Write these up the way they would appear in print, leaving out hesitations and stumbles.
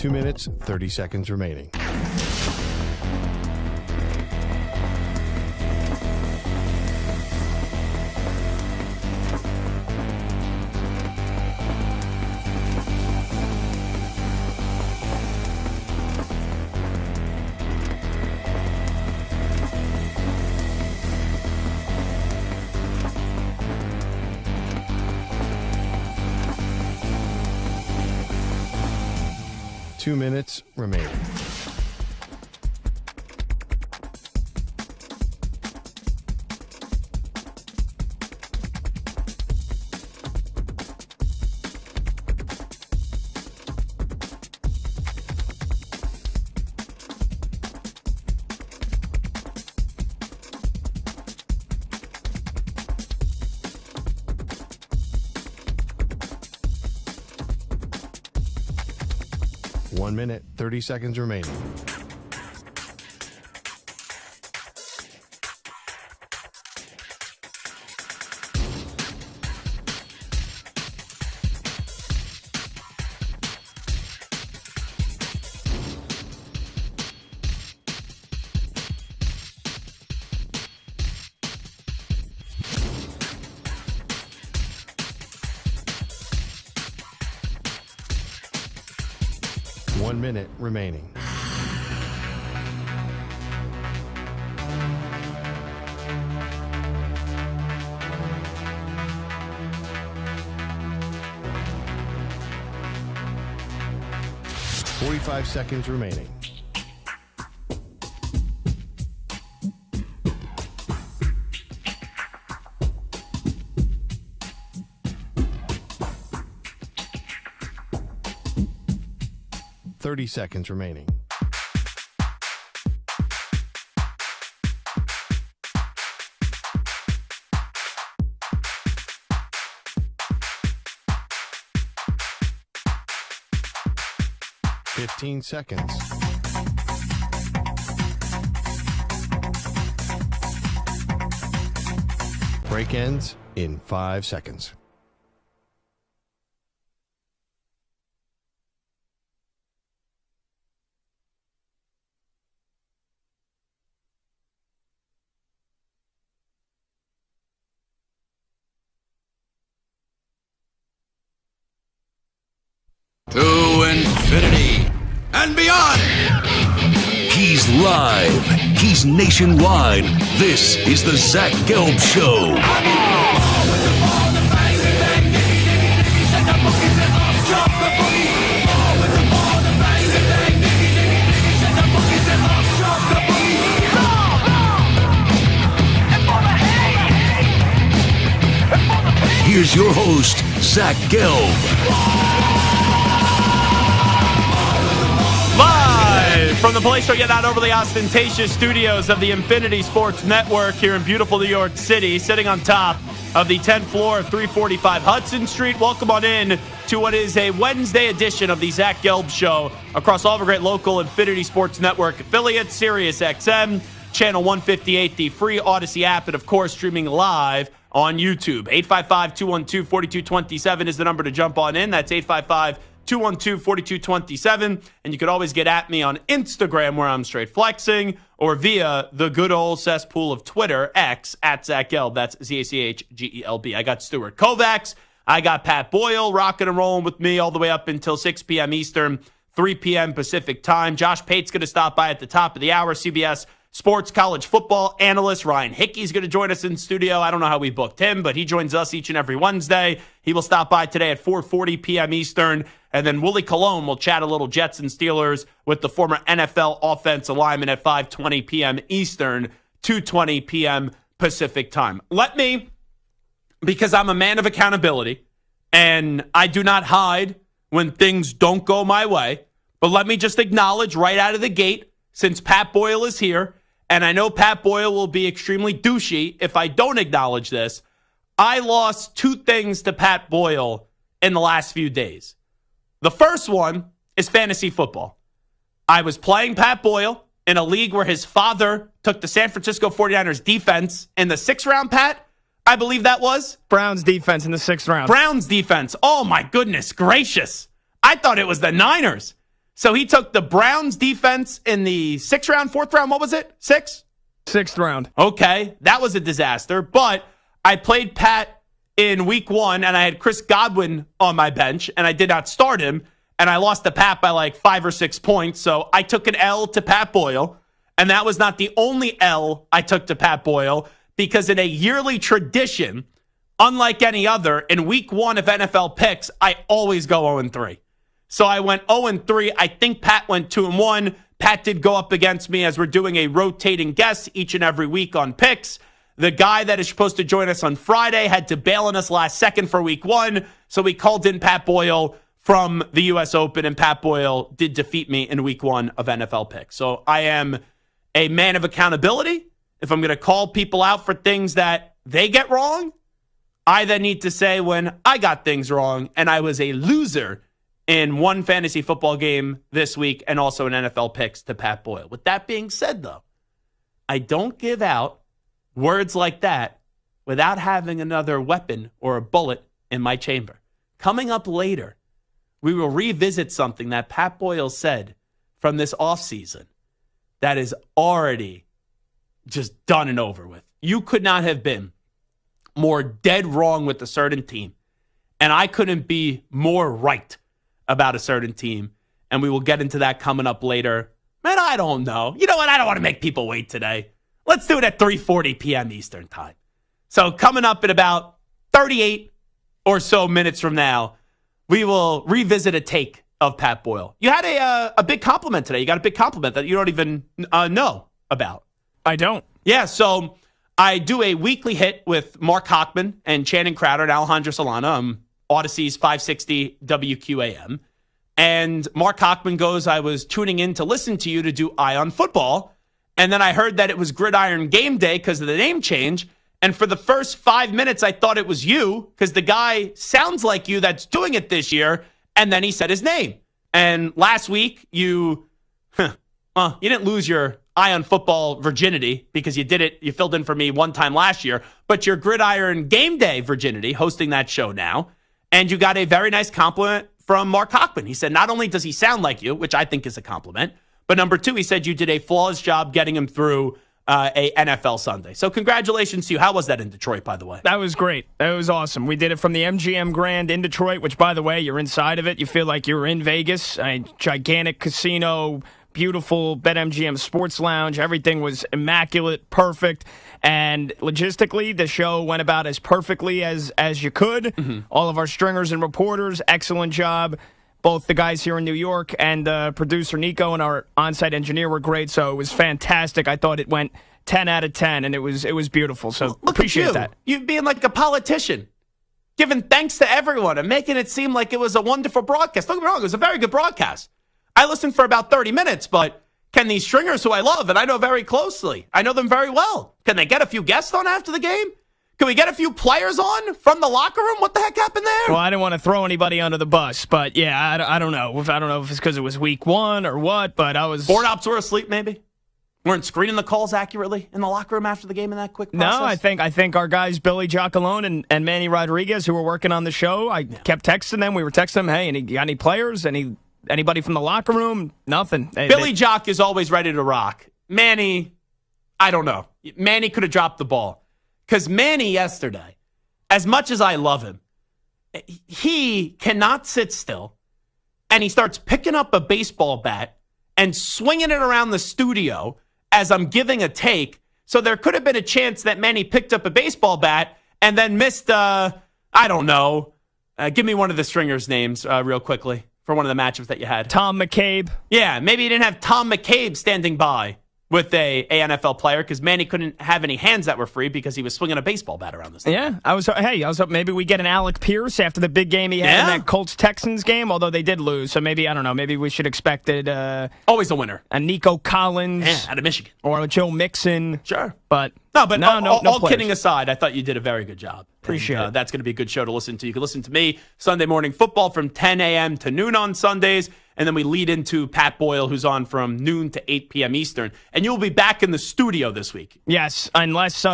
2 minutes, 30 seconds remaining. Two minutes remaining. One minute, 30 seconds remaining. One minute remaining. .45 seconds remaining. .30 seconds remaining. .15 seconds. Break ends in 5 seconds. To infinity and beyond. He's live. He's nationwide. This is the Zach Gelb Show. Here's your host, Zach Gelb. From the place we're getting out over the ostentatious studios of the Infinity Sports Network here in beautiful New York City, sitting on top of the 10th floor of 345 Hudson Street. Welcome on in to what is a Wednesday edition of the Zach Gelb Show across all of our great local Infinity Sports Network affiliates, Sirius XM, Channel 158, the free Odyssey app, and of course streaming live on YouTube. 855-212-4227 is the number to jump on in. That's 855-212-4227. And you could always get at me on Instagram, where I'm straight flexing, or via the good old cesspool of Twitter, X, at Zach Gelb. That's ZACHGELB. I got Stuart Kovacs. I got Pat Boyle rocking and rolling with me all the way up until 6 p.m. Eastern, 3 p.m. Pacific time. Josh Pate's going to stop by at the top of the hour. CBS Sports college football analyst Ryan Hickey's going to join us in studio. I don't know how we booked him, but he joins us each and every Wednesday. He will stop by today at 4:40 p.m. Eastern. And then Willie Colon will chat a little Jets and Steelers with the former NFL offensive lineman at 5:20 p.m. Eastern, 2:20 p.m. Pacific time. Let me, because I'm a man of accountability, and I do not hide when things don't go my way, but let me just acknowledge right out of the gate, since Pat Boyle is here, and I know Pat Boyle will be extremely douchey if I don't acknowledge this, I lost two things to Pat Boyle in the last few days. The first one is fantasy football. I was playing Pat Boyle in a league where his father took the San Francisco 49ers defense in the 6th round, Pat, I believe that was. Browns defense in the 6th round. Browns defense. Oh, my goodness gracious. I thought it was the Niners. So he took the Browns defense in the 6th round, 4th round. What was it? 6? 6th round. Okay, that was a disaster. But I played Pat in week 1, and I had Chris Godwin on my bench, and I did not start him, and I lost to Pat by like 5 or 6 points. So I took an L to Pat Boyle, and that was not the only L I took to Pat Boyle, because in a yearly tradition, unlike any other, in week 1 of NFL picks, I always go 0-3. So I went 0-3. I think Pat went 2-1. Pat did go up against me as we're doing a rotating guest each and every week on picks. The guy that is supposed to join us on Friday had to bail on us last second for week 1, so we called in Pat Boyle from the U.S. Open, and Pat Boyle did defeat me in week 1 of NFL picks. So I am a man of accountability. If I'm going to call people out for things that they get wrong, I then need to say when I got things wrong and I was a loser in one fantasy football game this week and also in NFL picks to Pat Boyle. With that being said, though, I don't give out words like that without having another weapon or a bullet in my chamber. Coming up later, we will revisit something that Pat Boyle said from this offseason that is already just done and over with. You could not have been more dead wrong with a certain team, and I couldn't be more right about a certain team, and we will get into that coming up later. Man, I don't know. You know what? I don't want to make people wait today. Let's do it at 3:40 p.m. Eastern time. So coming up in about 38 or so minutes from now, we will revisit a take of Pat Boyle. You had a big compliment today. You got a big compliment that you don't even know about. I don't. Yeah, so I do a weekly hit with Mark Hochman and Channing Crowder and Alejandro Solana, Odyssey's 560 WQAM. And Mark Hochman goes, I was tuning in to listen to you to do Eye on Football. And then I heard that it was Gridiron Game Day because of the name change. And for the first 5 minutes, I thought it was you because the guy sounds like you that's doing it this year. And then he said his name. And last week, you didn't lose your Eye on Football virginity because you did it. You filled in for me one time last year. But your Gridiron Game Day virginity, hosting that show now. And you got a very nice compliment from Mark Hochman. He said, not only does he sound like you, which I think is a compliment, but number 2, he said you did a flawless job getting him through a NFL Sunday. So congratulations to you. How was that in Detroit, by the way? That was great. That was awesome. We did it from the MGM Grand in Detroit, which, by the way, you're inside of it. You feel like you're in Vegas. A gigantic casino, beautiful BetMGM Sports Lounge. Everything was immaculate, perfect. And logistically, the show went about as perfectly as you could. Mm-hmm. All of our stringers and reporters, excellent job. Both the guys here in New York and producer Nico and our on-site engineer were great. So it was fantastic. I thought it went 10 out of 10, and it was beautiful. So look appreciate at that. You being like a politician, giving thanks to everyone and making it seem like it was a wonderful broadcast. Don't get me wrong, it was a very good broadcast. I listened for about 30 minutes, but can these stringers who I love and I know very closely, I know them very well, can they get a few guests on after the game? Can we get a few players on from the locker room? What the heck happened there? Well, I didn't want to throw anybody under the bus, but yeah, I don't know. I don't know if it's because it was week 1 or what, but I was... Board ops were asleep, maybe? Weren't screening the calls accurately in the locker room after the game in that quick process? No, I think our guys, Billy Giacalone and Manny Rodriguez, who were working on the show, I kept texting them. We were texting them, hey, you got any players? Anybody from the locker room? Nothing. Billy Jock is always ready to rock. Manny, I don't know. Manny could have dropped the ball. Because Manny yesterday, as much as I love him, he cannot sit still. And he starts picking up a baseball bat and swinging it around the studio as I'm giving a take. So there could have been a chance that Manny picked up a baseball bat and then missed, I don't know. Give me one of the stringers' names real quickly for one of the matchups that you had. Tom McCabe. Yeah, maybe you didn't have Tom McCabe standing by with a NFL player because Manny couldn't have any hands that were free because he was swinging a baseball bat around this thing. Yeah, I was hoping maybe we get an Alec Pierce after the big game he had in that Colts-Texans game, although they did lose. So maybe, I don't know, maybe we should expect it. Always a winner. A Nico Collins. Yeah, out of Michigan. Or a Joe Mixon. Sure. But all players. Kidding aside, I thought you did a very good job. Appreciate it. That's going to be a good show to listen to. You can listen to me Sunday morning football from 10 a.m. to noon on Sundays. And then we lead into Pat Boyle, who's on from noon to 8 p.m. Eastern. And you'll be back in the studio this week. Yes, unless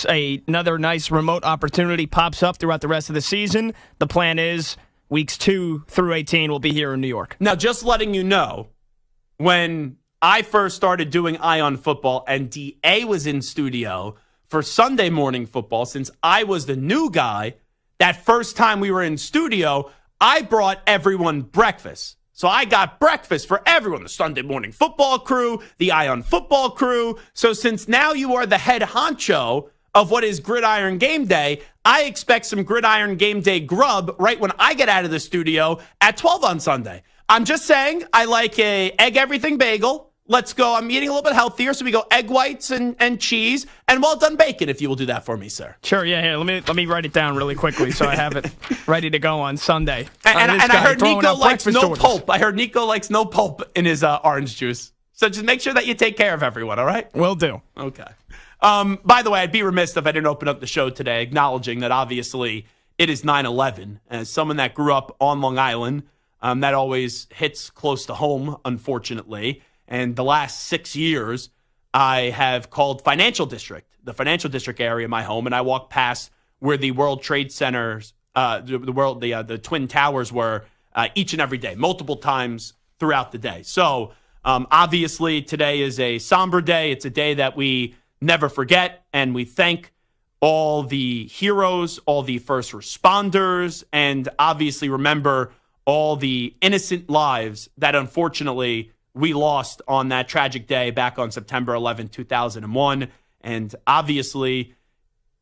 another nice remote opportunity pops up throughout the rest of the season. The plan is Weeks 2 through 18 will be here in New York. Now, just letting you know, when I first started doing Eye on Football and DA was in studio for Sunday morning football, since I was the new guy, that first time we were in studio, I brought everyone breakfast. So I got breakfast for everyone, the Sunday morning football crew, the Eye on Football crew. So since now you are the head honcho of what is Gridiron Game Day, I expect some Gridiron Game Day grub right when I get out of the studio at 12 on Sunday. I'm just saying, I like a egg everything bagel. Let's go. I'm eating a little bit healthier, so we go egg whites and cheese and well done bacon, if you will do that for me, sir. Sure, yeah. Here, let me write it down really quickly so I have it ready to go on Sunday. And I heard Nico likes no pulp. I heard Nico likes no pulp in his orange juice. So just make sure that you take care of everyone, all right? Will do. Okay. By the way, I'd be remiss if I didn't open up the show today acknowledging that obviously it is 9/11. As someone that grew up on Long Island, that always hits close to home, unfortunately. And the last 6 years, I have called the financial district area my home, and I walk past where the World Trade Centers, the Twin Towers were each and every day, multiple times throughout the day. So obviously today is a somber day. It's a day that we never forget, and we thank all the heroes, all the first responders, and obviously remember all the innocent lives that unfortunately we lost on that tragic day back on September 11, 2001. And obviously,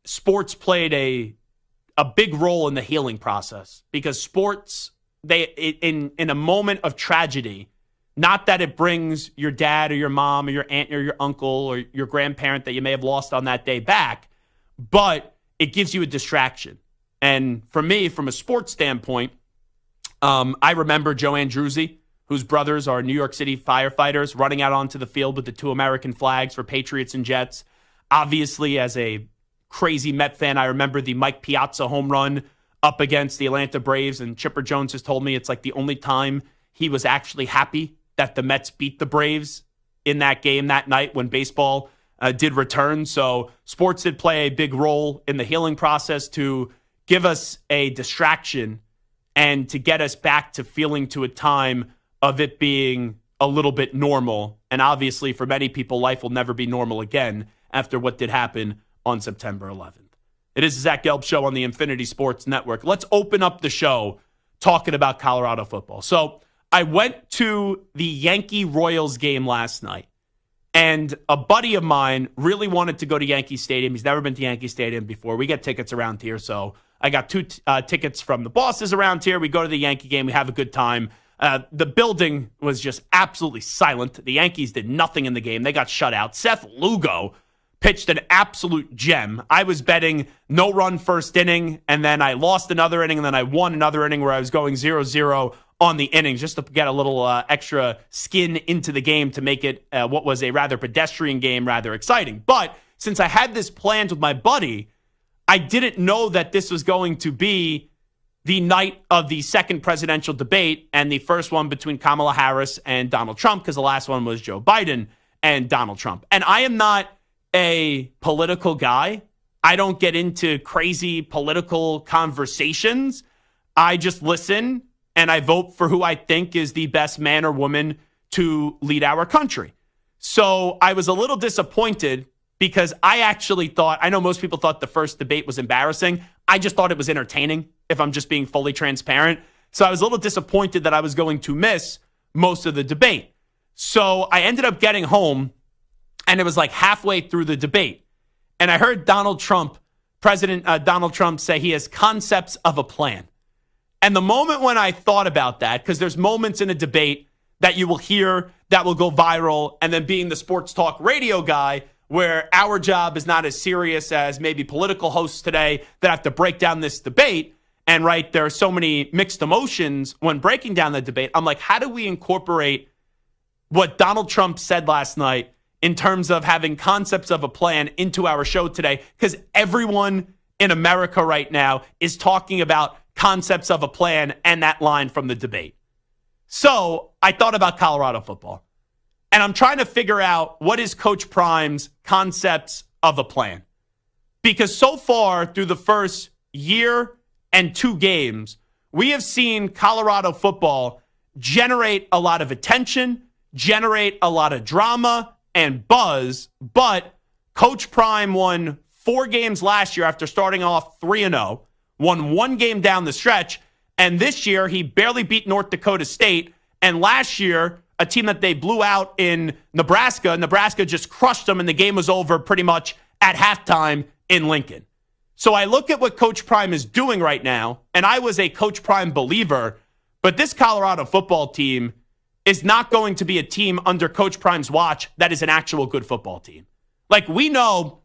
sports played a big role in the healing process, because sports, in a moment of tragedy, not that it brings your dad or your mom or your aunt or your uncle or your grandparent that you may have lost on that day back, but it gives you a distraction. And for me, from a sports standpoint, I remember Joe Andruzzi, whose brothers are New York City firefighters, running out onto the field with the 2 American flags for Patriots and Jets. Obviously, as a crazy Met fan, I remember the Mike Piazza home run up against the Atlanta Braves, and Chipper Jones has told me it's like the only time he was actually happy that the Mets beat the Braves in that game that night when baseball did return. So sports did play a big role in the healing process to give us a distraction and to get us back to feeling to a time of it being a little bit normal. And obviously, for many people, life will never be normal again after what did happen on September 11th. It is the Zach Gelb Show on the Infinity Sports Network. Let's open up the show talking about Colorado football. So I went to the Yankee-Royals game last night, and a buddy of mine really wanted to go to Yankee Stadium. He's never been to Yankee Stadium before. We get tickets around here, so I got 2 tickets from the bosses around here. We go to the Yankee game. We have a good time. The building was just absolutely silent. The Yankees did nothing in the game. They got shut out. Seth Lugo pitched an absolute gem. I was betting no run first inning, and then I lost another inning, and then I won another inning where I was going 0-0 on the innings just to get a little extra skin into the game to make it what was a rather pedestrian game rather exciting. But since I had this planned with my buddy, I didn't know that this was going to be the night of the second presidential debate and the first one between Kamala Harris and Donald Trump, because the last one was Joe Biden and Donald Trump. And I am not a political guy. I don't get into crazy political conversations. I just listen and I vote for who I think is the best man or woman to lead our country. So I was a little disappointed because I actually thought, I know most people thought the first debate was embarrassing. I just thought it was entertaining, if I'm just being fully transparent. So I was a little disappointed that I was going to miss most of the debate. So I ended up getting home, and it was like halfway through the debate. And I heard President Donald Trump say he has concepts of a plan. And the moment when I thought about that, because there's moments in a debate that you will hear that will go viral, and then being the sports talk radio guy, where our job is not as serious as maybe political hosts today that have to break down this debate. And right, there are so many mixed emotions when breaking down the debate. I'm like, how do we incorporate what Donald Trump said last night in terms of having concepts of a plan into our show today? Because everyone in America right now is talking about concepts of a plan and that line from the debate. So I thought about Colorado football. And I'm trying to figure out what is Coach Prime's concepts of a plan. Because so far through the first year and 2 games, we have seen Colorado football generate a lot of attention, generate a lot of drama and buzz, but Coach Prime won 4 games last year after starting off 3-0, won 1 game down the stretch, and this year he barely beat North Dakota State, and last year, a team that they blew out in Nebraska just crushed them, and the game was over pretty much at halftime in Lincoln. So I look at what Coach Prime is doing right now, and I was a Coach Prime believer, but this Colorado football team is not going to be a team under Coach Prime's watch that is an actual good football team. Like, we know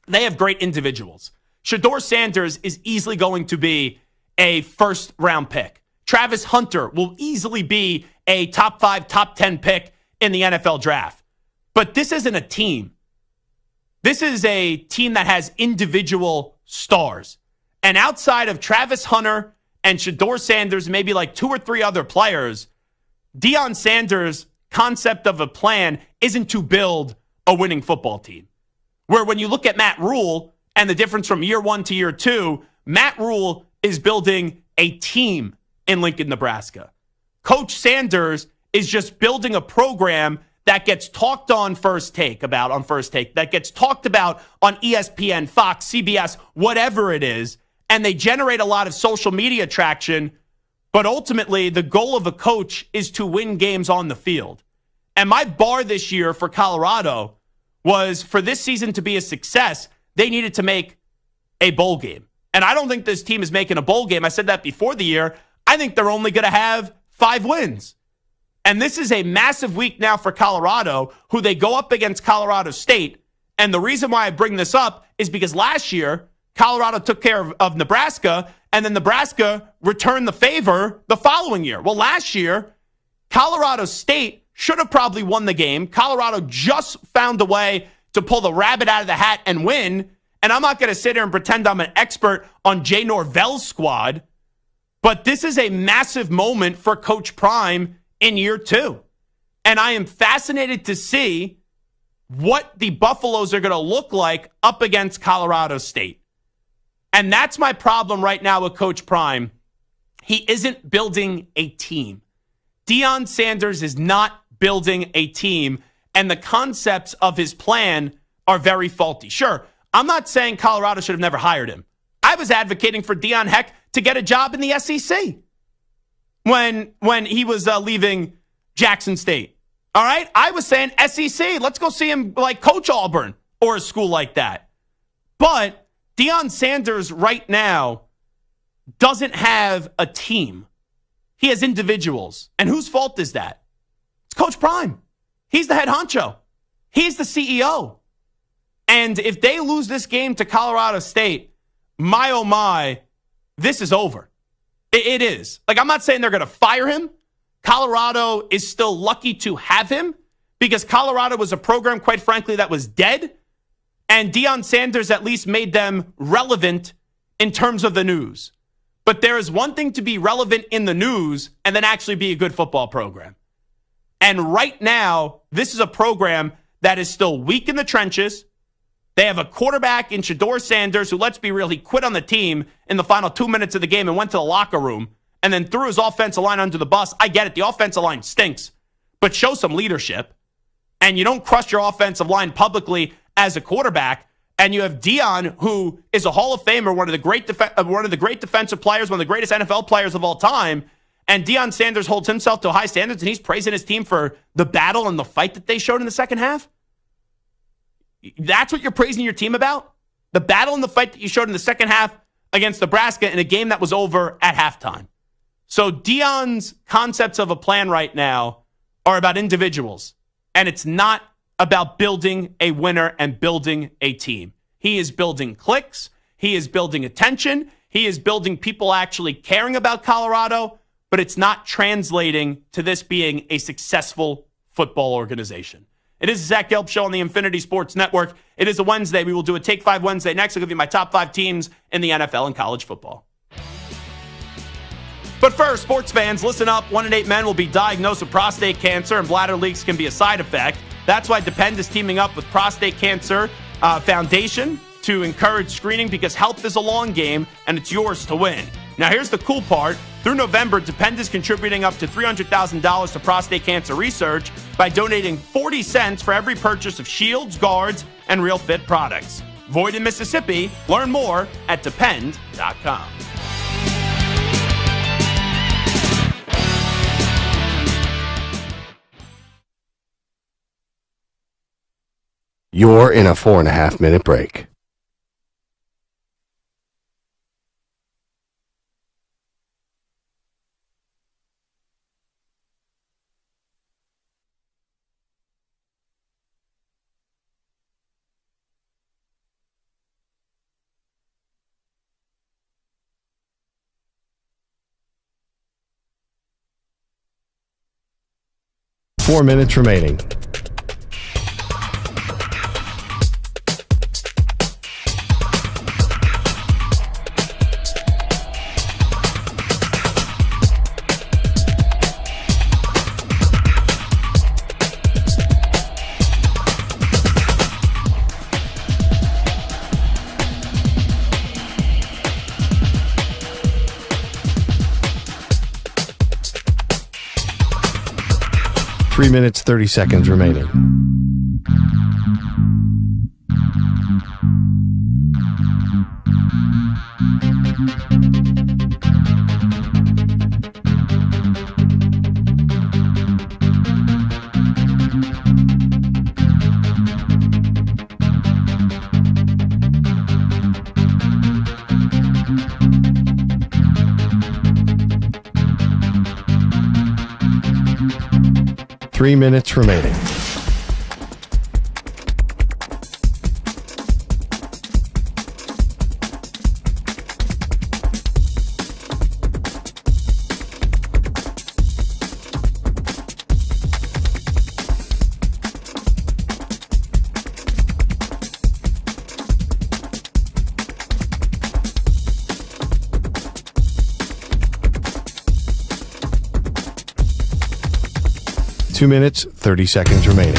they have great individuals. Shedeur Sanders is easily going to be a first-round pick. Travis Hunter will easily be a top 5, top 10 pick in the NFL draft. But this isn't a team. This is a team that has individual stars. And outside of Travis Hunter and Shedeur Sanders, maybe like 2 or 3 other players, Deion Sanders' concept of a plan isn't to build a winning football team. Where when you look at Matt Rule and the difference from year 1 to year 2, Matt Rule is building a team in Lincoln, Nebraska. Coach Sanders is just building a program that gets talked on First Take, that gets talked about on ESPN, Fox, CBS, whatever it is, and they generate a lot of social media traction, but ultimately the goal of a coach is to win games on the field. And my bar this year for Colorado was, for this season to be a success, they needed to make a bowl game. And I don't think this team is making a bowl game. I said that before the year. I think they're only going to have 5 wins. And this is a massive week now for Colorado, who they go up against Colorado State. And the reason why I bring this up is because last year, Colorado took care of Nebraska, and then Nebraska returned the favor the following year. Well, last year, Colorado State should have probably won the game. Colorado just found a way to pull the rabbit out of the hat and win. And I'm not going to sit here and pretend I'm an expert on Jay Norvell's squad, but this is a massive moment for Coach Prime in year 2. And I am fascinated to see what the Buffaloes are going to look like up against Colorado State. And that's my problem right now with Coach Prime. He isn't building a team. Deion Sanders is not building a team, and the concepts of his plan are very faulty. Sure, I'm not saying Colorado should have never hired him. I was advocating for Deion Heck to get a job in the SEC when he was leaving Jackson State. All right? I was saying SEC, let's go see him like coach Auburn or a school like that. But Deion Sanders right now doesn't have a team. He has individuals. And whose fault is that? It's Coach Prime. He's the head honcho. He's the CEO. And if they lose this game to Colorado State, my oh my, this is over. It is. Like, I'm not saying they're going to fire him. Colorado is still lucky to have him because Colorado was a program, quite frankly, that was dead. And Deion Sanders at least made them relevant in terms of the news. But there is one thing to be relevant in the news and then actually be a good football program. And right now, this is a program that is still weak in the trenches. They have a quarterback in Shedeur Sanders who, let's be real, he quit on the team in the final 2 minutes of the game and went to the locker room and then threw his offensive line under the bus. I get it. The offensive line stinks, but show some leadership. And you don't crush your offensive line publicly as a quarterback. And you have Deion, who is a Hall of Famer, one of the great defensive players, one of the greatest NFL players of all time. And Deion Sanders holds himself to high standards, and he's praising his team for the battle and the fight that they showed in the second half. That's what you're praising your team about? The battle and the fight that you showed in the second half against Nebraska in a game that was over at halftime. So Deion's concepts of a plan right now are about individuals, and it's not about building a winner and building a team. He is building clicks. He is building attention. He is building people actually caring about Colorado, but it's not translating to this being a successful football organization. It is the Zach Gelb Show on the Infinity Sports Network. It is a Wednesday. We will do a Take 5 Wednesday. Next, I'll give you my top 5 teams in the NFL and college football. But first, sports fans, listen up. 1 in 8 men will be diagnosed with prostate cancer, and bladder leaks can be a side effect. That's why Depend is teaming up with Prostate Cancer Foundation to encourage screening, because health is a long game, and it's yours to win. Now, here's the cool part. Through November, Depend is contributing up to $300,000 to prostate cancer research by donating 40 cents for every purchase of shields, guards, and Real Fit products. Void in Mississippi. Learn more at depend.com. You're in a 4.5-minute break. Four minutes remaining. Three minutes, 30 seconds remaining. Three minutes remaining. Two minutes, 30 seconds remaining.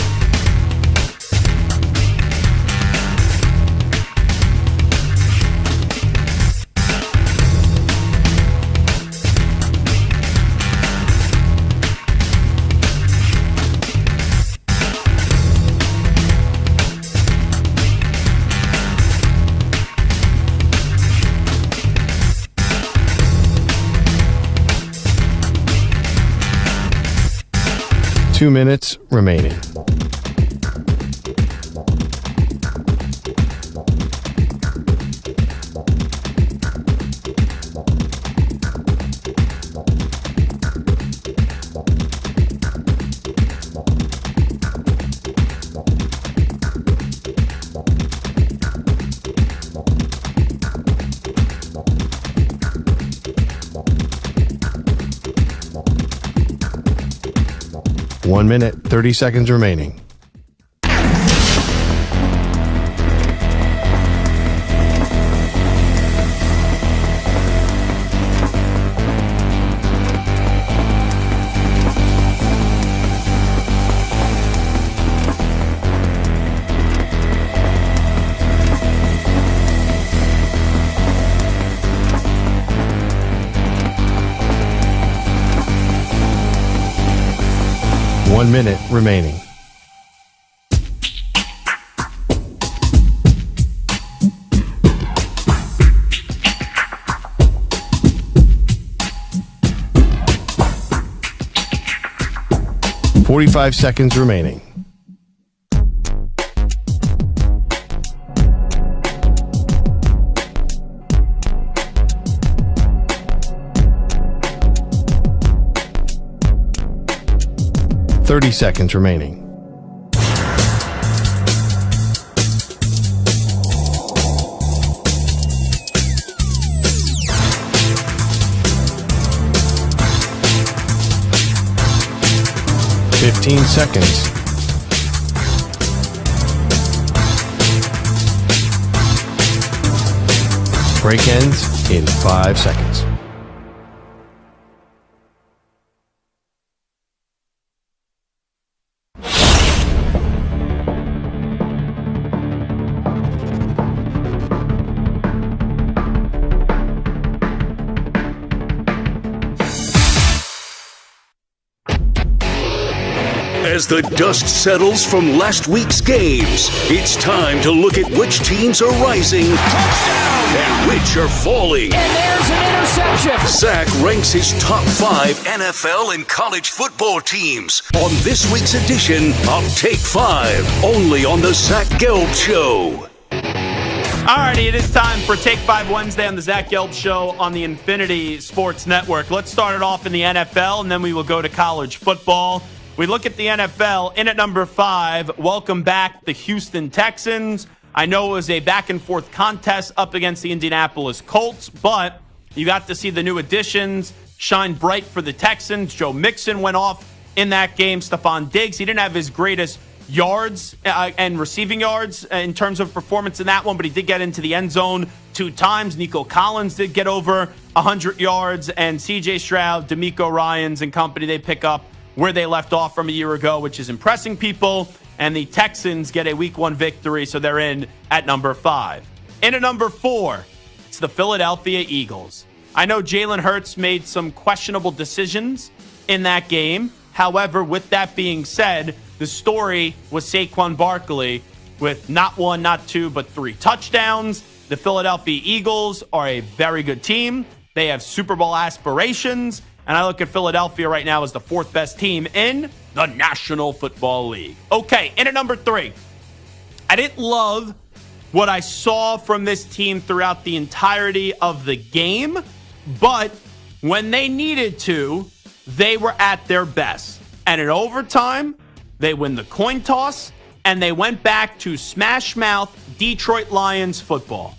Two minutes remaining. One minute, 30 seconds remaining. One minute remaining. .45 seconds remaining. .30 seconds remaining. .15 seconds. Break ends in 5 seconds. As the dust settles from last week's games, it's time to look at which teams are rising and which are falling. And there's an interception. Zach ranks his top 5 NFL and college football teams on this week's edition of Take 5, only on the Zach Gelb Show. Alrighty, it is time for Take 5 Wednesday on the Zach Gelb Show on the Infinity Sports Network. Let's start it off in the NFL, and then we will go to college football. We look at the NFL. In at number 5, welcome back the Houston Texans. I know it was a back-and-forth contest up against the Indianapolis Colts, but you got to see the new additions shine bright for the Texans. Joe Mixon went off in that game. Stephon Diggs, he didn't have his greatest yards and receiving yards in terms of performance in that one, but he did get into the end zone 2 times. Nico Collins did get over 100 yards, and C.J. Stroud, DeMeco Ryans and company, they pick up where they left off from a year ago, which is impressing people, and the Texans get a Week 1 victory, so they're in at number 5. In at number 4, it's the Philadelphia Eagles. I know Jalen Hurts made some questionable decisions in that game. However, with that being said, the story was Saquon Barkley with not 1, not 2, but 3 touchdowns. The Philadelphia Eagles are a very good team. They have Super Bowl aspirations. And I look at Philadelphia right now as the 4th best team in the National Football League. Okay, in at number 3. I didn't love what I saw from this team throughout the entirety of the game. But when they needed to, they were at their best. And in overtime, they win the coin toss, and they went back to smash-mouth Detroit Lions football.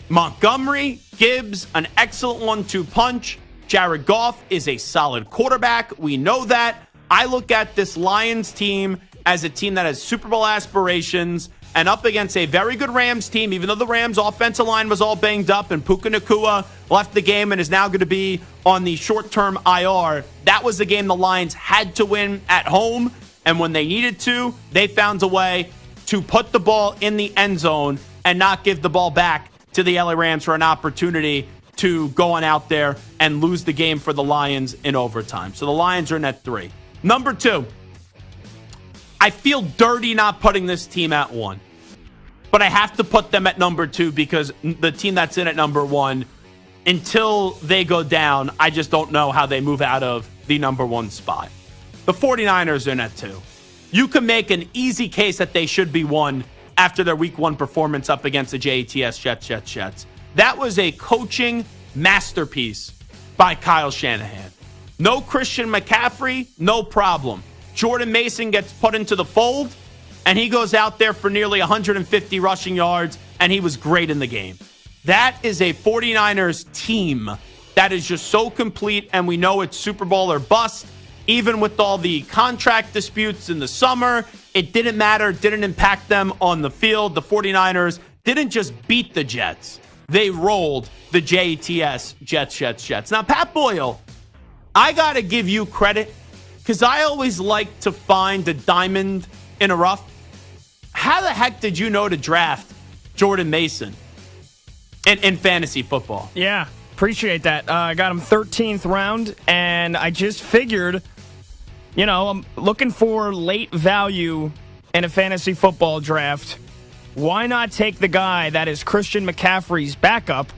Montgomery, Gibbs, an excellent 1-2 punch. Jared Goff is a solid quarterback. We know that. I look at this Lions team as a team that has Super Bowl aspirations and up against a very good Rams team, even though the Rams' offensive line was all banged up and Puka Nacua left the game and is now going to be on the short-term IR. That was the game the Lions had to win at home. And when they needed to, they found a way to put the ball in the end zone and not give the ball back to the LA Rams for an opportunity to go on out there and lose the game for the Lions in overtime. So the Lions are in at 3. Number 2, I feel dirty not putting this team at 1. But I have to put them at number 2 because the team that's in at number 1, until they go down, I just don't know how they move out of the number 1 spot. The 49ers are in at 2. You can make an easy case that they should be 1 after their Week 1 performance up against the Jets. That was a coaching masterpiece by Kyle Shanahan. No Christian McCaffrey, no problem. Jordan Mason gets put into the fold, and he goes out there for nearly 150 rushing yards, and he was great in the game. That is a 49ers team that is just so complete, and we know it's Super Bowl or bust. Even with all the contract disputes in the summer, it didn't matter. It didn't impact them on the field. The 49ers didn't just beat the Jets. They rolled the Jets. Now, Pat Boyle, I got to give you credit because I always like to find a diamond in a rough. How the heck did you know to draft Jordan Mason in fantasy football? Yeah, appreciate that. I got him 13th round, and I just figured, I'm looking for late value in a fantasy football draft. Why not take the guy that is Christian McCaffrey's backup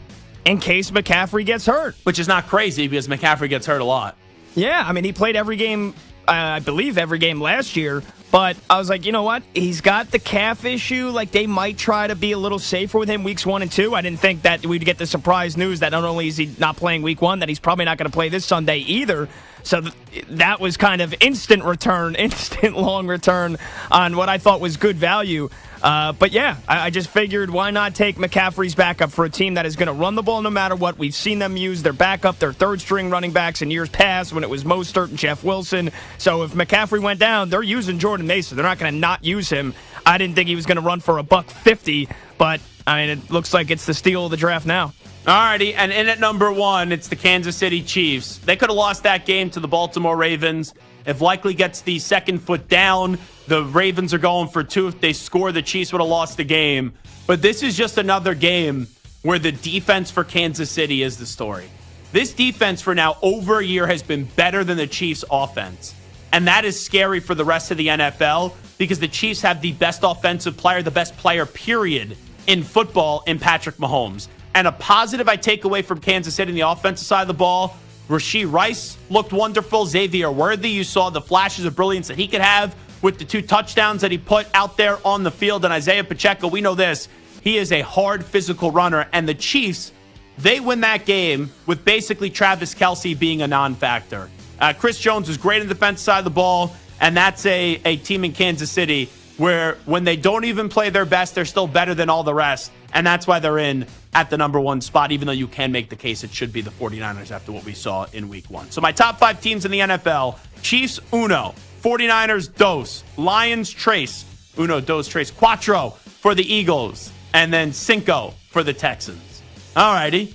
in case McCaffrey gets hurt? Which is not crazy because McCaffrey gets hurt a lot. Yeah, I mean, he played every game, I believe every game last year. But I was like, you know what? He's got the calf issue. Like, they might try to be a little safer with him weeks 1 and 2. I didn't think that we'd get the surprise news that not only is he not playing week 1, that he's probably not going to play this Sunday either. So that was kind of instant long return on what I thought was good value. But yeah, I just figured why not take McCaffrey's backup for a team that is going to run the ball no matter what. We've seen them use their backup, their third-string running backs in years past when it was Mostert and Jeff Wilson. So if McCaffrey went down, they're using Jordan Mason. They're not going to not use him. I didn't think he was going to run for $150, but I mean, it looks like it's the steal of the draft now. Alrighty, and in at number 1, it's the Kansas City Chiefs. They could have lost that game to the Baltimore Ravens. If Likely gets the second foot down, the Ravens are going for 2. If they score, the Chiefs would have lost the game. But this is just another game where the defense for Kansas City is the story. This defense for now over a year has been better than the Chiefs' offense. And that is scary for the rest of the NFL because the Chiefs have the best offensive player, the best player, period, in football in Patrick Mahomes. And a positive I take away from Kansas City on the offensive side of the ball, Rashee Rice looked wonderful. Xavier Worthy, you saw the flashes of brilliance that he could have with the 2 touchdowns that he put out there on the field. And Isaiah Pacheco, we know this, he is a hard physical runner. And the Chiefs, they win that game with basically Travis Kelce being a non-factor. Chris Jones was great on the defensive side of the ball, and that's a team in Kansas City where when they don't even play their best, they're still better than all the rest. And that's why they're in at the number 1 spot, even though you can make the case it should be the 49ers after what we saw in week 1. So my top 5 teams in the NFL, Chiefs, uno. 49ers, dos. Lions, tres. Uno, dos, tres. Cuatro for the Eagles. And then cinco for the Texans. All righty.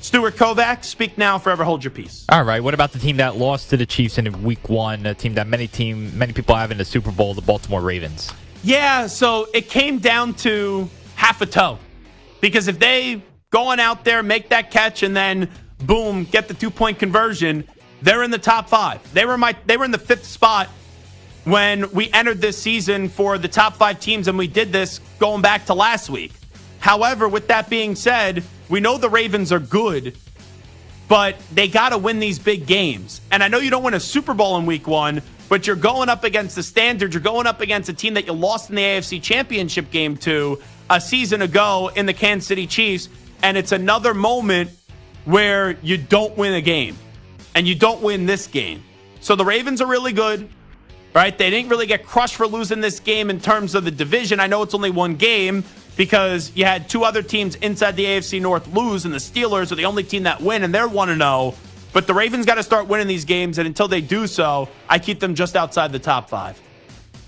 Stuart Kovacs, speak now, forever hold your peace. All right. What about the team that lost to the Chiefs in week 1, a team that many people have in the Super Bowl, the Baltimore Ravens? Yeah, so it came down to half a toe. Because if they go on out there, make that catch, and then, boom, get the 2-point conversion, they're in the top 5. They were in the 5th spot when we entered this season for the top 5 teams, and we did this going back to last week. However, with that being said, we know the Ravens are good, but they got to win these big games. And I know you don't win a Super Bowl in week 1, but you're going up against the standard. You're going up against a team that you lost in the AFC Championship game to a season ago in the Kansas City Chiefs. And it's another moment where you don't win a game. And you don't win this game. So the Ravens are really good, right? They didn't really get crushed for losing this game in terms of the division. I know it's only 1 game, because you had 2 other teams inside the AFC North lose, and the Steelers are the only team that win, and they're 1-0. But the Ravens got to start winning these games, and until they do so, I keep them just outside the top 5.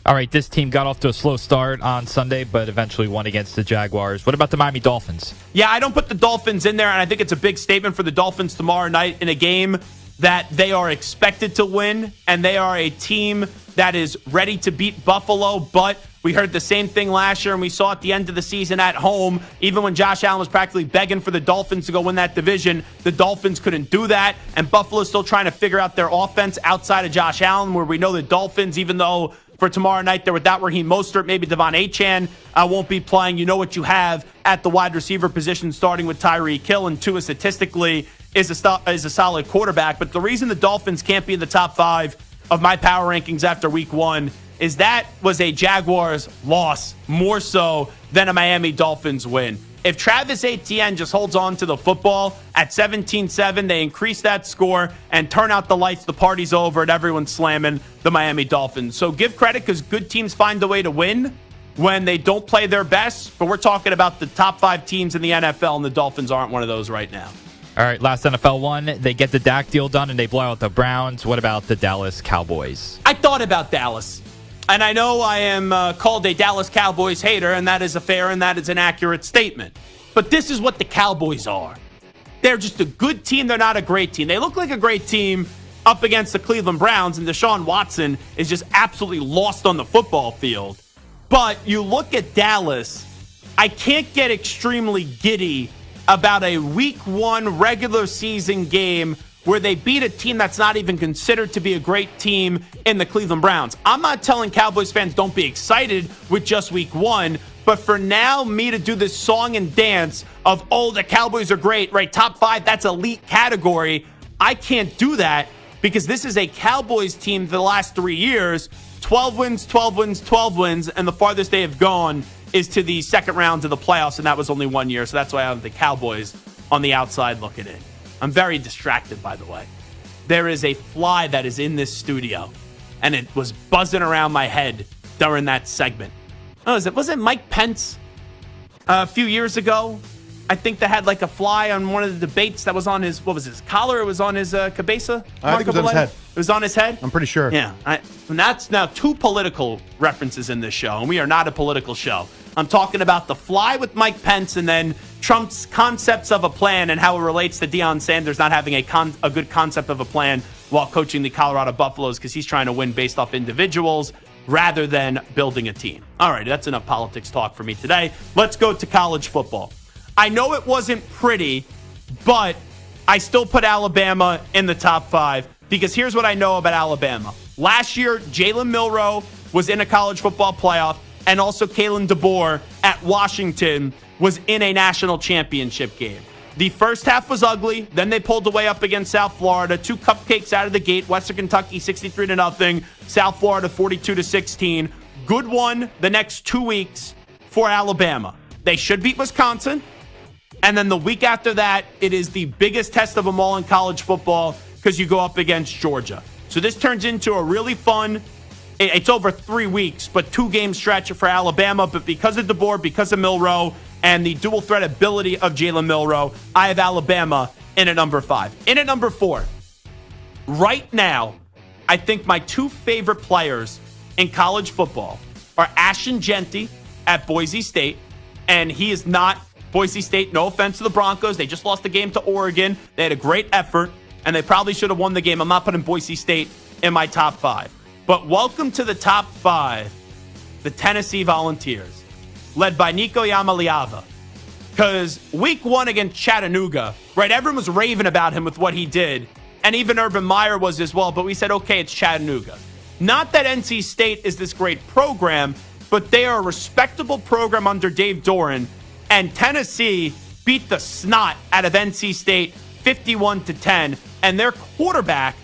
All right, this team got off to a slow start on Sunday, but eventually won against the Jaguars. What about the Miami Dolphins? Yeah, I don't put the Dolphins in there, and I think it's a big statement for the Dolphins tomorrow night in a game that they are expected to win, and they are a team that is ready to beat Buffalo, but we heard the same thing last year, and we saw at the end of the season at home, even when Josh Allen was practically begging for the Dolphins to go win that division, the Dolphins couldn't do that, and Buffalo's still trying to figure out their offense outside of Josh Allen, where we know the Dolphins, even though for tomorrow night they're without Raheem Mostert, maybe Devon Achane won't be playing. You know what you have at the wide receiver position, starting with Tyreek Hill, and Tua statistically is a solid quarterback. But the reason the Dolphins can't be in the top 5 of my power rankings after week 1 is that was a Jaguars loss more so than a Miami Dolphins win. If Travis Etienne just holds on to the football at 17-7, they increase that score and turn out the lights, the party's over, and everyone's slamming the Miami Dolphins. So give credit, because good teams find a way to win when they don't play their best. But we're talking about the top 5 teams in the NFL, and the Dolphins aren't one of those right now. All right, last NFL one. They get the Dak deal done, and they blow out the Browns. What about the Dallas Cowboys? I thought about Dallas. And I know I am called a Dallas Cowboys hater, and that is a fair and that is an accurate statement. But this is what the Cowboys are. They're just a good team. They're not a great team. They look like a great team up against the Cleveland Browns, and Deshaun Watson is just absolutely lost on the football field. But you look at Dallas, I can't get extremely giddy about a week 1 regular season game where they beat a team that's not even considered to be a great team in the Cleveland Browns. I'm not telling Cowboys fans don't be excited with just week 1, but for now, me to do this song and dance of, oh, the Cowboys are great, right? Top 5, that's elite category. I can't do that because this is a Cowboys team for the last 3 years, 12 wins, 12 wins, 12 wins, and the farthest they have gone is to the second round of the playoffs, and that was only 1 year. So that's why I have the Cowboys on the outside looking in. I'm very distracted, by the way. There is a fly that is in this studio, and it was buzzing around my head during that segment. Oh, was it Mike Pence a few years ago? I think that had like a fly on one of the debates that was on his, what was his collar? It was on his cabeza? I think it was on his head. It was on his head? I'm pretty sure. Yeah. And that's now 2 political references in this show, and we are not a political show. I'm talking about the fly with Mike Pence and then Trump's concepts of a plan and how it relates to Deion Sanders not having a good concept of a plan while coaching the Colorado Buffaloes because he's trying to win based off individuals rather than building a team. All right, that's enough politics talk for me today. Let's go to college football. I know it wasn't pretty, but I still put Alabama in the top 5 because here's what I know about Alabama. Last year, Jalen Milroe was in a college football playoff, and also Kalen DeBoer at Washington was in a national championship game. The first half was ugly. Then they pulled away up against South Florida. 2 cupcakes out of the gate. Western Kentucky 63-0. South Florida 42-16. Good one the next 2 weeks for Alabama. They should beat Wisconsin. And then the week after that, it is the biggest test of them all in college football because you go up against Georgia. So this turns into a really fun, it's over 3 weeks, but 2-game stretch for Alabama. But because of DeBoer, because of Milroe, and the dual threat ability of Jalen Milroe, I have Alabama in at number 5. In at number 4, right now, I think my 2 favorite players in college football are Ashton Jeanty at Boise State, and he is not Boise State. No offense to the Broncos. They just lost the game to Oregon. They had a great effort, and they probably should have won the game. I'm not putting Boise State in my top 5. But welcome to the top 5, the Tennessee Volunteers, led by Nico Iamaleava. Because week 1 against Chattanooga, right, everyone was raving about him with what he did. And even Urban Meyer was as well. But we said, okay, it's Chattanooga. Not that NC State is this great program, but they are a respectable program under Dave Doran. And Tennessee beat the snot out of NC State 51-10. And their quarterback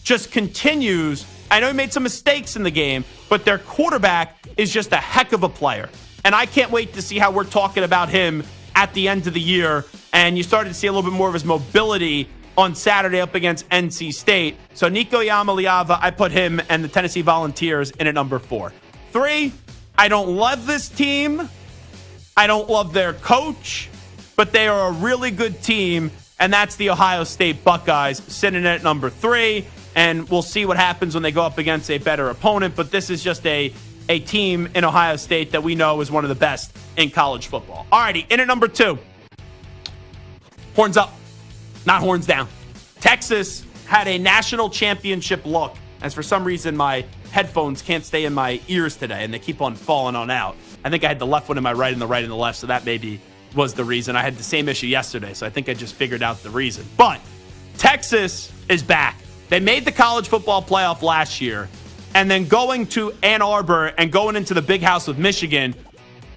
just continues. I know he made some mistakes in the game, but their quarterback is just a heck of a player. And I can't wait to see how we're talking about him at the end of the year. And you started to see a little bit more of his mobility on Saturday up against NC State. So Nico Iamaleava, I put him and the Tennessee Volunteers in at number 4. 3, I don't love this team. I don't love their coach, but they are a really good team. And that's the Ohio State Buckeyes sitting at number 3. And we'll see what happens when they go up against a better opponent. But this is just a team in Ohio State that we know is one of the best in college football. Alrighty, in at number 2. Horns up, not horns down. Texas had a national championship look, as for some reason my headphones can't stay in my ears today, and they keep on falling on out. I think I had the left one in my right and the right in the left, so that maybe was the reason. I had the same issue yesterday, so I think I just figured out the reason. But Texas is back. They made the college football playoff last year. And then going to Ann Arbor and going into the big house with Michigan,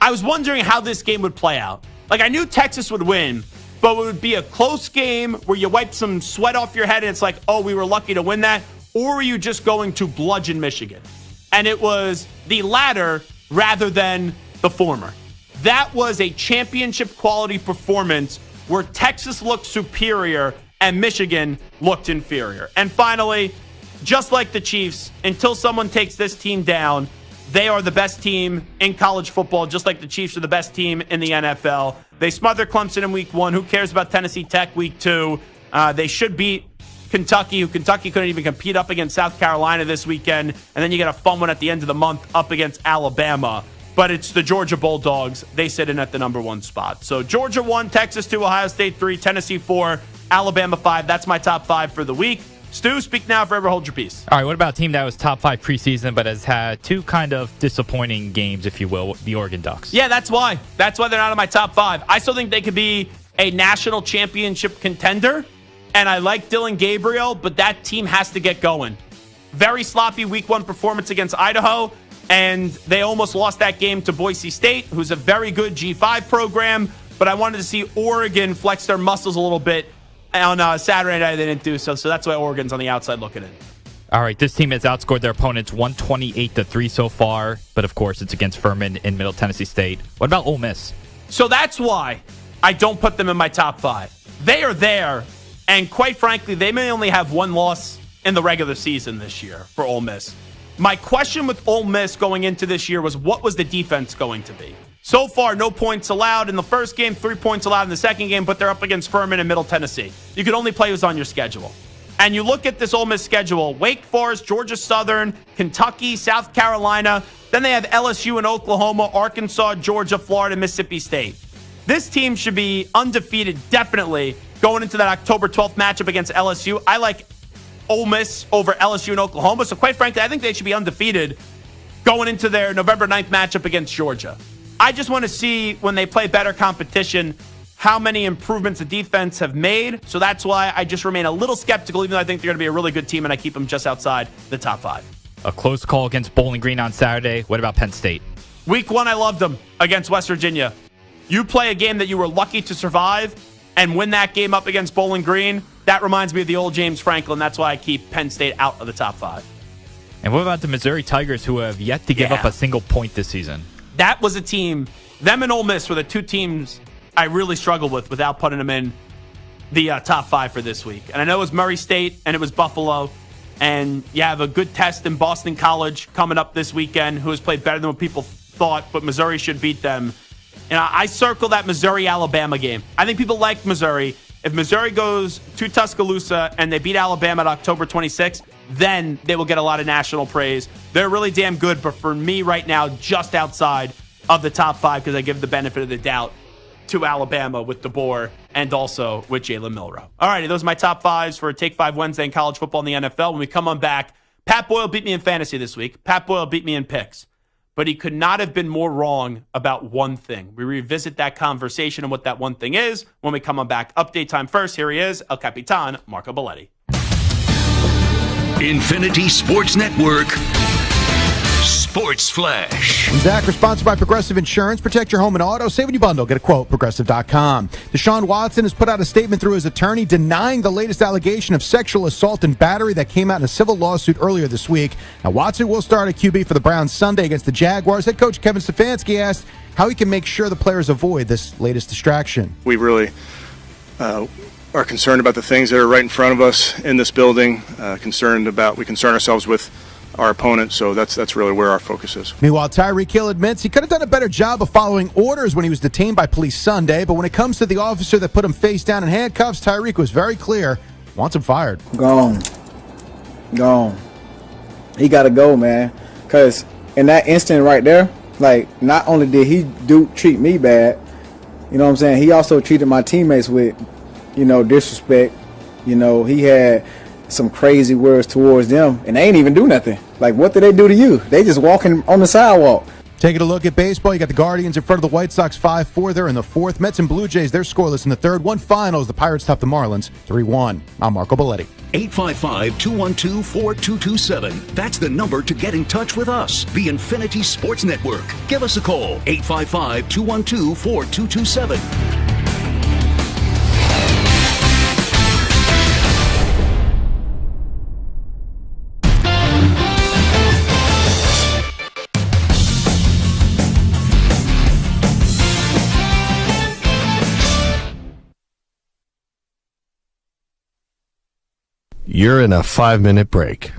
I was wondering how this game would play out. Like, I knew Texas would win, but it would be a close game where you wipe some sweat off your head and it's like, oh, we were lucky to win that. Or were you just going to bludgeon Michigan? And it was the latter rather than the former. That was a championship quality performance where Texas looked superior and Michigan looked inferior. And finally, just like the Chiefs, until someone takes this team down, they are the best team in college football, just like the Chiefs are the best team in the NFL. They smothered Clemson in week 1. Who cares about Tennessee Tech week 2? They should beat Kentucky, who Kentucky couldn't even compete up against South Carolina this weekend. And then you get a fun one at the end of the month up against Alabama. But it's the Georgia Bulldogs. They sit in at the number 1 spot. So Georgia 1, Texas 2, Ohio State 3, Tennessee 4, Alabama 5. That's my top 5 for the week. Stu, speak now, forever hold your peace. All right, what about a team that was top 5 preseason but has had 2 kind of disappointing games, if you will, the Oregon Ducks? Yeah, that's why. That's why they're not in my top 5. I still think they could be a national championship contender, and I like Dylan Gabriel, but that team has to get going. Very sloppy week 1 performance against Idaho, and they almost lost that game to Boise State, who's a very good G5 program, but I wanted to see Oregon flex their muscles a little bit. On Saturday night, they didn't do so that's why Oregon's on the outside looking in. All right, this team has outscored their opponents 128-3 so far, but of course it's against Furman in Middle Tennessee State. What about Ole Miss? So that's why I don't put them in my top 5. They are there, and quite frankly, they may only have 1 loss in the regular season this year for Ole Miss. My question with Ole Miss going into this year was, what was the defense going to be? So far, no points allowed in the first game, 3 points allowed in the second game, but they're up against Furman and Middle Tennessee. You could only play who's on your schedule. And you look at this Ole Miss schedule, Wake Forest, Georgia Southern, Kentucky, South Carolina. Then they have LSU and Oklahoma, Arkansas, Georgia, Florida, Mississippi State. This team should be undefeated, definitely, going into that October 12th matchup against LSU. I like Ole Miss over LSU and Oklahoma. So quite frankly, I think they should be undefeated going into their November 9th matchup against Georgia. I just want to see when they play better competition how many improvements the defense have made. So that's why I just remain a little skeptical, even though I think they're going to be a really good team and I keep them just outside the top 5. A close call against Bowling Green on Saturday. What about Penn State? Week 1, I loved them against West Virginia. You play a game that you were lucky to survive and win that game up against Bowling Green. That reminds me of the old James Franklin. That's why I keep Penn State out of the top 5. And what about the Missouri Tigers, who have yet to give up a single point this season? That was a team. Them and Ole Miss were the two teams I really struggled with without putting them in the top 5 for this week. And I know it was Murray State and it was Buffalo. And you have a good test in Boston College coming up this weekend, who has played better than what people thought, but Missouri should beat them. And I circle that Missouri-Alabama game. I think people like Missouri. If Missouri goes to Tuscaloosa and they beat Alabama on October 26th, then they will get a lot of national praise. They're really damn good, but for me right now, just outside of the top 5, because I give the benefit of the doubt to Alabama with DeBoer and also with Jalen Milroe. All righty, those are my top 5s for Take 5 Wednesday in college football in the NFL. When we come on back, Pat Boyle beat me in fantasy this week. Pat Boyle beat me in picks. But he could not have been more wrong about one thing. We revisit that conversation and what that one thing is when we come on back. Update time first. Here he is, El Capitan, Marco Belletti. Infinity Sports Network. Sports Flash. Zach, sponsored by Progressive Insurance. Protect your home and auto. Save when you bundle. Get a quote. Progressive.com. Deshaun Watson has put out a statement through his attorney denying the latest allegation of sexual assault and battery that came out in a civil lawsuit earlier this week. Now, Watson will start at QB for the Browns Sunday against the Jaguars. Head coach Kevin Stefanski asked how he can make sure the players avoid this latest distraction. We really are concerned about the things that are right in front of us in this building. We concern ourselves with our opponent, so that's really where our focus is. Meanwhile, Tyreek Hill admits he could have done a better job of following orders when he was detained by police Sunday, but when it comes to the officer that put him face down in handcuffs, Tyreek was very clear, wants him fired. Gone. He got to go, man, because in that instant right there, like, not only did he treat me bad, you know what I'm saying, he also treated my teammates with, disrespect. He had some crazy words towards them, and they ain't even do nothing. Like, what did they do to you? They just walking on the sidewalk. Taking a look at baseball, you got the Guardians in front of the White Sox 5-4. They're in the 4th. Mets and Blue Jays, they're scoreless in the 3rd. One finals, the Pirates top the Marlins 3-1. I'm Marco Belletti. 855-212-4227. That's the number to get in touch with us. The Infinity Sports Network. Give us a call. 855-212-4227. You're in a 5-minute break.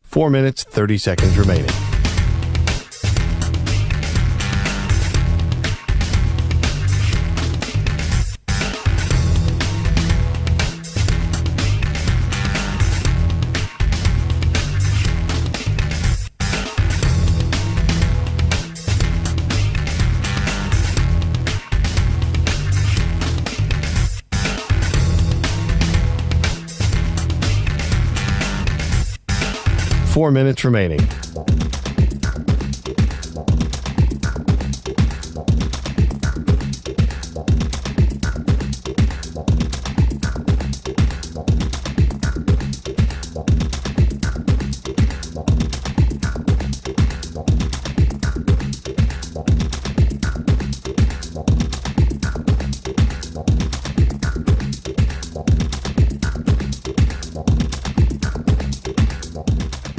Four minutes, 30 seconds remaining. Four minutes remaining.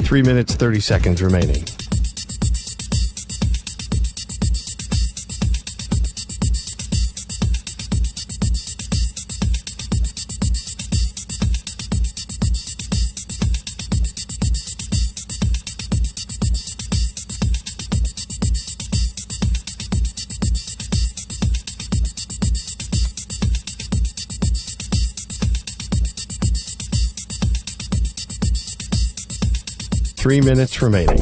Three minutes, 30 seconds remaining. Three minutes remaining.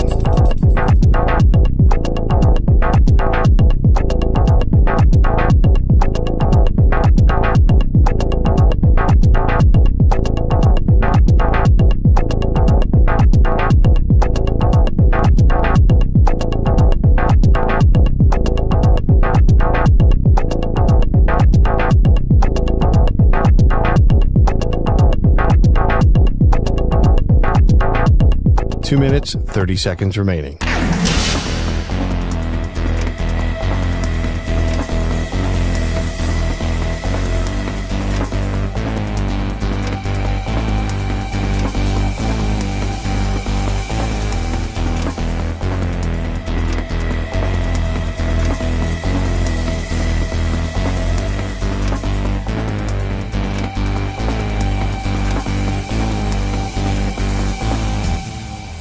2 minutes, 30 seconds remaining.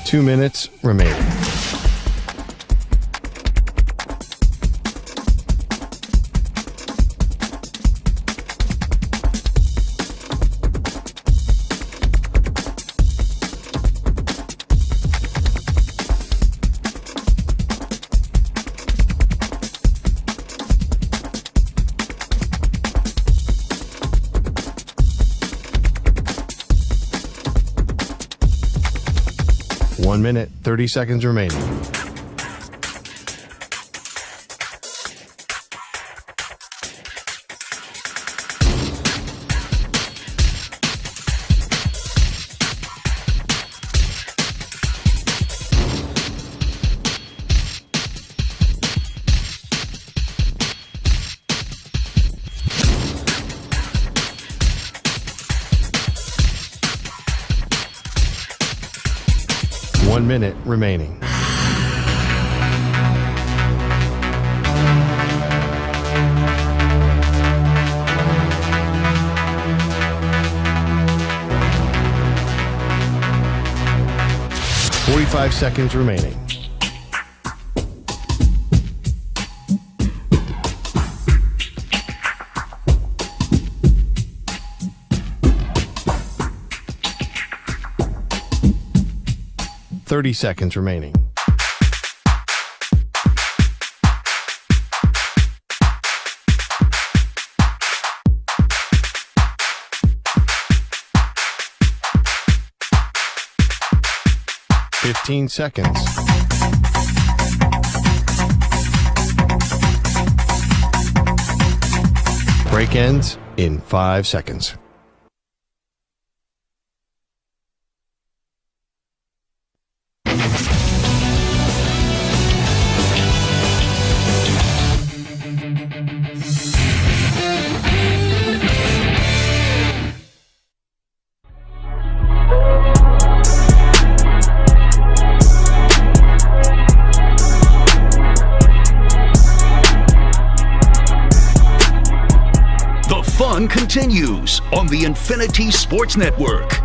Two minutes remaining. One minute, 30 seconds remaining. One minute remaining. Five seconds remaining. Seconds remaining. Seconds. Break ends in 5 seconds. Continues on the Infinity Sports Network.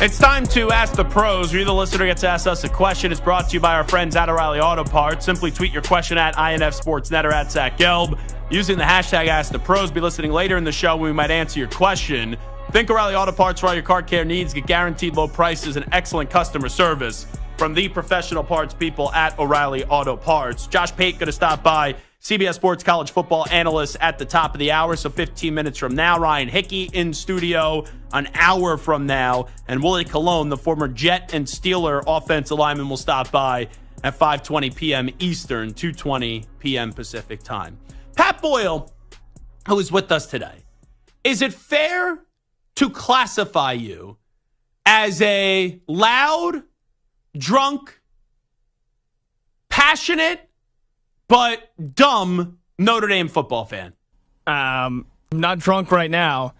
It's time to Ask the Pros. You, the listener, gets to ask us a question. It's brought to you by our friends at O'Reilly Auto Parts. Simply tweet your question at INF Sportsnet or at Zach Gelb using the hashtag Ask the Pros. Be listening later in the show when we might answer your question. Think O'Reilly Auto Parts for all your car care needs. Get guaranteed low prices and excellent customer service from the professional parts people at O'Reilly Auto Parts. Josh Pate going to stop by, CBS Sports college football analyst, at the top of the hour, so 15 minutes from now. Ryan Hickey in studio an hour from now. And Willie Colon, the former Jet and Steeler offensive lineman, will stop by at 5:20 p.m. Eastern, 2:20 p.m. Pacific time. Pat Boyle, who is with us today, is it fair to classify you as a loud, drunk, passionate, but dumb Notre Dame football fan? I'm not drunk right now.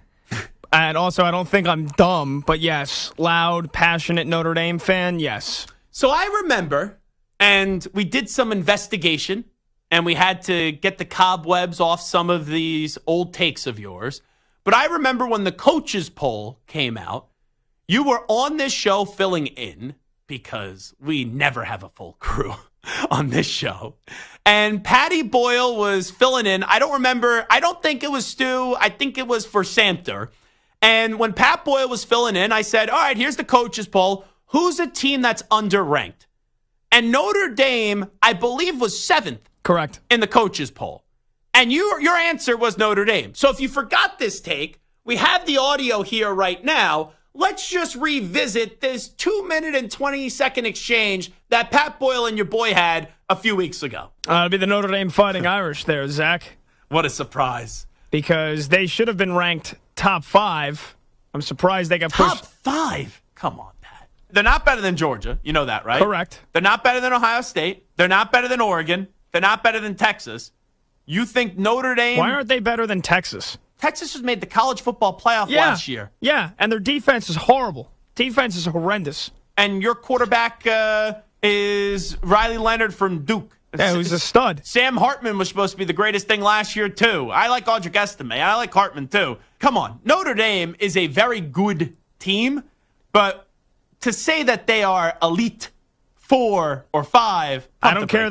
And also, I don't think I'm dumb, but yes, loud, passionate Notre Dame fan, yes. So I remember, and we did some investigation, and we had to get the cobwebs off some of these old takes of yours. But I remember when the coaches poll came out, you were on this show filling in, because we never have a full crew on this show. And Patty Boyle was filling in. I don't remember. I don't think it was Stu. I think it was for Samter. And when Pat Boyle was filling in, I said, all right, here's the coaches poll. Who's a team that's underranked? And Notre Dame, I believe, was 7th. Correct. In the coaches poll. And your answer was Notre Dame. So if you forgot this take, we have the audio here right now. Let's just revisit this 2-minute and 20-second exchange that Pat Boyle and your boy had a few weeks ago. It'll be the Notre Dame Fighting Irish there, Zach. What a surprise. Because they should have been ranked top 5. I'm surprised they got pushed. Top 5? Come on, Pat. They're not better than Georgia. You know that, right? Correct. They're not better than Ohio State. They're not better than Oregon. They're not better than Texas. You think Notre Dame... Why aren't they better than Texas? Texas has made the college football playoff last year. Yeah, and their defense is horrible. Defense is horrendous. And your quarterback is Riley Leonard from Duke. Yeah, who's a stud. Sam Hartman was supposed to be the greatest thing last year, too. I like Audric Estime. I like Hartman, too. Come on. Notre Dame is a very good team, but to say that they are elite 4 or 5, I don't care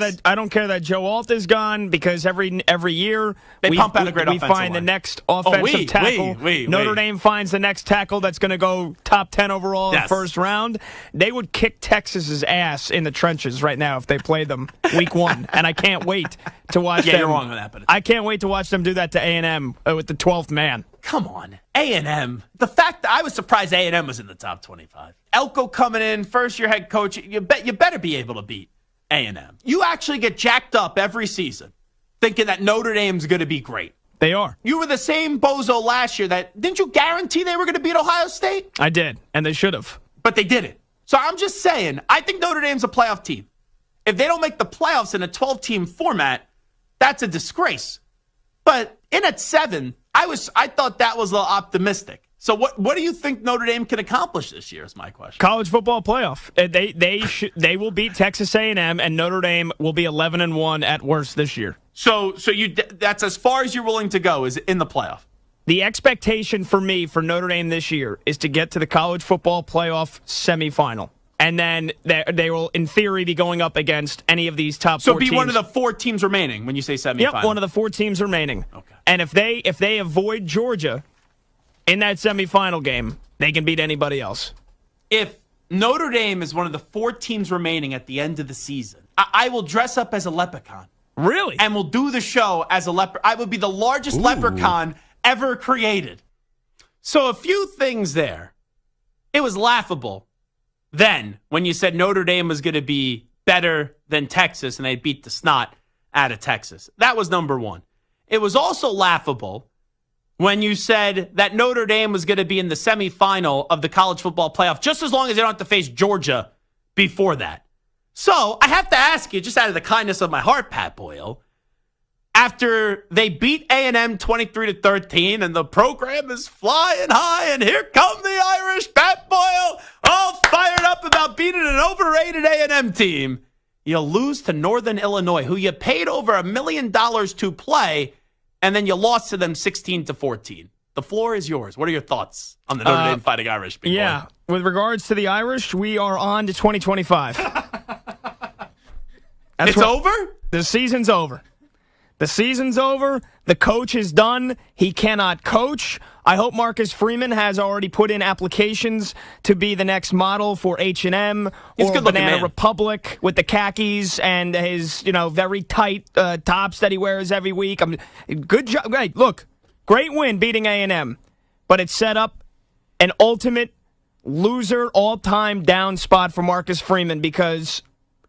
that Joe Alt is gone, because every year we pump out a great offensive find line. the next offensive tackle. Notre Dame finds the next tackle that's going to go top 10 overall in the first round. They would kick Texas's ass in the trenches right now if they played them week 1, and I can't wait to watch them. Yeah, you're wrong on that, but I can't wait to watch them do that to A&M with the 12th man. Come on, A&M. The fact that I was surprised A&M was in the top 25. Elko coming in, first-year head coach. You better be able to beat A&M. You actually get jacked up every season thinking that Notre Dame's going to be great. They are. You were the same bozo last year that, didn't you guarantee they were going to beat Ohio State? I did, and they should have. But they didn't. So I'm just saying, I think Notre Dame's a playoff team. If they don't make the playoffs in a 12-team format, that's a disgrace. But in at 7, I thought that was a little optimistic. So what do you think Notre Dame can accomplish this year is my question. College football playoff. They will beat Texas A&M, and Notre Dame will be 11-1 at worst this year. So that's as far as you're willing to go, is in the playoff. The expectation for me for Notre Dame this year is to get to the college football playoff semifinal. And then they will, in theory, be going up against any of these top 4 teams. So be one of the 4 teams remaining when you say semifinal? Yep, one of the 4 teams remaining. Okay. And if they avoid Georgia in that semifinal game, they can beat anybody else. If Notre Dame is one of the 4 teams remaining at the end of the season, I will dress up as a leprechaun. Really? And we'll do the show as a leprechaun. I would be the largest leprechaun ever created. So a few things there. It was laughable then when you said Notre Dame was going to be better than Texas and they beat the snot out of Texas. That was number 1. It was also laughable when you said that Notre Dame was going to be in the semifinal of the college football playoff just as long as they don't have to face Georgia before that. So I have to ask you, just out of the kindness of my heart, Pat Boyle, after they beat A&M 23-13 and the program is flying high, and here come the Irish, Pat Boyle, all fired up about beating an overrated A&M team. You lose to Northern Illinois, who you paid over $1 million to play, and then you lost to them 16-14. The floor is yours. What are your thoughts on the Notre Dame Fighting Irish? Yeah, with regards to the Irish, we are on to 2025. It's over? The season's over. The season's over. The coach is done. He cannot coach. I hope Marcus Freeman has already put in applications to be the next model for H&M or Banana Republic with the khakis and his, very tight tops that he wears every week. Good job. Right, look, great win beating A&M, but it set up an ultimate loser all-time down spot for Marcus Freeman because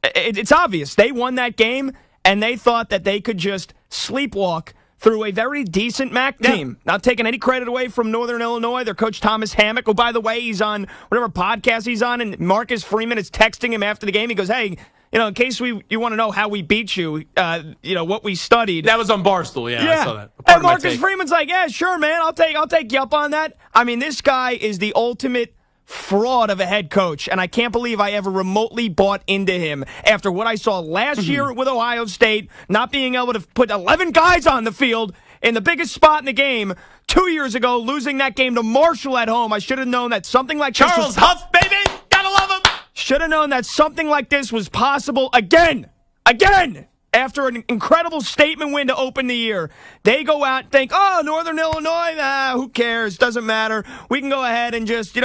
it's obvious. They won that game, and they thought that they could just sleepwalk through a very decent MAC team. Not taking any credit away from Northern Illinois. Their coach, Thomas Hammock, who, by the way, he's on whatever podcast he's on, and Marcus Freeman is texting him after the game. He goes, hey, in case you want to know how we beat you, what we studied. That was on Barstool, yeah. I saw that. And Marcus Freeman's like, yeah, sure, man, I'll take you up on that. I mean, this guy is the ultimate fraud of a head coach, and I can't believe I ever remotely bought into him after what I saw last year with Ohio State, not being able to put 11 guys on the field in the biggest spot in the game. 2 years ago, losing that game to Marshall at home. I should have known that something like this Charles Huff, baby! Gotta love him! Should have known that something like this was possible again! After an incredible statement win to open the year, they go out and think, oh, Northern Illinois, who cares? Doesn't matter. We can go ahead and just,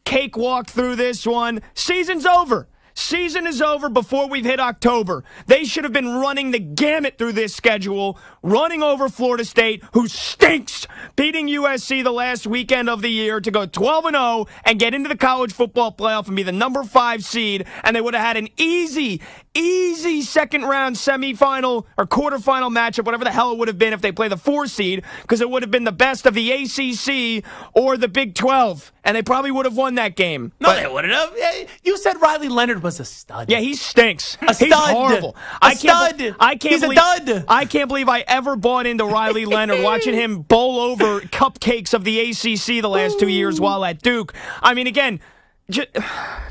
cakewalk through this one. Season's over. Season is over before we've hit October. They should have been running the gamut through this schedule, running over Florida State, who stinks, beating USC the last weekend of the year to go 12-0 and get into the college football playoff and be the number 5 seed, and they would have had an easy easy second-round semifinal or quarterfinal matchup, whatever the hell it would have been if they play the 4 seed, because it would have been the best of the ACC or the Big 12, and they probably would have won that game. No, they wouldn't have. You said Riley Leonard was a stud. Yeah, he stinks. A stud. He's horrible. He's a dud. I can't believe I ever bought into Riley Leonard, watching him bowl over cupcakes of the ACC the last 2 years while at Duke. I mean, again,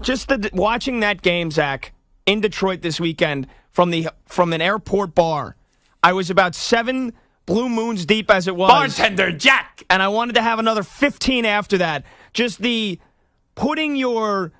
just watching that game, Zach, in Detroit this weekend from an airport bar. I was about 7 blue moons deep as it was. Bartender Jack. And I wanted to have another 15 after that. Just the putting your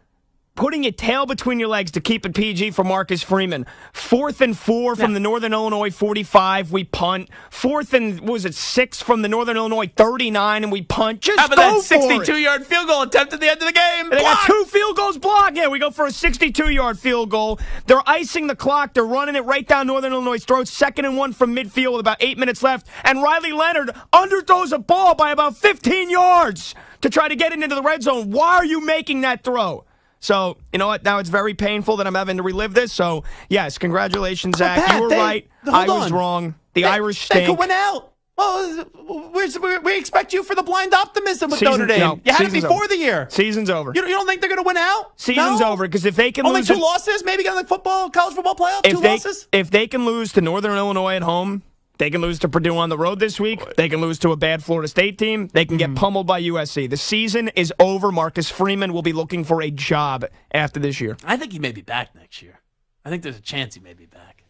tail between your legs to keep it PG for Marcus Freeman. 4th and 4 from the Northern Illinois 45, we punt. 4th and 6 from the Northern Illinois 39, and we punt. Just How about go that 62-yard field goal attempt at the end of the game? And they got 2 field goals blocked. Yeah, we go for a 62-yard field goal. They're icing the clock. They're running it right down Northern Illinois' throats. 2nd and 1 from midfield with about 8 minutes left. And Riley Leonard underthrows a ball by about 15 yards to try to get it into the red zone. Why are you making that throw? So, you know what? Now it's very painful that I'm having to relive this. So, yes, congratulations, Zach. Pat, you were right. I was wrong. The Irish stink. They could win out. Well, we expect you for the blind optimism with Notre Dame. No, you had it before over. The year. Season's over. You don't think they're going to win out? Season's over, because if they can only lose... Only 2 losses? Maybe get in the college football playoff? 2 losses? If they can lose to Northern Illinois at home... They can lose to Purdue on the road this week. They can lose to a bad Florida State team. They can get pummeled by USC. The season is over. Marcus Freeman will be looking for a job after this year. I think he may be back next year. I think there's a chance he may be back.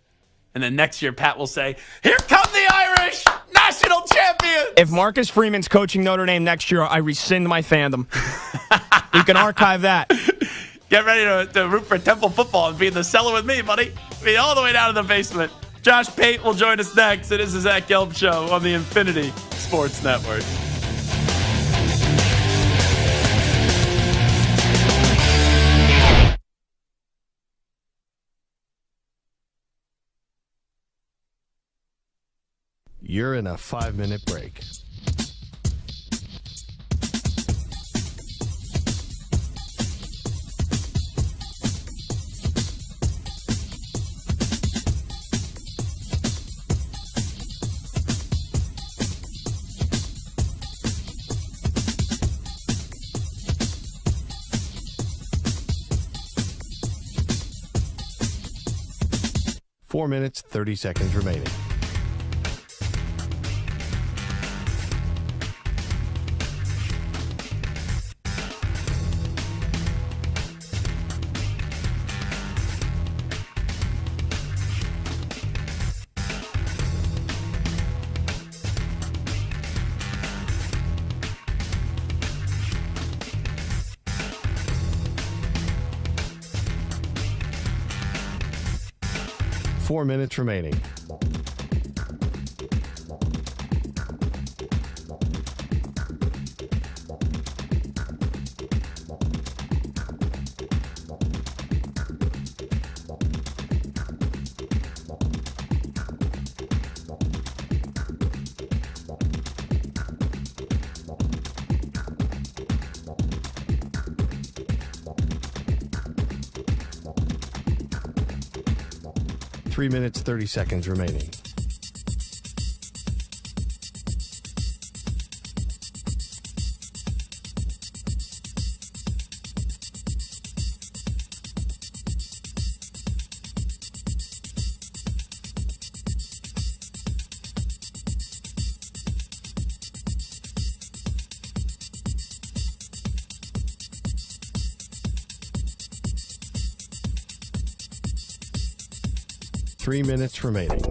And then next year, Pat will say, here come the Irish national champions. If Marcus Freeman's coaching Notre Dame next year, I rescind my fandom. You can archive that. Get ready to root for Temple football and be in the cellar with me, buddy. Be all the way down to the basement. Josh Pate will join us next. It is the Zach Gelb Show on the Infinity Sports Network. You're in a 5-minute break. Four minutes, 30 seconds remaining. Four minutes remaining. Three minutes, 30 seconds remaining. Three minutes remaining.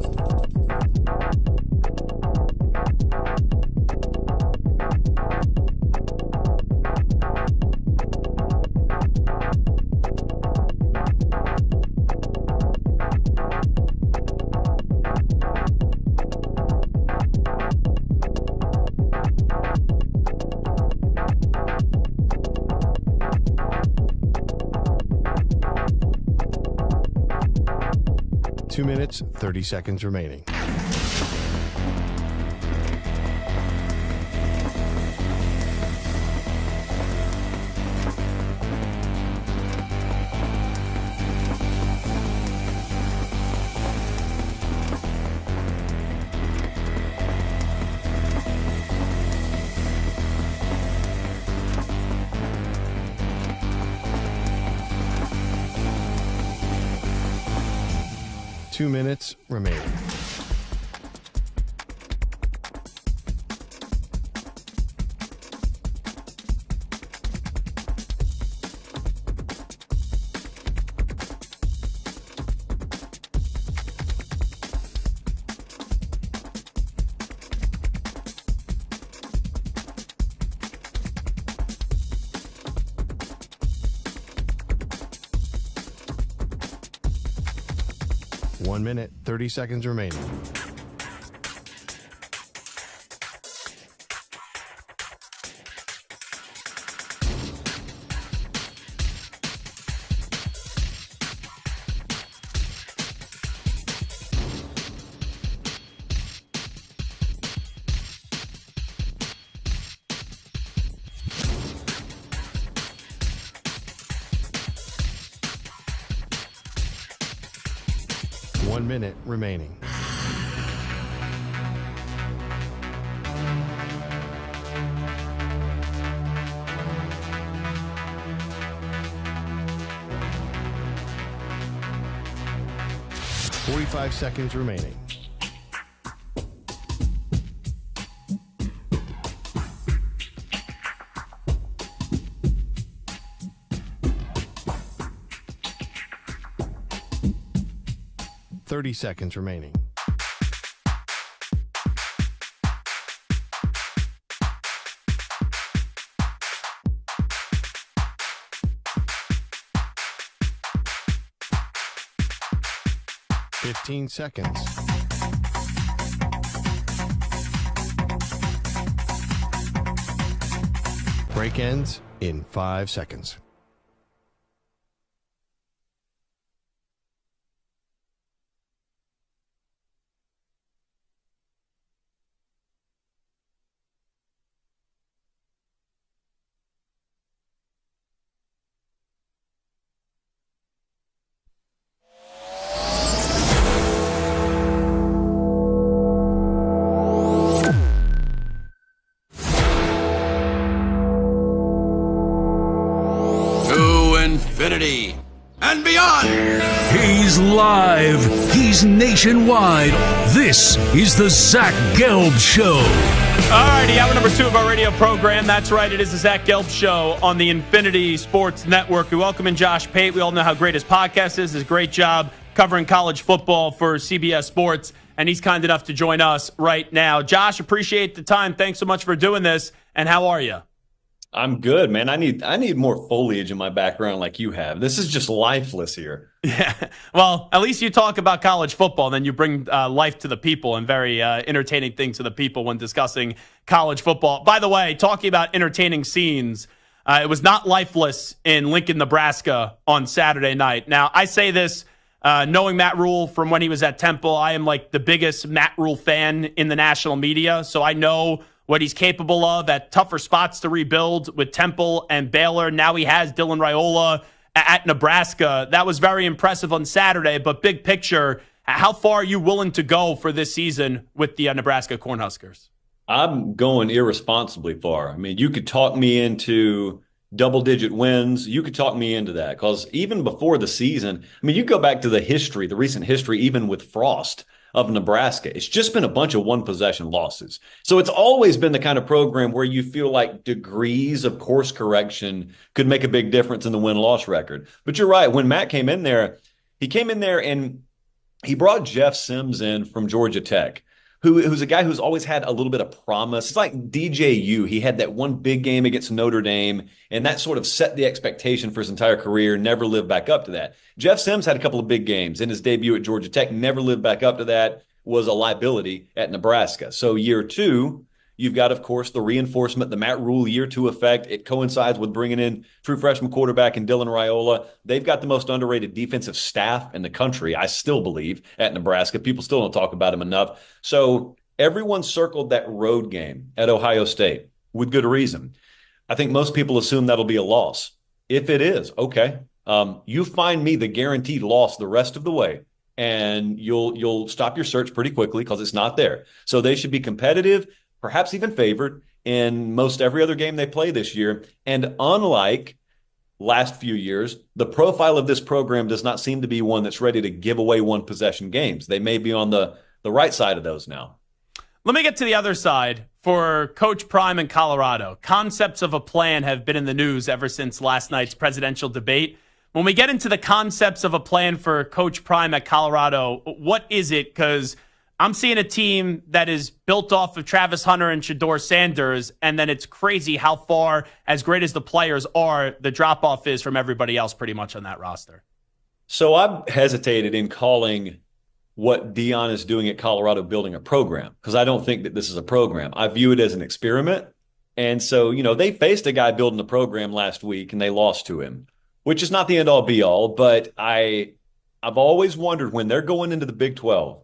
Two minutes, 30 seconds remaining. 2 minutes remaining. One minute, 30 seconds remaining. One minute remaining. Forty-five seconds remaining. Thirty seconds remaining. Fifteen seconds. Break ends in 5 seconds. Infinity and beyond. He's live. He's nationwide. This is the Zach Gelb Show. All righty, hour number 2 of our radio program. That's right, it is the Zach Gelb Show on the Infinity Sports Network. We welcome in Josh Pate. We all know how great his podcast is. His great job covering college football for CBS Sports, and he's kind enough to join us right now. Josh, appreciate the time. Thanks so much for doing this, and how are you? I'm good, man. I need more foliage in my background like you have. This is just lifeless here. Yeah. Well, at least you talk about college football, and then you bring life to the people and very entertaining things to the people when discussing college football. By the way, talking about entertaining scenes, it was not lifeless in Lincoln, Nebraska on Saturday night. Now, I say this knowing Matt Rule from when he was at Temple. I am like the biggest Matt Rule fan in the national media, so I know what he's capable of at tougher spots to rebuild with Temple and Baylor. Now he has Dylan Raiola at Nebraska. That was very impressive on Saturday, but big picture, how far are you willing to go for this season with the Nebraska Cornhuskers? I'm going irresponsibly far. I mean, you could talk me into double-digit wins. You could talk me into that because even before the season, I mean, you go back to the recent history, even with Frost of Nebraska, it's just been a bunch of one-possession losses. So it's always been the kind of program where you feel like degrees of course correction could make a big difference in the win-loss record. But you're right. When Matt came in there, and he brought Jeff Sims in from Georgia Tech, who's a guy who's always had a little bit of promise. It's like DJU. He had that one big game against Notre Dame, and that sort of set the expectation for his entire career, never lived back up to that. Jeff Sims had a couple of big games in his debut at Georgia Tech, never lived back up to that, was a liability at Nebraska. So year 2, you've got, of course, the reinforcement, the Matt Rule year 2 effect. It coincides with bringing in true freshman quarterback and Dylan Raiola. They've got the most underrated defensive staff in the country, I still believe, at Nebraska. People still don't talk about him enough. So everyone circled that road game at Ohio State with good reason. I think most people assume that'll be a loss. If it is, okay. You find me the guaranteed loss the rest of the way, and you'll stop your search pretty quickly because it's not there. So they should be competitive, perhaps even favored in most every other game they play this year. And unlike last few years, the profile of this program does not seem to be one that's ready to give away one possession games. They may be on the right side of those now. Let me get to the other side. For Coach Prime in Colorado, concepts of a plan have been in the news ever since last night's presidential debate. When we get into the concepts of a plan for Coach Prime at Colorado, what is it? Because I'm seeing a team that is built off of Travis Hunter and Shedeur Sanders, and then it's crazy how far, as great as the players are, the drop-off is from everybody else pretty much on that roster. So I've hesitated in calling what Deion is doing at Colorado building a program, because I don't think that this is a program. I view it as an experiment. And so, they faced a guy building a program last week and they lost to him, which is not the end all be all. But I've always wondered, when they're going into the Big 12,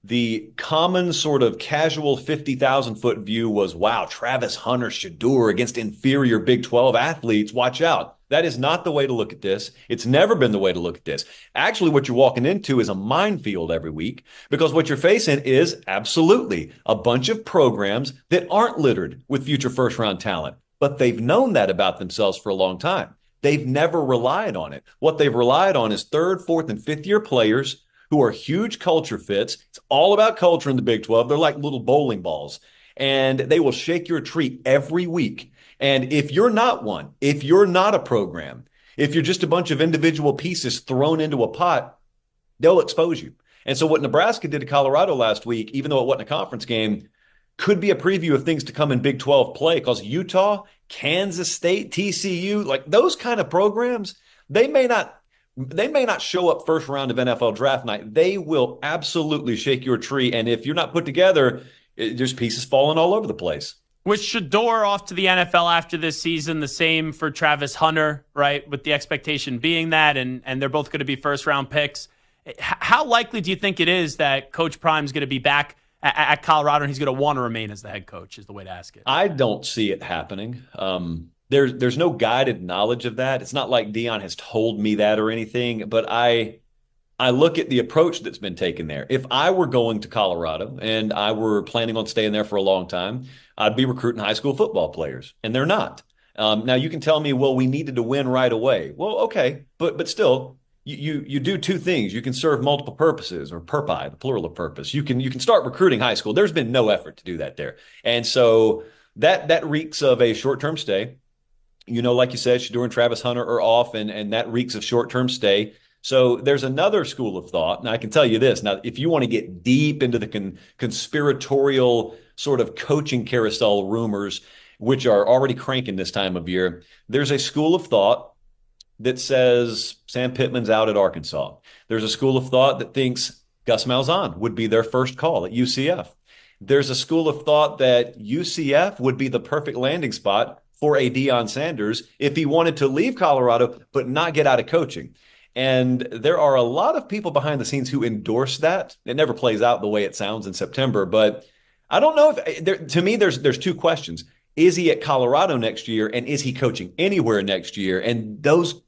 the common sort of casual 50,000 foot view was, wow, Travis Hunter, Shedeur against inferior Big 12 athletes. Watch out. That is not the way to look at this. It's never been the way to look at this. Actually, what you're walking into is a minefield every week, because what you're facing is absolutely a bunch of programs that aren't littered with future first-round talent, but they've known that about themselves for a long time. They've never relied on it. What they've relied on is third, fourth, and fifth-year players who are huge culture fits. It's all about culture in the Big 12. They're like little bowling balls, and they will shake your tree every week. And if you're not one, if you're not a program, if you're just a bunch of individual pieces thrown into a pot, they'll expose you. And so what Nebraska did to Colorado last week, even though it wasn't a conference game, could be a preview of things to come in Big 12 play, because Utah, Kansas State, TCU, like those kind of programs, they may not show up first round of NFL draft night. They will absolutely shake your tree. And if you're not put together, there's pieces falling all over the place. With Shedeur off to the NFL after this season, the same for Travis Hunter, right? With the expectation being that, and they're both going to be first-round picks. How likely do you think it is that Coach Prime's going to be back at Colorado and he's going to want to remain as the head coach, is the way to ask it? I don't see it happening. There's no guided knowledge of that. It's not like Deion has told me that or anything, but I look at the approach that's been taken there. If I were going to Colorado and I were planning on staying there for a long time, I'd be recruiting high school football players, and they're not. Now, you can tell me, well, we needed to win right away. Well, okay, but still, you do two things. You can serve multiple purposes, or purpi, the plural of purpose. You can start recruiting high school. There's been no effort to do that there. And so that reeks of a short-term stay. Like you said, Shedeur and Travis Hunter are off, and that reeks of short-term stay. So there's another school of thought, and I can tell you this. Now, if you want to get deep into the conspiratorial sort of coaching carousel rumors, which are already cranking this time of year, there's a school of thought that says Sam Pittman's out at Arkansas. There's a school of thought that thinks Gus Malzahn would be their first call at UCF. There's a school of thought that UCF would be the perfect landing spot for a Deion Sanders if he wanted to leave Colorado but not get out of coaching. And there are a lot of people behind the scenes who endorse that. It never plays out the way it sounds in September, but I don't know if to me, there's two questions. Is he at Colorado next year, and is he coaching anywhere next year? And those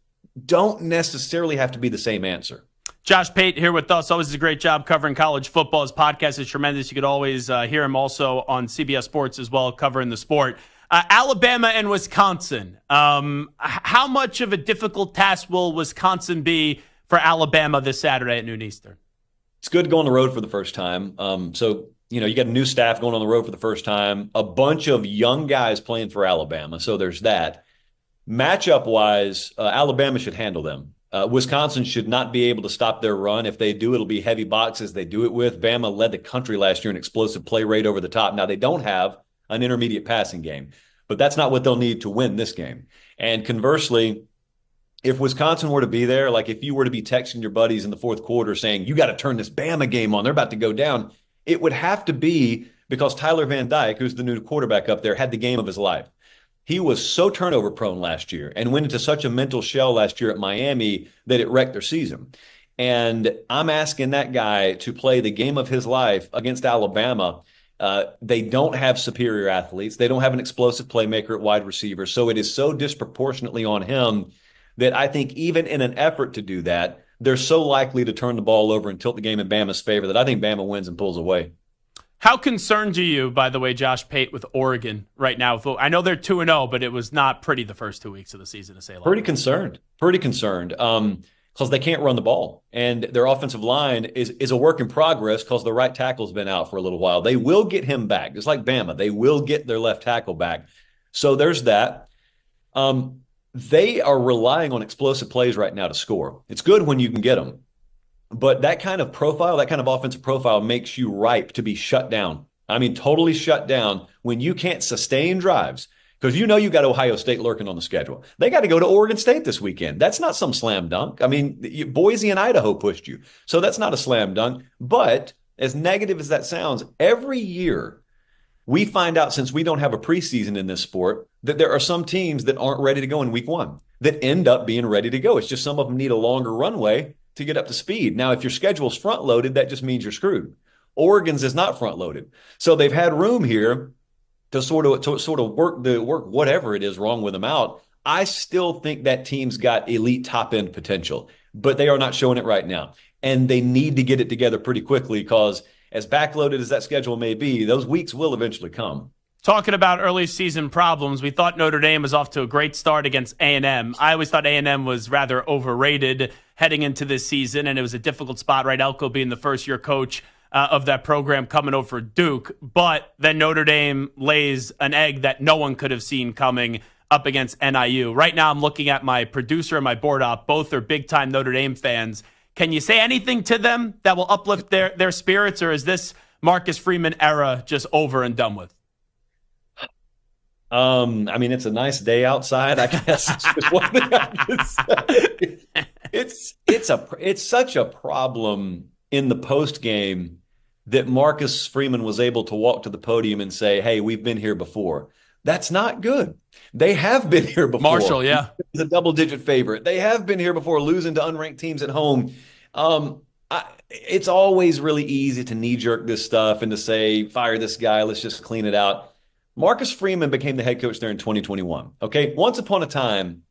don't necessarily have to be the same answer. Josh Pate here with us. Always does a great job covering college football. His podcast is tremendous. You could always hear him also on CBS Sports as well, covering the sport. Alabama and Wisconsin. How much of a difficult task will Wisconsin be for Alabama this Saturday at noon Eastern? It's good to go on the road for the first time. You got a new staff going on the road for the first time, a bunch of young guys playing for Alabama. So there's that. Matchup-wise, Alabama should handle them. Wisconsin should not be able to stop their run. If they do, it'll be heavy boxes they do it with. Bama led the country last year in explosive play rate over the top. Now, they don't have an intermediate passing game, but that's not what they'll need to win this game. And conversely, if Wisconsin were to be there, like if you were to be texting your buddies in the fourth quarter saying, you got to turn this Bama game on, they're about to go down, it would have to be because Tyler Van Dyke, who's the new quarterback up there, had the game of his life. He was so turnover prone last year and went into such a mental shell last year at Miami that it wrecked their season. And I'm asking that guy to play the game of his life against Alabama. They don't have superior athletes. They don't have an explosive playmaker at wide receiver. So it is so disproportionately on him that I think even in an effort to do that, they're so likely to turn the ball over and tilt the game in Bama's favor that I think Bama wins and pulls away. How concerned are you, by the way, Josh Pate, with Oregon right now? I know they're 2-0, but it was not pretty the first 2 weeks of the season, to say a lot. Pretty concerned. Because they can't run the ball. And their offensive line is a work in progress because the right tackle's been out for a little while. They will get him back. Just like Bama, they will get their left tackle back. So there's that. They are relying on explosive plays right now to score. It's good when you can get them. But that kind of profile, that kind of offensive profile makes you ripe to be shut down. I mean, totally shut down when you can't sustain drives. Because you got Ohio State lurking on the schedule. They got to go to Oregon State this weekend. That's not some slam dunk. I mean, Boise and Idaho pushed you. So that's not a slam dunk. But as negative as that sounds, every year we find out, since we don't have a preseason in this sport, that there are some teams that aren't ready to go in week one that end up being ready to go. It's just some of them need a longer runway to get up to speed. Now, if your schedule's front loaded, that just means you're screwed. Oregon's is not front loaded. So they've had room here to sort of work whatever it is wrong with them out. I still think that team's got elite top end potential, but they are not showing it right now. And they need to get it together pretty quickly because as backloaded as that schedule may be, those weeks will eventually come. Talking about early season problems, we thought Notre Dame was off to a great start against A&M. I always thought A&M was rather overrated heading into this season, and it was a difficult spot, right? Elko being the first-year coach of that program coming over for Duke. But then Notre Dame lays an egg that no one could have seen coming up against NIU. Right now I'm looking at my producer and my board op. Both are big-time Notre Dame fans. Can you say anything to them that will uplift their spirits, or is this Marcus Freeman era just over and done with? I mean, it's a nice day outside, I guess. It's just one thing I can say. It's such a problem in the post game that Marcus Freeman was able to walk to the podium and say, "Hey, we've been here before." That's not good. They have been here before. Marshall, yeah, the double-digit favorite. They have been here before, losing to unranked teams at home. It's always really easy to knee-jerk this stuff and to say, "Fire this guy. Let's just clean it out." Marcus Freeman became the head coach there in 2021. Okay, once upon a time,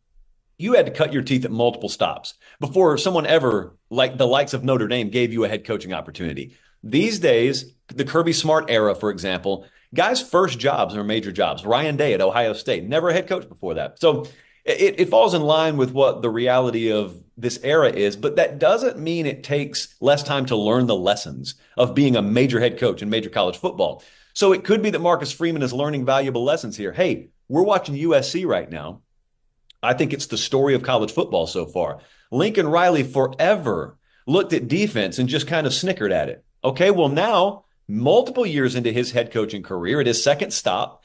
you had to cut your teeth at multiple stops before someone ever, like the likes of Notre Dame, gave you a head coaching opportunity. These days, the Kirby Smart era, for example, guys' first jobs are major jobs. Ryan Day at Ohio State, never a head coach before that. So it falls in line with what the reality of this era is, but that doesn't mean it takes less time to learn the lessons of being a major head coach in major college football. So it could be that Marcus Freeman is learning valuable lessons here. Hey, we're watching USC right now. I think it's the story of college football so far. Lincoln Riley forever looked at defense and just kind of snickered at it. Okay, well now, multiple years into his head coaching career, at his second stop,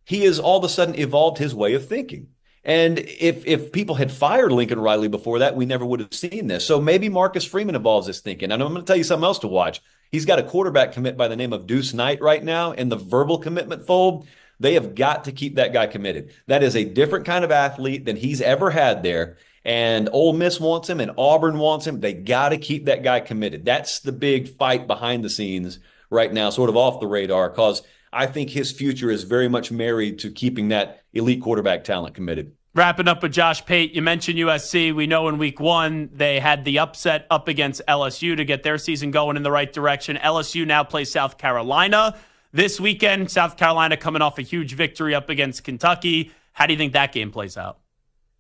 he has all of a sudden evolved his way of thinking. And if people had fired Lincoln Riley before that, we never would have seen this. So maybe Marcus Freeman evolves his thinking. And I'm going to tell you something else to watch. He's got a quarterback commit by the name of Deuce Knight right now in the verbal commitment fold. They have got to keep that guy committed. That is a different kind of athlete than he's ever had there. And Ole Miss wants him and Auburn wants him. They got to keep that guy committed. That's the big fight behind the scenes right now, sort of off the radar, because I think his future is very much married to keeping that elite quarterback talent committed. Wrapping up with Josh Pate, you mentioned USC. We know in week one they had the upset up against LSU to get their season going in the right direction. LSU now plays South Carolina this weekend. South Carolina coming off a huge victory up against Kentucky. How do you think that game plays out?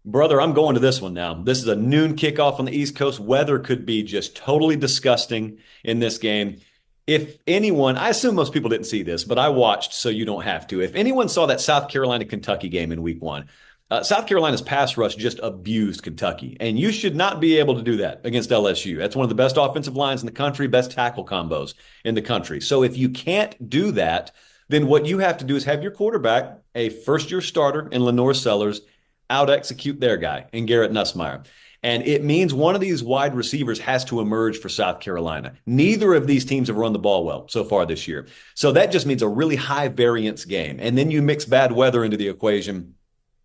Brother, I'm going to this one now. This is a noon kickoff on the East Coast. Weather could be just totally disgusting in this game. If anyone, I assume most people didn't see this, but I watched so you don't have to. If anyone saw that South Carolina-Kentucky game in week one, South Carolina's pass rush just abused Kentucky, and you should not be able to do that against LSU. That's one of the best offensive lines in the country, best tackle combos in the country. So if you can't do that, then what you have to do is have your quarterback, a first-year starter in Lenore Sellers, out-execute their guy in Garrett Nussmeier. And it means one of these wide receivers has to emerge for South Carolina. Neither of these teams have run the ball well so far this year. So that just means a really high-variance game. And then you mix bad weather into the equation.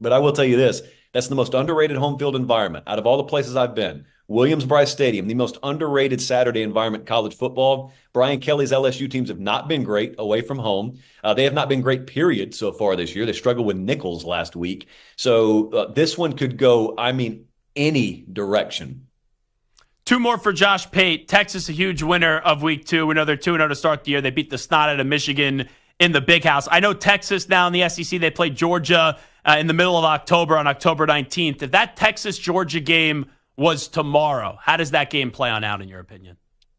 But I will tell you this, that's the most underrated home field environment out of all the places I've been. Williams-Brice Stadium, the most underrated Saturday environment in college football. Brian Kelly's LSU teams have not been great away from home. They have not been great, period, so far this year. They struggled with Nichols last week. So this one could go, any direction. Two more for Josh Pate. Texas, a huge winner of week 2. We know they're 2-0 to start the year. They beat the snot out of Michigan in the Big House. I know Texas now in the SEC, they play Georgia in the middle of October on October 19th. If that Texas-Georgia game was tomorrow, how does that game play on out in your opinion?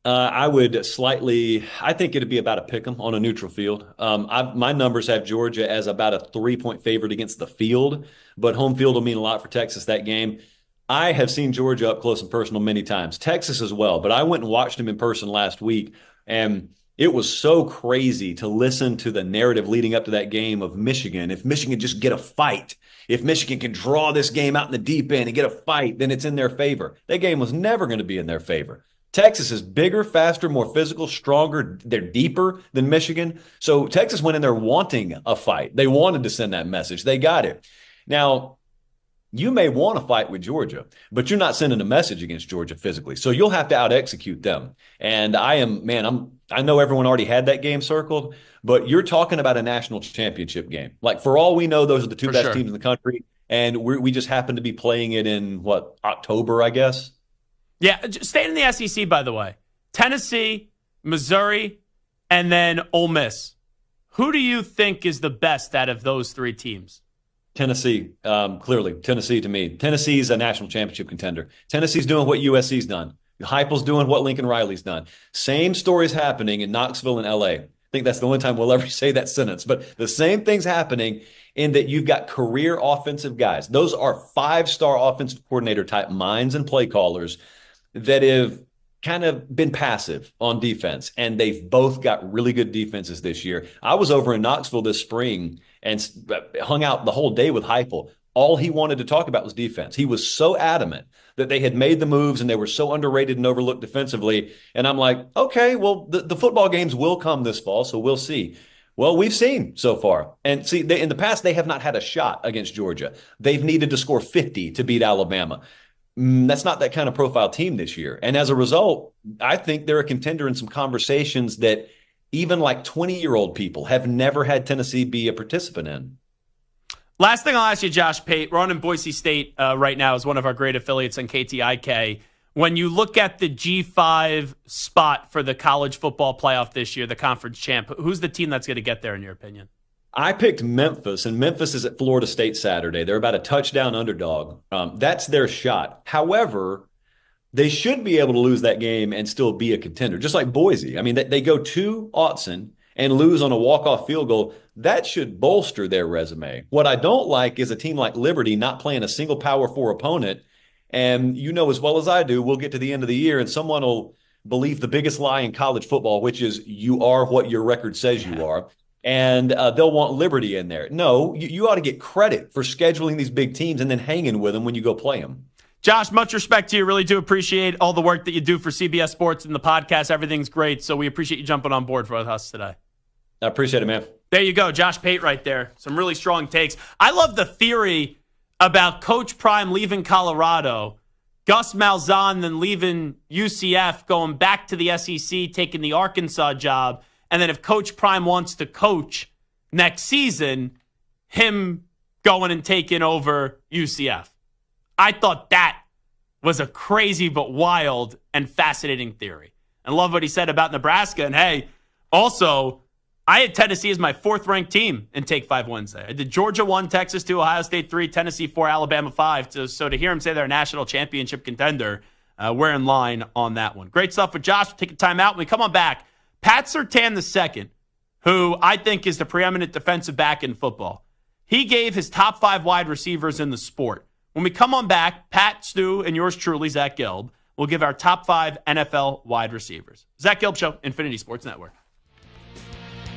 I think it'd be about a pick 'em on a neutral field. My numbers have Georgia as about a 3-point favorite against the field, but home field will mean a lot for Texas that game. I have seen Georgia up close and personal many times, Texas as well, but I went and watched them in person last week, and it was so crazy to listen to the narrative leading up to that game of Michigan. If Michigan just get a fight, if Michigan can draw this game out in the deep end and get a fight, then it's in their favor. That game was never going to be in their favor. Texas is bigger, faster, more physical, stronger. They're deeper than Michigan. So Texas went in there wanting a fight. They wanted to send that message. They got it. Now, you may want to fight with Georgia, but you're not sending a message against Georgia physically. So you'll have to out-execute them. And I know everyone already had that game circled, but you're talking about a national championship game. Like, for all we know, those are the two best teams in the country. And we just happen to be playing it in, October, I guess? Yeah, staying in the SEC, by the way. Tennessee, Missouri, and then Ole Miss. Who do you think is the best out of those 3 teams? Tennessee, clearly. Tennessee to me. Tennessee's a national championship contender. Tennessee's doing what USC's done. Heupel's doing what Lincoln Riley's done. Same stories happening in Knoxville and LA. I think that's the only time we'll ever say that sentence. But the same thing's happening in that you've got career offensive guys. Those are 5-star offensive coordinator type minds and play callers that have kind of been passive on defense, and they've both got really good defenses this year. I was over in Knoxville this spring and hung out the whole day with Heupel. All he wanted to talk about was defense. He was so adamant that they had made the moves and they were so underrated and overlooked defensively. And I'm like, okay, well, the football games will come this fall, so we'll see. Well, we've seen so far. And see, in the past, they have not had a shot against Georgia. They've needed to score 50 to beat Alabama. That's not that kind of profile team this year. And as a result, I think they're a contender in some conversations that even like 20-year-old people have never had Tennessee be a participant in. Last thing I'll ask you, Josh Pate. We're on in Boise State right now as one of our great affiliates on KTIK. When you look at the G5 spot for the college football playoff this year, the conference champ, who's the team that's going to get there in your opinion? I picked Memphis, and Memphis is at Florida State Saturday. They're about a touchdown underdog. That's their shot. However, they should be able to lose that game and still be a contender, just like Boise. I mean, they go to Autzen and lose on a walk-off field goal. That should bolster their resume. What I don't like is a team like Liberty not playing a single Power 4 opponent. And you know as well as I do, we'll get to the end of the year and someone will believe the biggest lie in college football, which is you are what your record says you are. And they'll want Liberty in there. No, you ought to get credit for scheduling these big teams and then hanging with them when you go play them. Josh, much respect to you. Really do appreciate all the work that you do for CBS Sports and the podcast. Everything's great, so we appreciate you jumping on board with us today. I appreciate it, man. There you go, Josh Pate right there. Some really strong takes. I love the theory about Coach Prime leaving Colorado, Gus Malzahn then leaving UCF, going back to the SEC, taking the Arkansas job. And then if Coach Prime wants to coach next season, him going and taking over UCF. I thought that was a crazy but wild and fascinating theory. And love what he said about Nebraska. And hey, also, I had Tennessee as my 4th-ranked team in Take 5 Wednesday. I did Georgia 1, Texas 2, Ohio State 3, Tennessee 4, Alabama 5. So to hear him say they're a national championship contender, we're in line on that one. Great stuff with Josh. We'll take a time out. When we come on back, Pat Surtain II, who I think is the preeminent defensive back in football, he gave his top 5 wide receivers in the sport. When we come on back, Pat, Stu, and yours truly, Zach Gelb, will give our top 5 NFL wide receivers. Zach Gelb Show, Infinity Sports Network.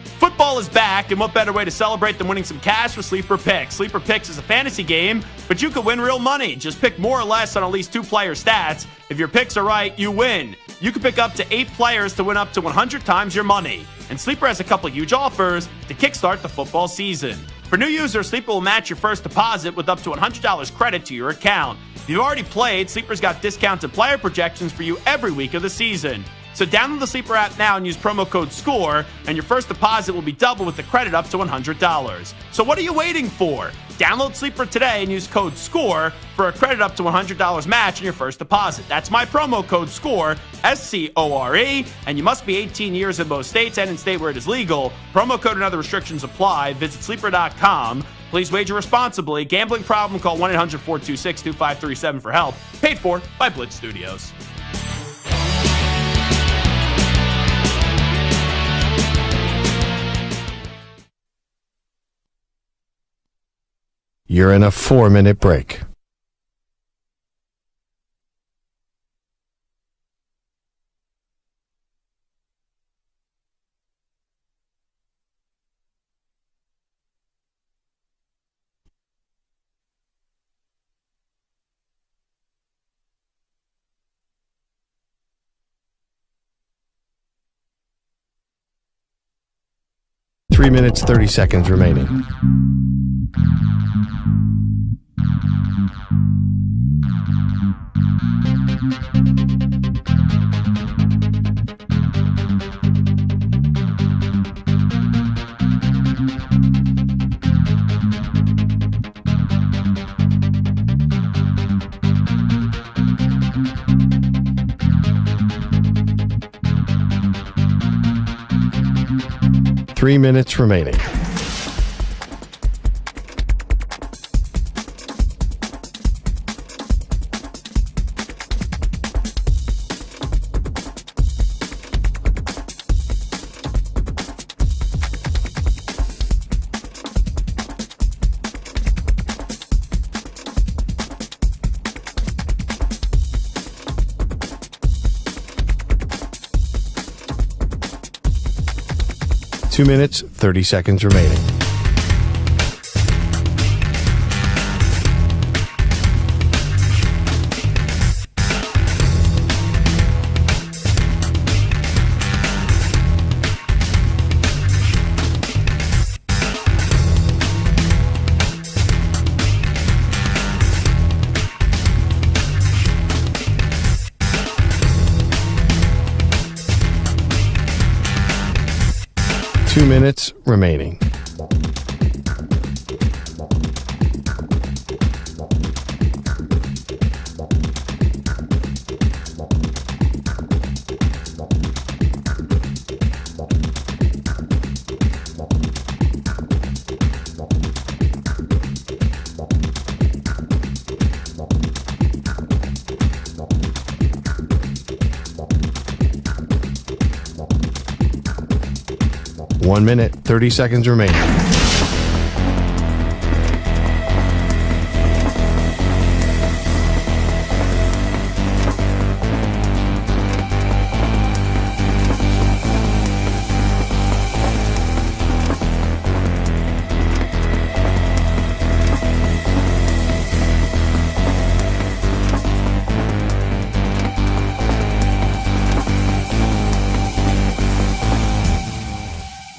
Football is back, and what better way to celebrate than winning some cash with Sleeper Picks? Sleeper Picks is a fantasy game, but you could win real money. Just pick more or less on at least 2 player stats. If your picks are right, you win. You can pick up to 8 players to win up to 100 times your money. And Sleeper has a couple huge offers to kickstart the football season. For new users, Sleeper will match your first deposit with up to $100 credit to your account. If you've already played, Sleeper's got discounted player projections for you every week of the season. So download the Sleeper app now and use promo code SCORE, and your first deposit will be doubled with the credit up to $100. So what are you waiting for? Download Sleeper today and use code SCORE for a credit up to $100 match on your first deposit. That's my promo code SCORE, SCORE, and you must be 18 years in most states and in state where it is legal. Promo code and other restrictions apply. Visit sleeper.com. Please wager responsibly. Gambling problem, call 1-800-426-2537 for help. Paid for by Blitz Studios. You're in a 4-minute break. Three minutes, 30 seconds remaining. Three minutes remaining. Two minutes, 30 seconds remaining. Two minutes remaining. One minute, 30 seconds remaining.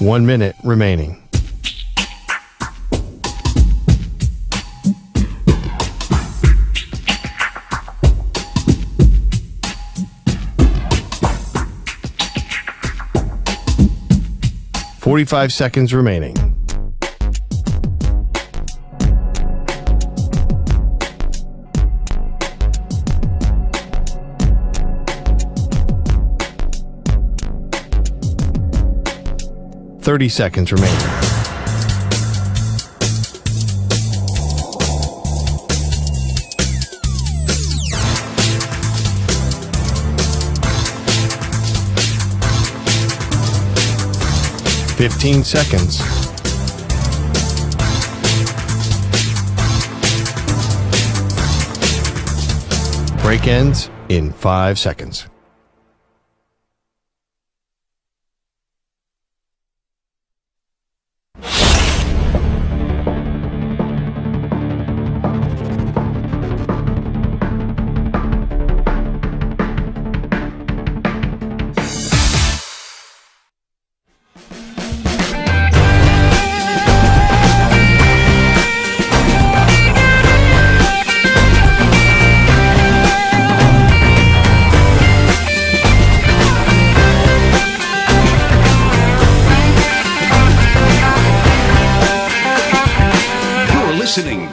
One minute remaining. Forty-five seconds remaining. Thirty seconds remaining. Fifteen seconds. Break ends in 5 seconds.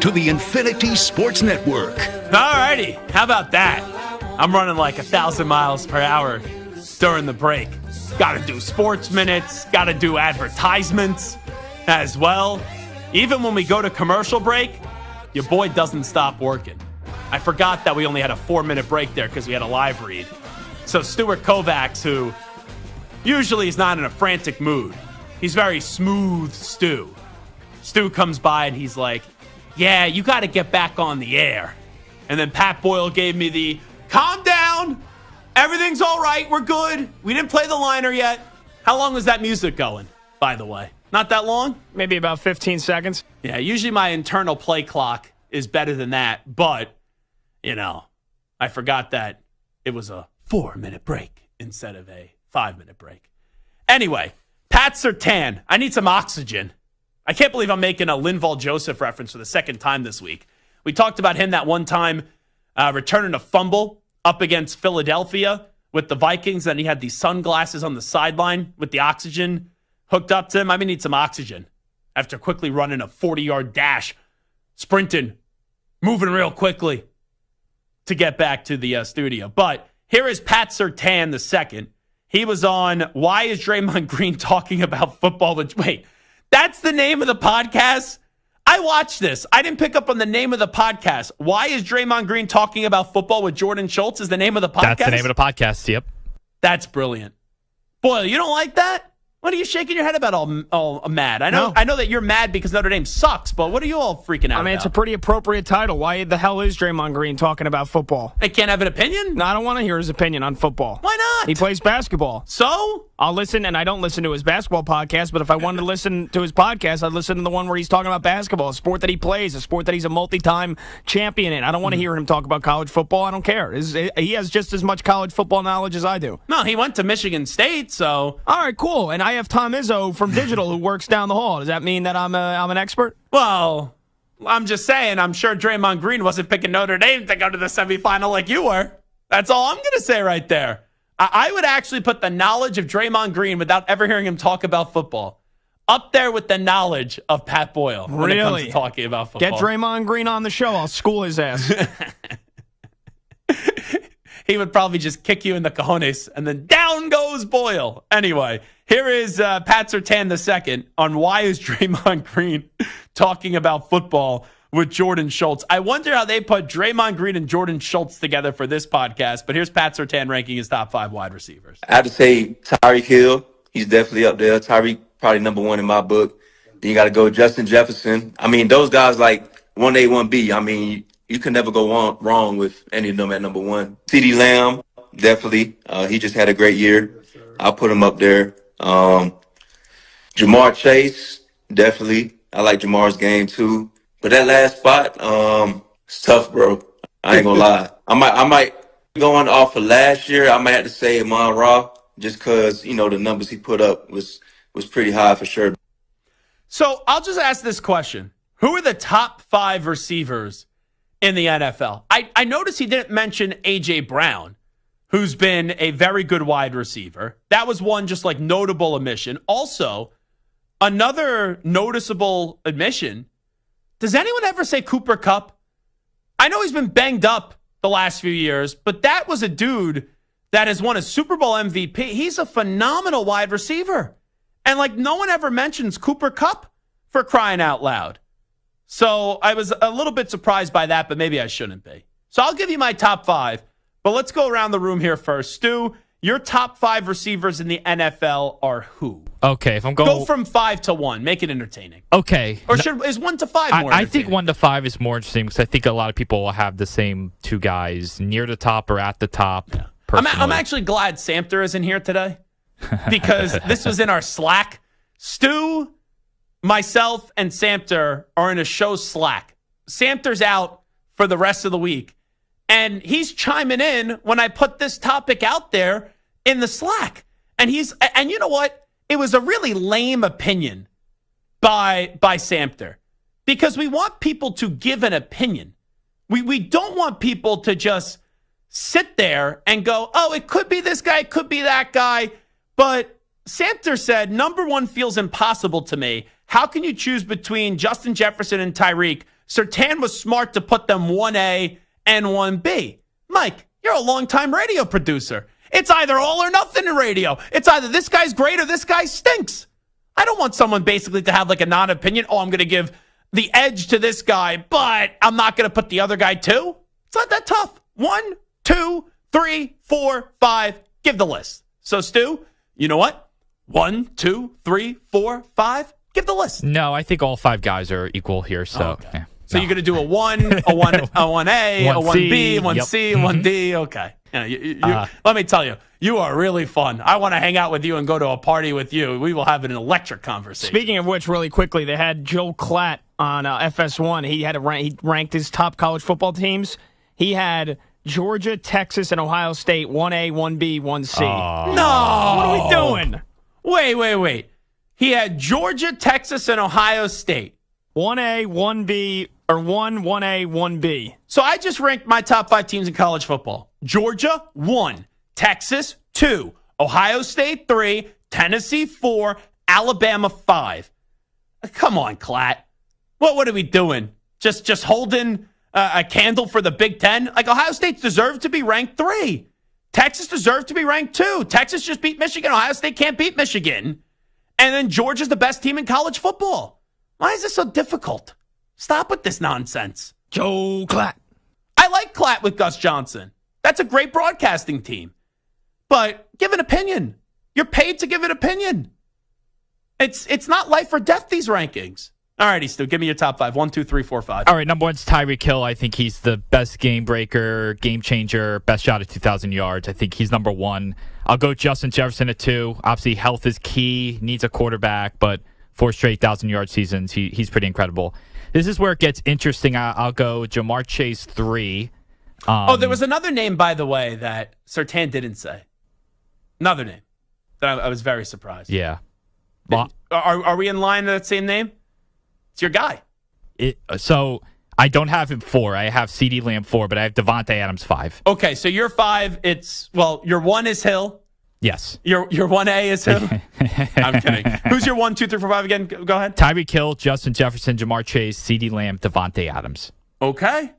to the Infinity Sports Network. All righty. How about that? I'm running like 1,000 miles per hour during the break. Got to do sports minutes. Got to do advertisements as well. Even when we go to commercial break, your boy doesn't stop working. I forgot that we only had a 4-minute break there because we had a live read. So Stuart Kovacs, who usually is not in a frantic mood, he's very smooth, Stu. Stu comes by and he's like, yeah, you got to get back on the air. And then Pat Boyle gave me the, calm down. Everything's all right. We're good. We didn't play the liner yet. How long was that music going, by the way? Not that long? Maybe about 15 seconds. Yeah, usually my internal play clock is better than that. But, I forgot that it was a 4-minute break instead of a 5-minute break. Anyway, Pat Surtain. I need some oxygen. I can't believe I'm making a Linval Joseph reference for the second time this week. We talked about him that one time returning a fumble up against Philadelphia with the Vikings, and he had these sunglasses on the sideline with the oxygen hooked up to him. I need some oxygen after quickly running a 40-yard dash, sprinting, moving real quickly to get back to the studio. But here is Pat Surtain II. He was on Why is Draymond Green Talking About Football? Wait, that's the name of the podcast? I watched this. I didn't pick up on the name of the podcast. Why is Draymond Green Talking About Football with Jordan Schultz is the name of the podcast? That's the name of the podcast, yep. That's brilliant. Boy, you don't like that? What are you shaking your head about all mad? I know that you're mad because Notre Dame sucks, but what are you all freaking out about? It's a pretty appropriate title. Why the hell is Draymond Green talking about football? I can't have an opinion? No, I don't want to hear his opinion on football. Why not? He plays basketball. So? I'll listen, and I don't listen to his basketball podcast, but if I wanted to listen to his podcast, I'd listen to the one where he's talking about basketball, a sport that he plays, a sport that he's a multi-time champion in. I don't want to hear him talk about college football. I don't care. He has just as much college football knowledge as I do. No, he went to Michigan State, so. All right, cool. And I have Tom Izzo from Digital who works down the hall. Does that mean that I'm an expert? Well, I'm just saying, I'm sure Draymond Green wasn't picking Notre Dame to go to the semifinal like you were. That's all I'm going to say right there. I would actually put the knowledge of Draymond Green without ever hearing him talk about football up there with the knowledge of Pat Boyle when it comes to talking about football. Get Draymond Green on the show. I'll school his ass. He would probably just kick you in the cojones, and then down goes Boyle. Anyway, here is Pat Surtain II on Why is Draymond Green Talking About Football with Jordan Schultz. I wonder how they put Draymond Green and Jordan Schultz together for this podcast, but here's Pat Surtain ranking his top 5 wide receivers. I have to say Tyreek Hill. He's definitely up there. Tyreek probably number 1 in my book. Then you got to go Justin Jefferson. Those guys like 1A, 1B. You can never go wrong with any of them at number 1. CeeDee Lamb, definitely. He just had a great year. I'll put him up there. Jamar Chase, definitely. I like Jamar's game too. But that last spot, it's tough, bro. I ain't gonna lie. I might going off of last year. I might have to say Amon Ra just because the numbers he put up was pretty high for sure. So I'll just ask this question: who are the top 5 receivers in the NFL? I noticed he didn't mention A.J. Brown, who's been a very good wide receiver. That was one just like notable omission. Also, another noticeable omission. Does anyone ever say Cooper Kupp? I know he's been banged up the last few years, but that was a dude that has won a Super Bowl MVP. He's a phenomenal wide receiver. And no one ever mentions Cooper Kupp, for crying out loud. So I was a little bit surprised by that, but maybe I shouldn't be. So I'll give you my top 5, but let's go around the room here first. Stu, your top 5 receivers in the NFL are who? Okay, if I'm going... Go from 5 to 1. Make it entertaining. Okay. Or is 1 to 5 more I think 1 to 5 is more interesting because I think a lot of people will have the same 2 guys near the top or at the top. Yeah. I'm actually glad Samter isn't here today because this was in our Slack. Stu, myself, and Samter are in a show Slack. Samter's out for the rest of the week, and he's chiming in when I put this topic out there in the Slack. And you know what? It was a really lame opinion by Samter because we want people to give an opinion. We don't want people to just sit there and go, oh, it could be this guy, it could be that guy. But Samter said, number 1 feels impossible to me. How can you choose between Justin Jefferson and Tyreek? Surtain was smart to put them 1A and 1B. Mike, you're a longtime radio producer. It's either all or nothing in radio. It's either this guy's great or this guy stinks. I don't want someone basically to have like a non-opinion. Oh, I'm going to give the edge to this guy, but I'm not going to put the other guy too. It's not that tough. 1, 2, 3, 4, 5. Give the list. So, Stu, you know what? 1, 2, 3, 4, 5. Give the list. No, I think all 5 guys are equal here. So, okay. yeah. So you're going to do a 1, a 1A, a 1B, 1C, 1D. Okay. Let me tell you, you are really fun. I want to hang out with you and go to a party with you. We will have an electric conversation. Speaking of which, really quickly, they had Joe Klatt on FS1. He ranked his top college football teams. He had Georgia, Texas, and Ohio State 1A, 1B, 1C. No! What are we doing? Wait. He had Georgia, Texas, and Ohio State. 1A, 1B, or 1A, 1B. So I just ranked my top 5 teams in college football. Georgia, 1. Texas, 2. Ohio State, 3. Tennessee, 4. Alabama, 5. Come on, Klatt. What are we doing? Just holding a candle for the Big Ten? Like, Ohio State deserved to be ranked 3. Texas deserved to be ranked 2. Texas just beat Michigan. Ohio State can't beat Michigan. And then Georgia's the best team in college football. Why is this so difficult? Stop with this nonsense. Joe Klatt. I like Klatt with Gus Johnson. That's a great broadcasting team. But give an opinion. You're paid to give an opinion. It's not life or death, these rankings. All righty, Stu, give me your top 5. 1, 2, 3, 4, 5. All right, number 1's Tyreek Hill. I think he's the best game breaker, game changer, best shot at 2,000 yards. I think he's number 1. I'll go Justin Jefferson at 2. Obviously, health is key, needs a quarterback, but 4 straight 1,000-yard seasons, he's pretty incredible. This is where it gets interesting. I'll go Jamar Chase 3. There was another name, by the way, that Surtain didn't say. Another name that I was very surprised. Yeah. Are we in line to that same name? It's your guy. So I don't have him 4. I have CeeDee Lamb 4, but I have Devontae Adams 5. Okay, so your 5, your 1 is Hill. Yes. Your 1A is him? I'm kidding. Who's your 1, 2, 3, 4, 5 again? Go ahead. Tyreek Hill, Justin Jefferson, Jamar Chase, CeeDee Lamb, Devontae Adams. Okay.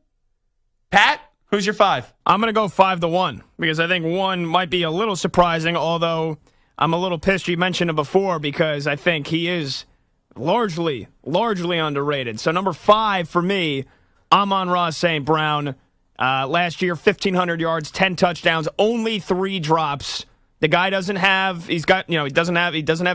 Pat, who's your 5? I'm going to go 5-1 because I think 1 might be a little surprising, although I'm a little pissed you mentioned him before because I think he is largely underrated. So number 5 for me, Amon-Ra St. Brown. Last year, 1,500 yards, 10 touchdowns, only 3 drops. The guy doesn't have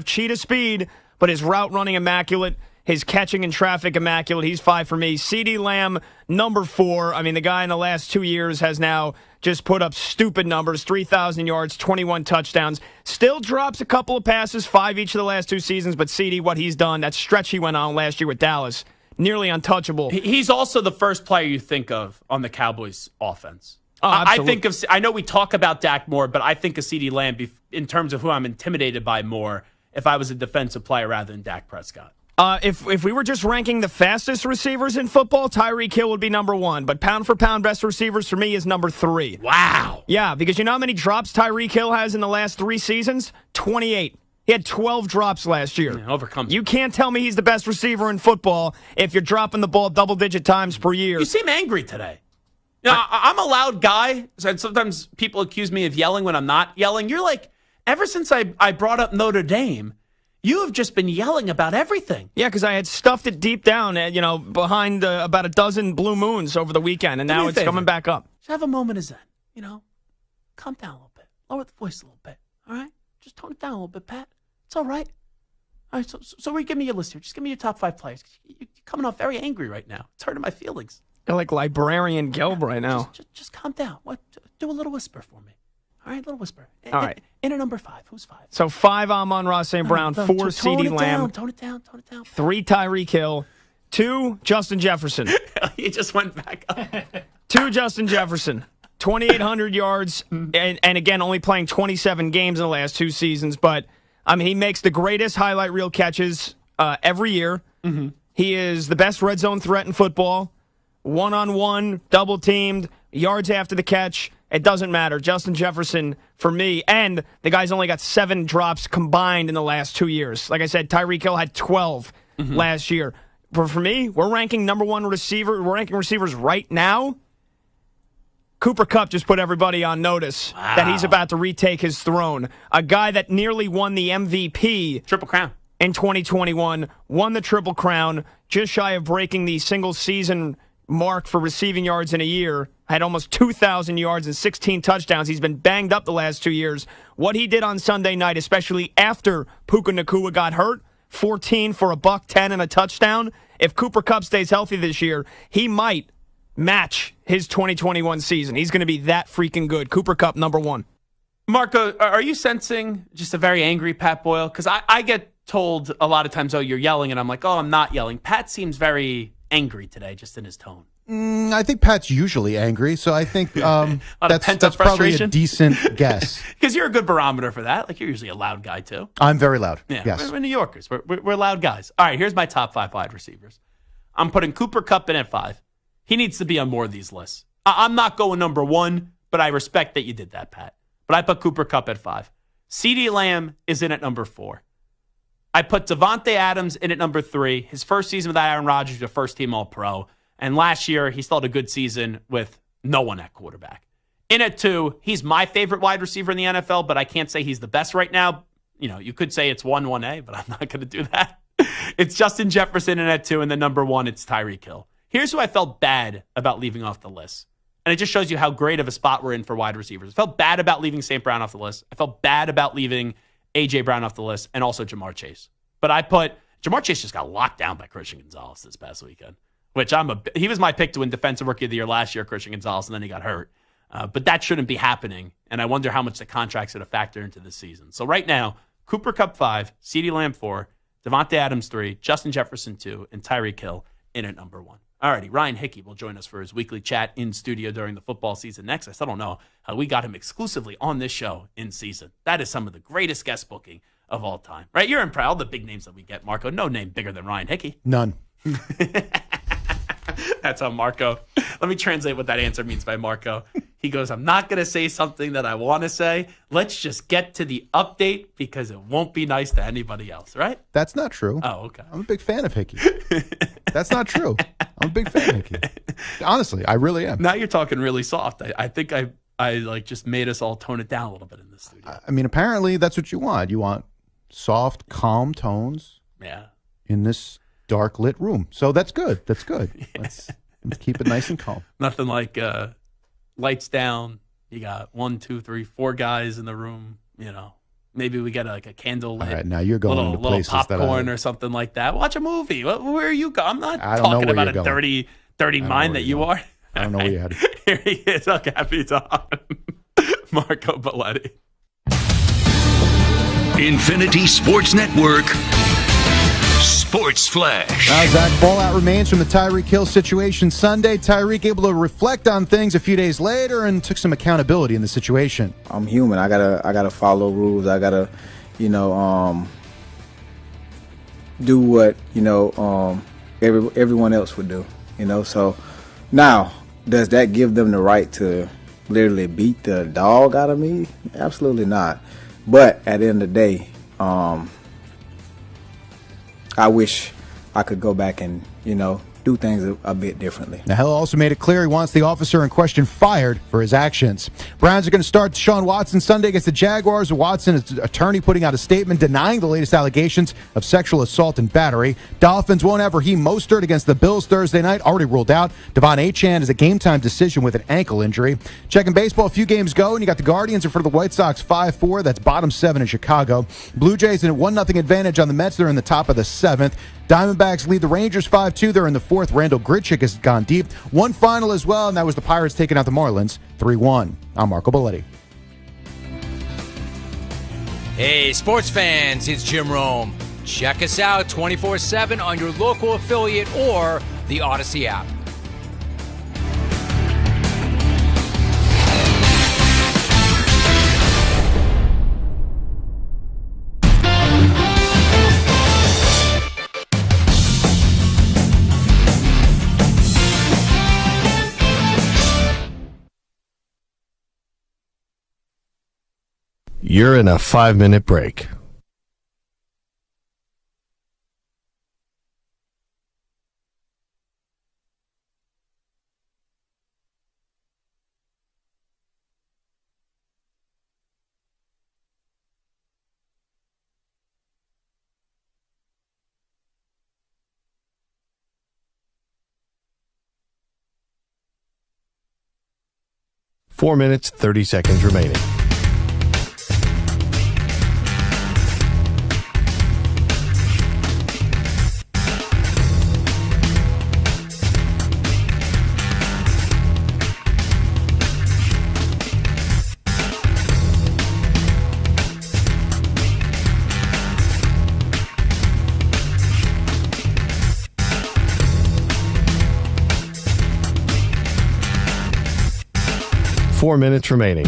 cheetah speed, but his route running immaculate, his catching in traffic immaculate. He's 5 for me. CeeDee Lamb, number 4. I mean, the guy in the last 2 years has now just put up stupid numbers, 3,000 yards, 21 touchdowns. Still drops a couple of passes, 5 each of the last 2 seasons, but CeeDee, what he's done, that stretch he went on last year with Dallas, nearly untouchable. He's also the first player you think of on the Cowboys offense. Oh, absolutely. I know we talk about Dak more, but I think of CeeDee Lamb in terms of who I'm intimidated by more if I was a defensive player rather than Dak Prescott. If we were just ranking the fastest receivers in football, Tyreek Hill would be number 1. But pound for pound, best receivers for me is number 3. Wow. Yeah, because you know how many drops Tyreek Hill has in the last 3 seasons? 28. He had 12 drops last year. Yeah, overcomes. You can't tell me he's the best receiver in football if you're dropping the ball double-digit times per year. You seem angry today. You know, I'm a loud guy, and sometimes people accuse me of yelling when I'm not yelling. You're like, ever since I brought up Notre Dame, you have just been yelling about everything. Yeah, because I had stuffed it deep down, behind about a dozen blue moons over the weekend, and now it's coming back up. Just have a moment of zen. Calm down a little bit. Lower the voice a little bit, all right? Just tone it down a little bit, Pat. It's all right. All right, so give me your list here. Just give me your top 5 players. You're coming off very angry right now. It's hurting my feelings. You're like librarian Gelb right now. Just calm down. Do a little whisper for me. All right, little whisper. All right. In a number 5. Who's 5? So 5 Amon-Ra St. Brown, 4 CeeDee Lamb. Tone it down. 3 Tyreek Hill, 2 Justin Jefferson. He just went back up. 2 Justin Jefferson, 2,800 yards, and again, only playing 27 games in the last 2 seasons. But, I mean, he makes the greatest highlight reel catches every year. Mm-hmm. He is the best red zone threat in football. One-on-one, double-teamed, yards after the catch. It doesn't matter. Justin Jefferson, for me, and the guy's only got 7 drops combined in the last 2 years. Like I said, Tyreek Hill had 12 last year. for me, we're ranking number one receiver. We're ranking receivers right now. Cooper Kupp just put everybody on notice that he's about to retake his throne. A guy that nearly won the MVP. Triple Crown. In 2021, won the Triple Crown, just shy of breaking the single-season mark for receiving yards in a year. Had almost 2,000 yards and 16 touchdowns. He's been banged up the last 2 years. What he did on Sunday night, especially after Puka Nacua got hurt, 14 for $110 and a touchdown. If Cooper Kupp stays healthy this year, he might match his 2021 season. He's going to be that freaking good. Cooper Kupp, number one. Marco, are you sensing just a very angry Pat Boyle? Because I get told a lot of times, oh, you're yelling, and I'm like, oh, I'm not yelling. Pat seems very angry today, just in his tone. I think Pat's usually angry, so I think that's probably a decent guess. Because you're a good barometer for that. Like, you're usually a loud guy, too. I'm very loud. Yeah, yes. We're New Yorkers. We're loud guys. All right, here's my top 5 wide receivers. I'm putting Cooper Kupp in at 5. He needs to be on more of these lists. I'm not going number 1, but I respect that you did that, Pat. But I put Cooper Kupp at 5. CeeDee Lamb is in at number 4. I put Devontae Adams in at number 3. His first season with Aaron Rodgers, a first-team All-Pro. And last year, he still had a good season with no one at quarterback. In at 2, he's my favorite wide receiver in the NFL, but I can't say he's the best right now. You know, you could say it's 1-1A, but I'm not going to do that. It's Justin Jefferson in at 2, and then number 1, it's Tyreek Hill. Here's who I felt bad about leaving off the list. And it just shows you how great of a spot we're in for wide receivers. I felt bad about leaving St. Brown off the list. I felt bad about leaving A.J. Brown off the list, and also Jamar Chase. But I put Jamar Chase just got locked down by Christian Gonzalez this past weekend, which he was my pick to win Defensive Rookie of the Year last year, Christian Gonzalez, and then he got hurt. But that shouldn't be happening, and I wonder how much the contract's going to factor into this season. So right now, Cooper Kupp 5, CeeDee Lamb 4, Devontae Adams 3, Justin Jefferson 2, and Tyreek Hill in at number 1. Alrighty, Ryan Hickey will join us for his weekly chat in studio during the football season next. I still don't know how we got him exclusively on this show in season. That is some of the greatest guest booking of all time, right? You're impressed. All the big names that we get, Marco. No name bigger than Ryan Hickey. None. That's how Marco. Let me translate what that answer means by Marco. He goes, I'm not going to say something that I want to say. Let's just get to the update because it won't be nice to anybody else, right? That's not true. Oh, okay. I'm a big fan of Hickey. That's not true. I'm a big fan of Hickey. Honestly, I really am. Now you're talking really soft. I think I like just made us all tone it down a little bit in this studio. I mean, apparently that's what you want. You want soft, calm tones. Yeah. In this dark lit room. So that's good. That's good. Let's keep it nice and calm. Nothing like lights down. You got 1, 2, 3, 4 guys in the room. You know, maybe we get like a candle lit. All right, now you're going to places popcorn that or something like that. Watch a movie. Where are you going? I'm not I don't talking know where about a you're dirty mind that you are. I don't know where you're headed. Here he is. Okay, happy time. Marco Belletti. Infinity Sports Network. Sports Flash. Now, Zach, fallout remains from the Tyreek Hill situation Sunday. Tyreek able to reflect on things a few days later and took some accountability in the situation. I'm human. I gotta follow rules. I gotta, do what everyone else would do. So now, does that give them the right to literally beat the dog out of me? Absolutely not. But at the end of the day, I wish I could go back and, do things a bit differently. Now, Hill also made it clear he wants the officer in question fired for his actions. Browns are going to start Deshaun Watson Sunday against the Jaguars. Watson's attorney putting out a statement denying the latest allegations of sexual assault and battery. Dolphins won't have Raheem Mostert against the Bills Thursday night, already ruled out. Devon Achane is a game-time decision with an ankle injury. Checking baseball, a few games go, and you got the Guardians in front of the White Sox 5-4. That's bottom 7 in Chicago. Blue Jays in a 1-0 advantage on the Mets. They're in the top of the 7th. Diamondbacks lead the Rangers 5-2. They're in the 4th. Randall Grichuk has gone deep. One final as well, and that was the Pirates taking out the Marlins 3-1. I'm Marco Belletti. Hey, sports fans, it's Jim Rome. Check us out 24/7 on your local affiliate or the Odyssey app. You're in a 5-minute break. 4 minutes, 30 seconds remaining. Four minutes remaining.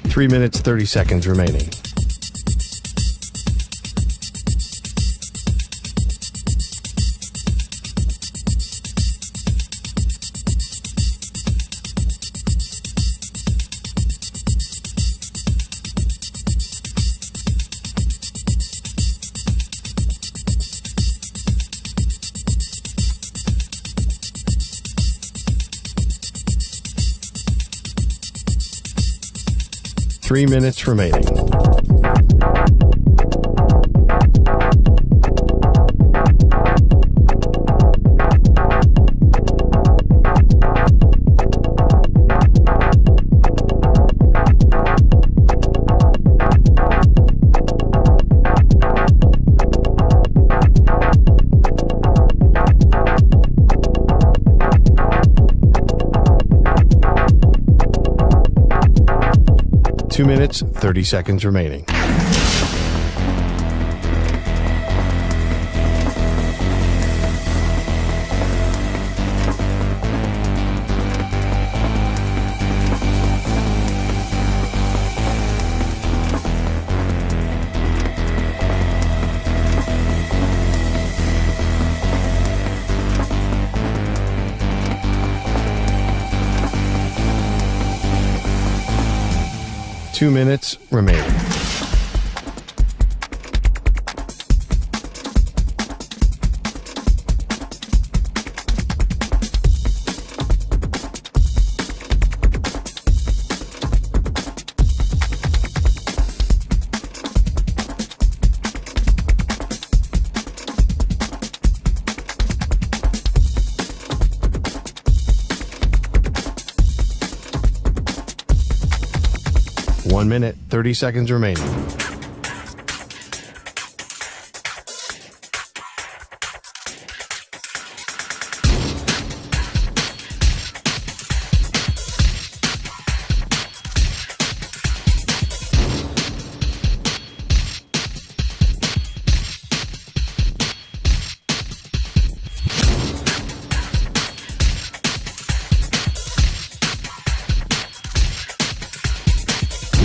Three minutes, 30 seconds remaining. Three minutes remaining. Two minutes, 30 seconds remaining. Two minutes remaining. One minute, 30 seconds remaining.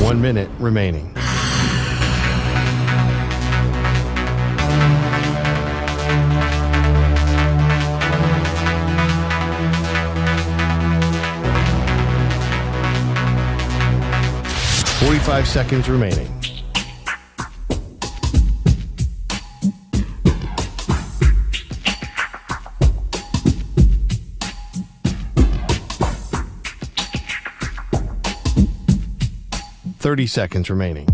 One minute remaining. Forty-five seconds remaining. Thirty seconds remaining.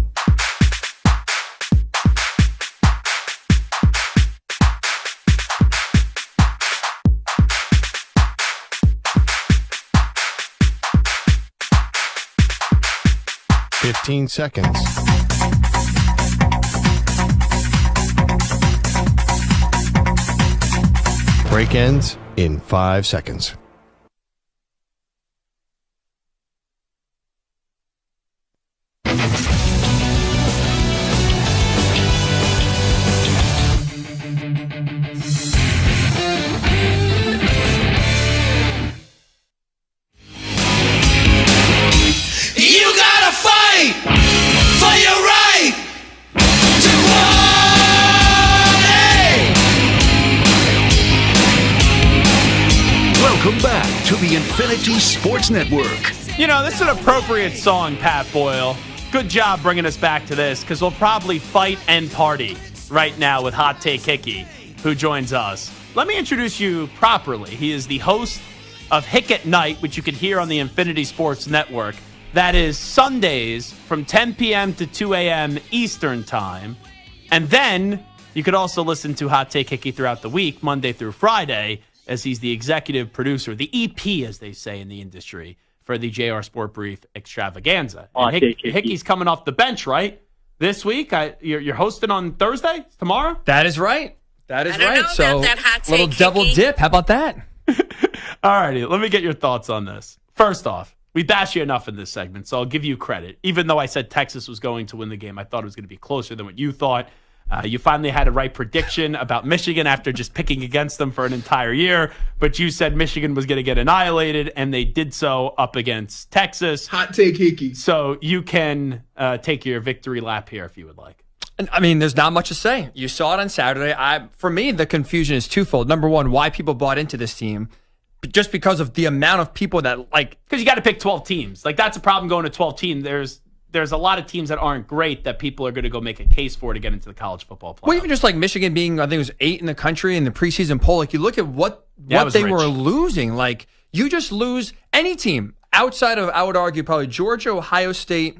Fifteen seconds. Break ends in 5 seconds. Welcome back to the Infinity Sports Network. You know, this is an appropriate song, Pat Boyle. good job bringing us back to this because we'll probably fight and party right now with Hot Take Hickey, who joins us. Let me introduce you properly. He is the host of Hick at Night, which you can hear on the Infinity Sports Network. That is Sundays from 10 p.m. to 2 a.m. Eastern Time. And then you could also listen to Hot Take Hickey throughout the week, Monday through Friday, as he's the executive producer, the EP, as they say in the industry, for the JR Sport Brief Extravaganza. And Hickey's coming off the bench, right? This week? You're hosting on Thursday? Tomorrow? That is right. That is I don't right. know So about that hot take, little double Hickey. dip. How about that? All righty, let me get your thoughts on this. First off, we bash you enough in this segment, so I'll give you credit. Even though I said Texas was going to win the game, I thought it was going to be closer than what you thought. You finally had a right prediction about Michigan after just picking against them for an entire year, but you said Michigan was going to get annihilated, and they did so up against Texas. Hot take Hickey. So you can take your victory lap here if you would like. I mean, there's not much to say. You saw it on Saturday. For me, the confusion is twofold. Number one, why people bought into this team. Just because of the amount of people that because you got to pick 12 teams. Like that's a problem going to 12 teams. There's a lot of teams that aren't great that people are going to go make a case for to get into the college football playoff. Well, even just like Michigan being, I think it was 8 in the country in the preseason poll. Like you look at what they were losing. Like you just lose any team outside of, I would argue, probably Georgia, Ohio State,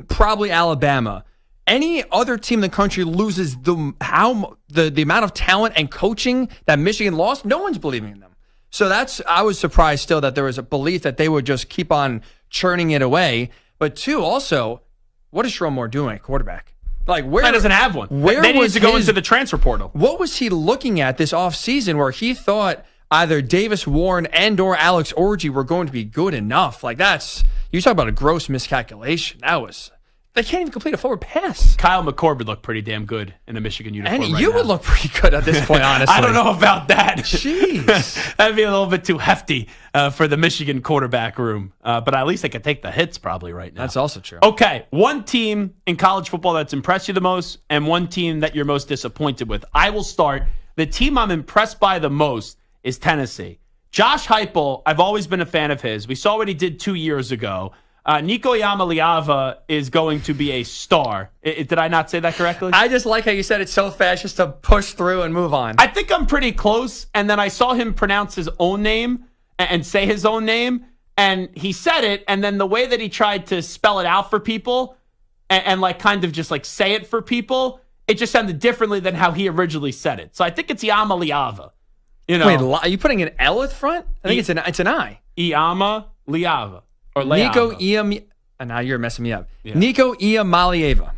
probably Alabama. Any other team in the country loses the amount of talent and coaching that Michigan lost. No one's believing in them. So I was surprised still that there was a belief that they would just keep on churning it away. But two, also, what is Sharon Moore doing at quarterback? Like where he doesn't have one. They needs to go into the transfer portal. What was he looking at this offseason where he thought either Davis Warren and or Alex Orji were going to be good enough? Like you talk about a gross miscalculation. They can't even complete a forward pass. Kyle McCord would look pretty damn good in a Michigan uniform. And you would look pretty good at this point, honestly. I don't know about that. Jeez. That'd be a little bit too hefty for the Michigan quarterback room. But at least I could take the hits probably right now. That's also true. Okay, one team in college football that's impressed you the most and one team that you're most disappointed with. I will start. The team I'm impressed by the most is Tennessee. Josh Heupel, I've always been a fan of his. We saw what he did 2 years ago. Nico Iamaleava is going to be a star. Did I not say that correctly? I just like how you said it so fast just to push through and move on. I think I'm pretty close, and then I saw him pronounce his own name and say his own name, and he said it, and then the way that he tried to spell it out for people and like kind of just like say it for people, it just sounded differently than how he originally said it. So I think it's Iamaleava. You know, wait, are you putting an L at front? I think it's an I. Iamaleava. Or Nico now you're messing me up. Yeah. Nico Iamaleava.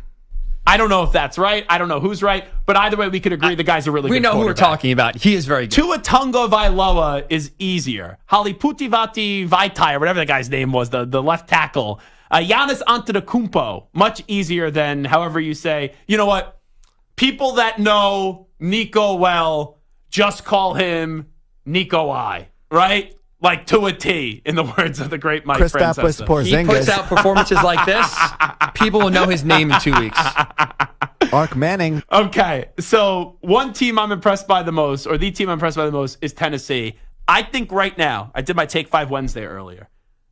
I don't know if that's right. I don't know who's right. But either way, we could agree the guy's a really good quarterback. We know who we're talking about. He is very good. Tua Tagovailoa is easier. Haliputivati Vaitai, or whatever the guy's name was, the left tackle. Giannis Antetokounmpo, much easier than however you say. You know what? People that know Nico well just call him Nico I, right? Like to a T, in the words of the great Mike Francesa. He puts out performances like this. People will know his name in 2 weeks. Ark Manning. Okay, so one team I'm impressed by the most, or the team I'm impressed by the most, is Tennessee. I think right now, I did my Take 5 Wednesday earlier.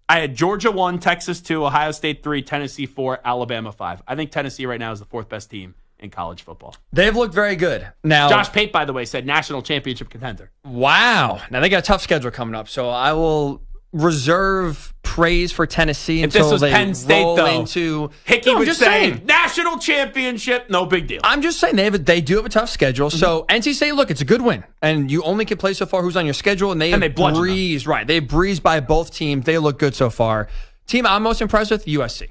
I had Georgia 1, Texas 2, Ohio State 3, Tennessee 4, Alabama 5. I think Tennessee right now is the fourth best team in college football. They've looked very good. Now, Josh Pate, by the way, said national championship contender. Wow. Now they got a tough schedule coming up, so I will reserve praise for Tennessee if until this was they Penn State, roll though, into Hickey would say national championship, no big deal. I'm just saying they do have a tough schedule. So NC State, look, it's a good win, and you only can play so far who's on your schedule, and they breeze right. They breeze by both teams. They look good so far. Team I'm most impressed with, USC.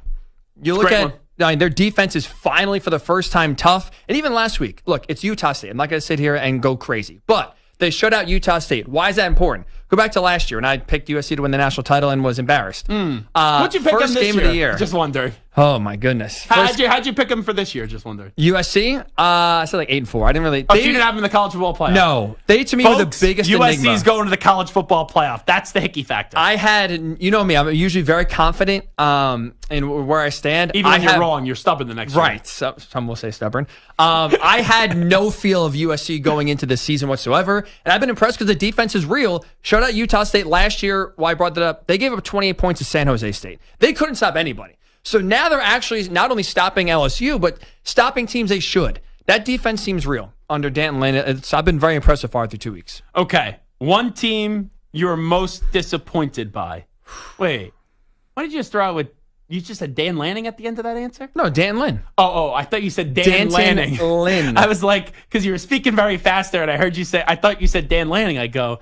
You look at their defense is finally for the first time tough, and even last week, look, it's Utah State. I'm not going to sit here and go crazy, but they shut out Utah State. Why is that important? Go back to last year, and I picked USC to win the national title and was embarrassed. What'd you pick first them this game year? of the year? Just wondering. Oh my goodness! How'd you pick them for this year? Just wondering. USC, I said like 8-4. I didn't really. You didn't have them in the college football playoff. No, they to me were the biggest USC's enigma. going to the college football playoff. That's the Hickey factor. I had, you know me, I'm usually very confident in where I stand. Even when you're wrong, you're stubborn the next year. Right. Some will say stubborn. I had no feel of USC going into this season whatsoever, and I've been impressed because the defense is real. Shut out Utah State last year. Why I brought that up? They gave up 28 points to San Jose State. They couldn't stop anybody. So now they're actually not only stopping LSU, but stopping teams they should. That defense seems real under D'Anton Lynn. I've been very impressed so far through 2 weeks. Okay. One team you're most disappointed by. Wait. Why did you just throw out with... You just said Dan Lanning at the end of that answer? No, Dan Lynn. Oh, I thought you said Dan Lanning. Lynn. I was like, because you were speaking very fast there, and I heard you say, I thought you said Dan Lanning. I go,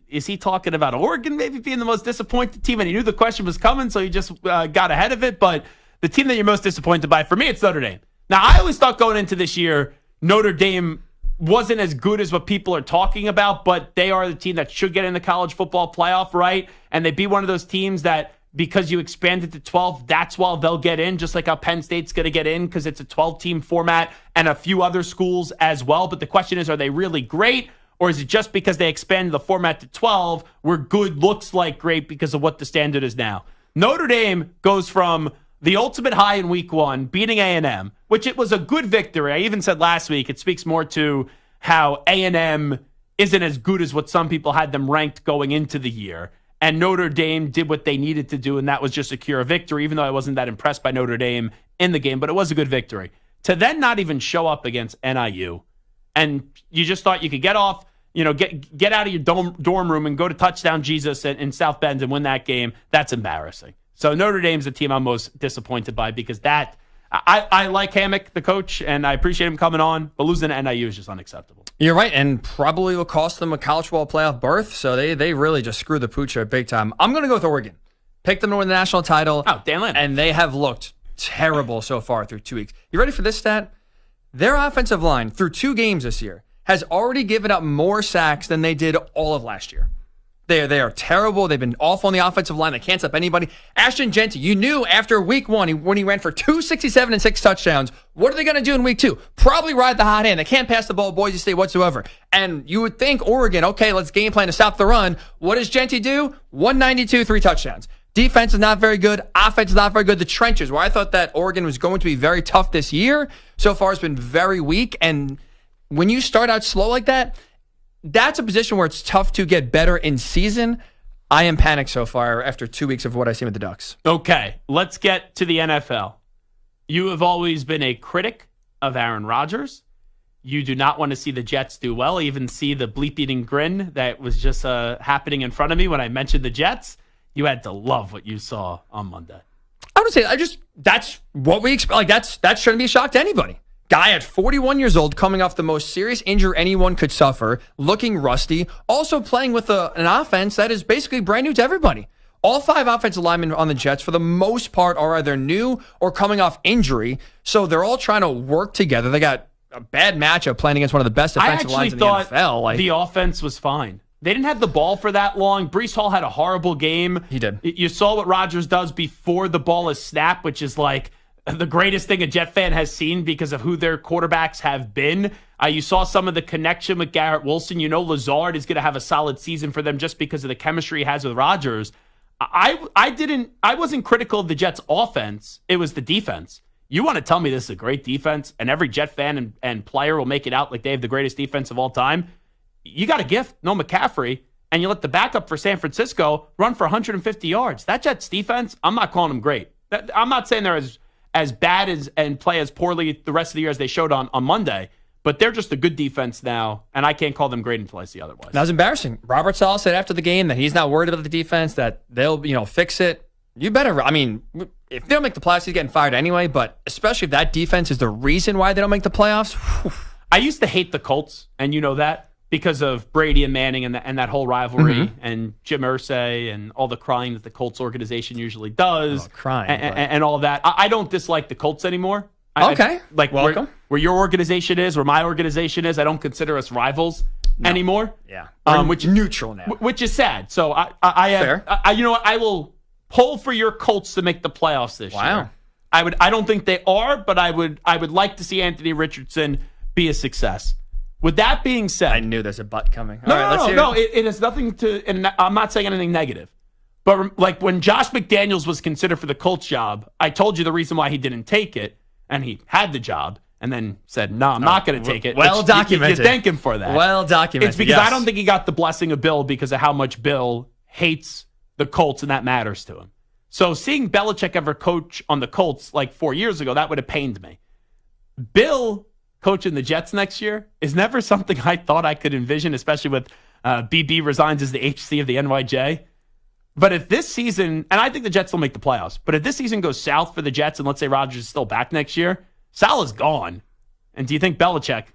is he talking about Oregon maybe being the most disappointed team? And he knew the question was coming, so he just got ahead of it. But the team that you're most disappointed by, for me, it's Notre Dame. Now, I always thought going into this year, Notre Dame wasn't as good as what people are talking about, but they are the team that should get in the college football playoff, right? And they'd be one of those teams that, because you expanded to 12, that's why they'll get in, just like how Penn State's going to get in because it's a 12-team format and a few other schools as well. But the question is, are they really great, or is it just because they expanded the format to 12 where good looks like great because of what the standard is now? Notre Dame goes from the ultimate high in week 1, beating A&M, which it was a good victory. I even said last week it speaks more to how A&M isn't as good as what some people had them ranked going into the year. And Notre Dame did what they needed to do, and that was just secure a victory, even though I wasn't that impressed by Notre Dame in the game, but it was a good victory. To then not even show up against NIU, and you just thought you could get off, get out of your dorm room and go to Touchdown Jesus in South Bend and win that game, that's embarrassing. So Notre Dame's the team I'm most disappointed by because that I like Hammock, the coach, and I appreciate him coming on, but losing to NIU is just unacceptable. You're right, and probably will cost them a college football playoff berth, so they really just screwed the pooch there big time. I'm going to go with Oregon. Pick them to win the national title. Oh, Dan Lanning. And they have looked terrible so far through 2 weeks. You ready for this stat? Their offensive line, through 2 games this year, has already given up more sacks than they did all of last year. They are terrible. They've been awful on the offensive line. They can't stop anybody. Ashton Jeanty, you knew after week 1 when he ran for 267 and 6 touchdowns, what are they going to do in week 2? Probably ride the hot hand. They can't pass the ball at Boise State whatsoever. And you would think Oregon, okay, let's game plan to stop the run. What does Jeanty do? 192, 3 touchdowns. Defense is not very good. Offense is not very good. The trenches, where I thought that Oregon was going to be very tough this year, so far it's been very weak. And when you start out slow like that, that's a position where it's tough to get better in season. I am panicked so far after 2 weeks of what I've seen with the Ducks. Okay, let's get to the NFL. You have always been a critic of Aaron Rodgers. You do not want to see the Jets do well. I even see the bleep-eating grin that was just happening in front of me when I mentioned the Jets. You had to love what you saw on Monday. I would say that's what we expect. Like that shouldn't be a shock to anybody. Guy at 41 years old, coming off the most serious injury anyone could suffer, looking rusty, also playing with an offense that is basically brand new to everybody. All 5 offensive linemen on the Jets, for the most part, are either new or coming off injury, so they're all trying to work together. They got a bad matchup playing against one of the best defensive lines in the NFL. The offense was fine. They didn't have the ball for that long. Breece Hall had a horrible game. He did. You saw what Rodgers does before the ball is snapped, which is like the greatest thing a Jet fan has seen because of who their quarterbacks have been. You saw some of the connection with Garrett Wilson. You know Lazard is going to have a solid season for them just because of the chemistry he has with Rodgers. I wasn't critical of the Jets' offense. It was the defense. You want to tell me this is a great defense and every Jet fan and player will make it out like they have the greatest defense of all time? You got a gift, no McCaffrey, and you let the backup for San Francisco run for 150 yards. That Jets defense, I'm not calling them great. I'm not saying they're as bad as and play as poorly the rest of the year as they showed on Monday, but they're just a good defense now, and I can't call them great until I see otherwise. That was embarrassing. Robert Saleh said after the game that he's not worried about the defense, that they'll fix it. You better, if they don't make the playoffs, he's getting fired anyway, but especially if that defense is the reason why they don't make the playoffs. I used to hate the Colts, and you know that, because of Brady and Manning and that whole rivalry and Jim Irsay and all the crying that the Colts organization usually does. And all that. I don't dislike the Colts anymore. Okay. Welcome. Where your organization is, where my organization is, I don't consider us rivals anymore. Yeah. Which neutral now. Which is sad. So fair. You know what? I will pull for your Colts to make the playoffs this year. I don't think they are, but I would like to see Anthony Richardson be a success. With that being said, I knew there's a butt coming. No, it has nothing to, and I'm not saying anything negative. But like when Josh McDaniels was considered for the Colts job, I told you the reason why he didn't take it, and he had the job, and then said, "No, I'm not going to take it." Well documented. You thank him for that. Well documented. It's because I don't think he got the blessing of Bill because of how much Bill hates the Colts, and that matters to him. So seeing Belichick ever coach on the Colts like 4 years ago, that would have pained me. Bill coaching the Jets next year is never something I thought I could envision, especially with BB resigns as the HC of the NYJ. But if this season, and I think the Jets will make the playoffs, but if this season goes south for the Jets and let's say Rodgers is still back next year, Salah's gone. And do you think Belichick,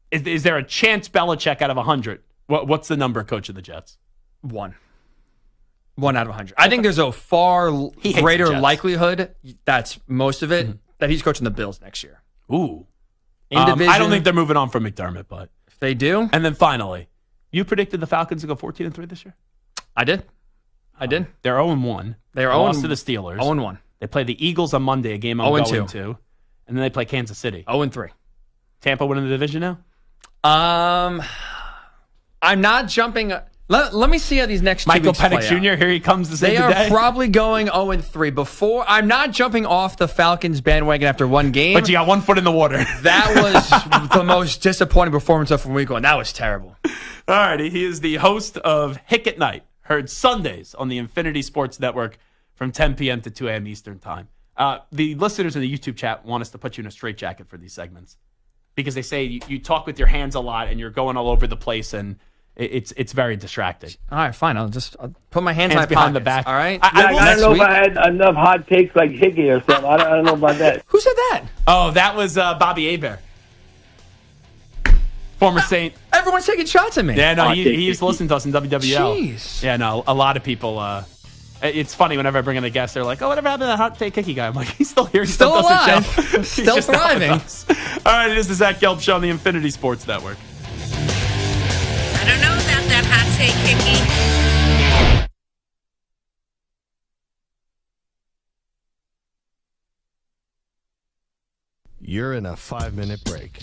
is there a chance Belichick out of 100? What's the number coach of the Jets? 1. 1 out of 100. I think there's a far greater likelihood, that's most of it, that he's coaching the Bills next year. Ooh. In division, I don't think they're moving on from McDermott, but if they do. And then finally, you predicted the Falcons to go 14-3 this year? I did. They're 0-1. They're lost to the Steelers. 0-1. They play the Eagles on Monday, a game I'm going to. And then they play Kansas City. 0-3. Tampa winning the division now? I'm not jumping. Let me see how these next 2 Michael weeks play Penix Jr., out. here he comes to save They the are day. probably going 0-3. Before, I'm not jumping off the Falcons bandwagon after one game. But you got 1 foot in the water. That was the most disappointing performance of from week 1. That was terrible. All righty. He is the host of Hick at Night, heard Sundays on the Infinity Sports Network from 10 p.m. to 2 a.m. Eastern Time. The listeners in the YouTube chat want us to put you in a straitjacket for these segments because they say you talk with your hands a lot and you're going all over the place and it's very distracting. All right, fine. I'll put my hands in my behind pockets, the back. All right. I don't know if I had enough hot takes like Hickey or something. I don't know about that. Who said that? Oh, that was Bobby Hebert. Former Saint. Everyone's taking shots at me. Yeah, no, he used to listen to us in WWL. Jeez. Yeah, no, a lot of people. It's funny whenever I bring in a guest, they're like, "Oh, whatever happened to that hot take Hickey guy?" I'm like, "He's still here, Still does alive, the show. He's still just not with thriving." us. All right, it is the Zach Gelb Show on the Infinity Sports Network. I don't know about that hot take, Hickey. You're in a 5-minute break.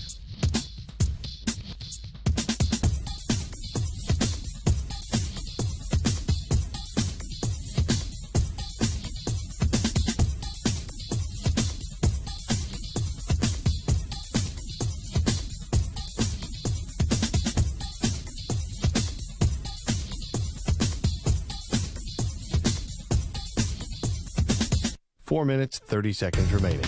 Four minutes, 30 seconds remaining.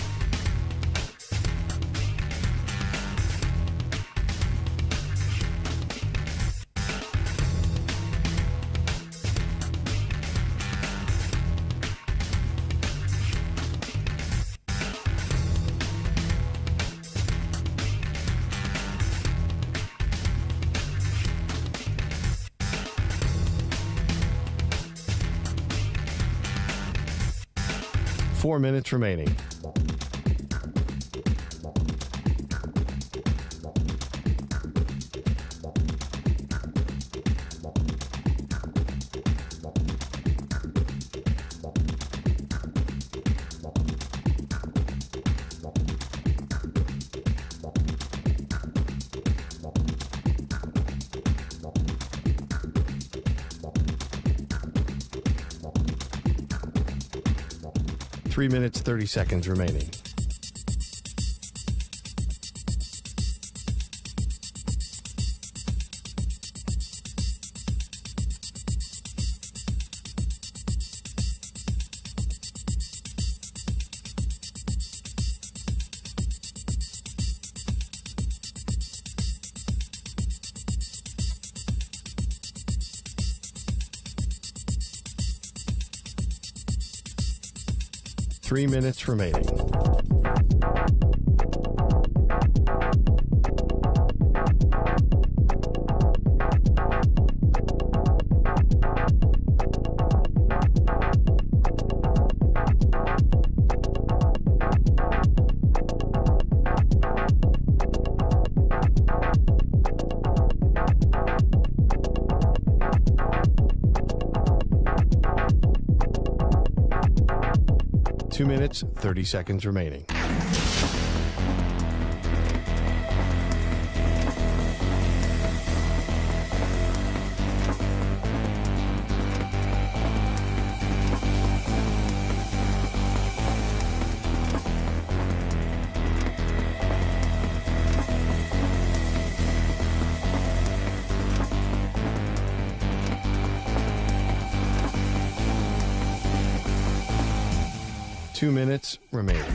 Four minutes remaining. Three minutes, 30 seconds remaining. Three minutes remaining. Two minutes, 30 seconds remaining. 2 minutes remaining.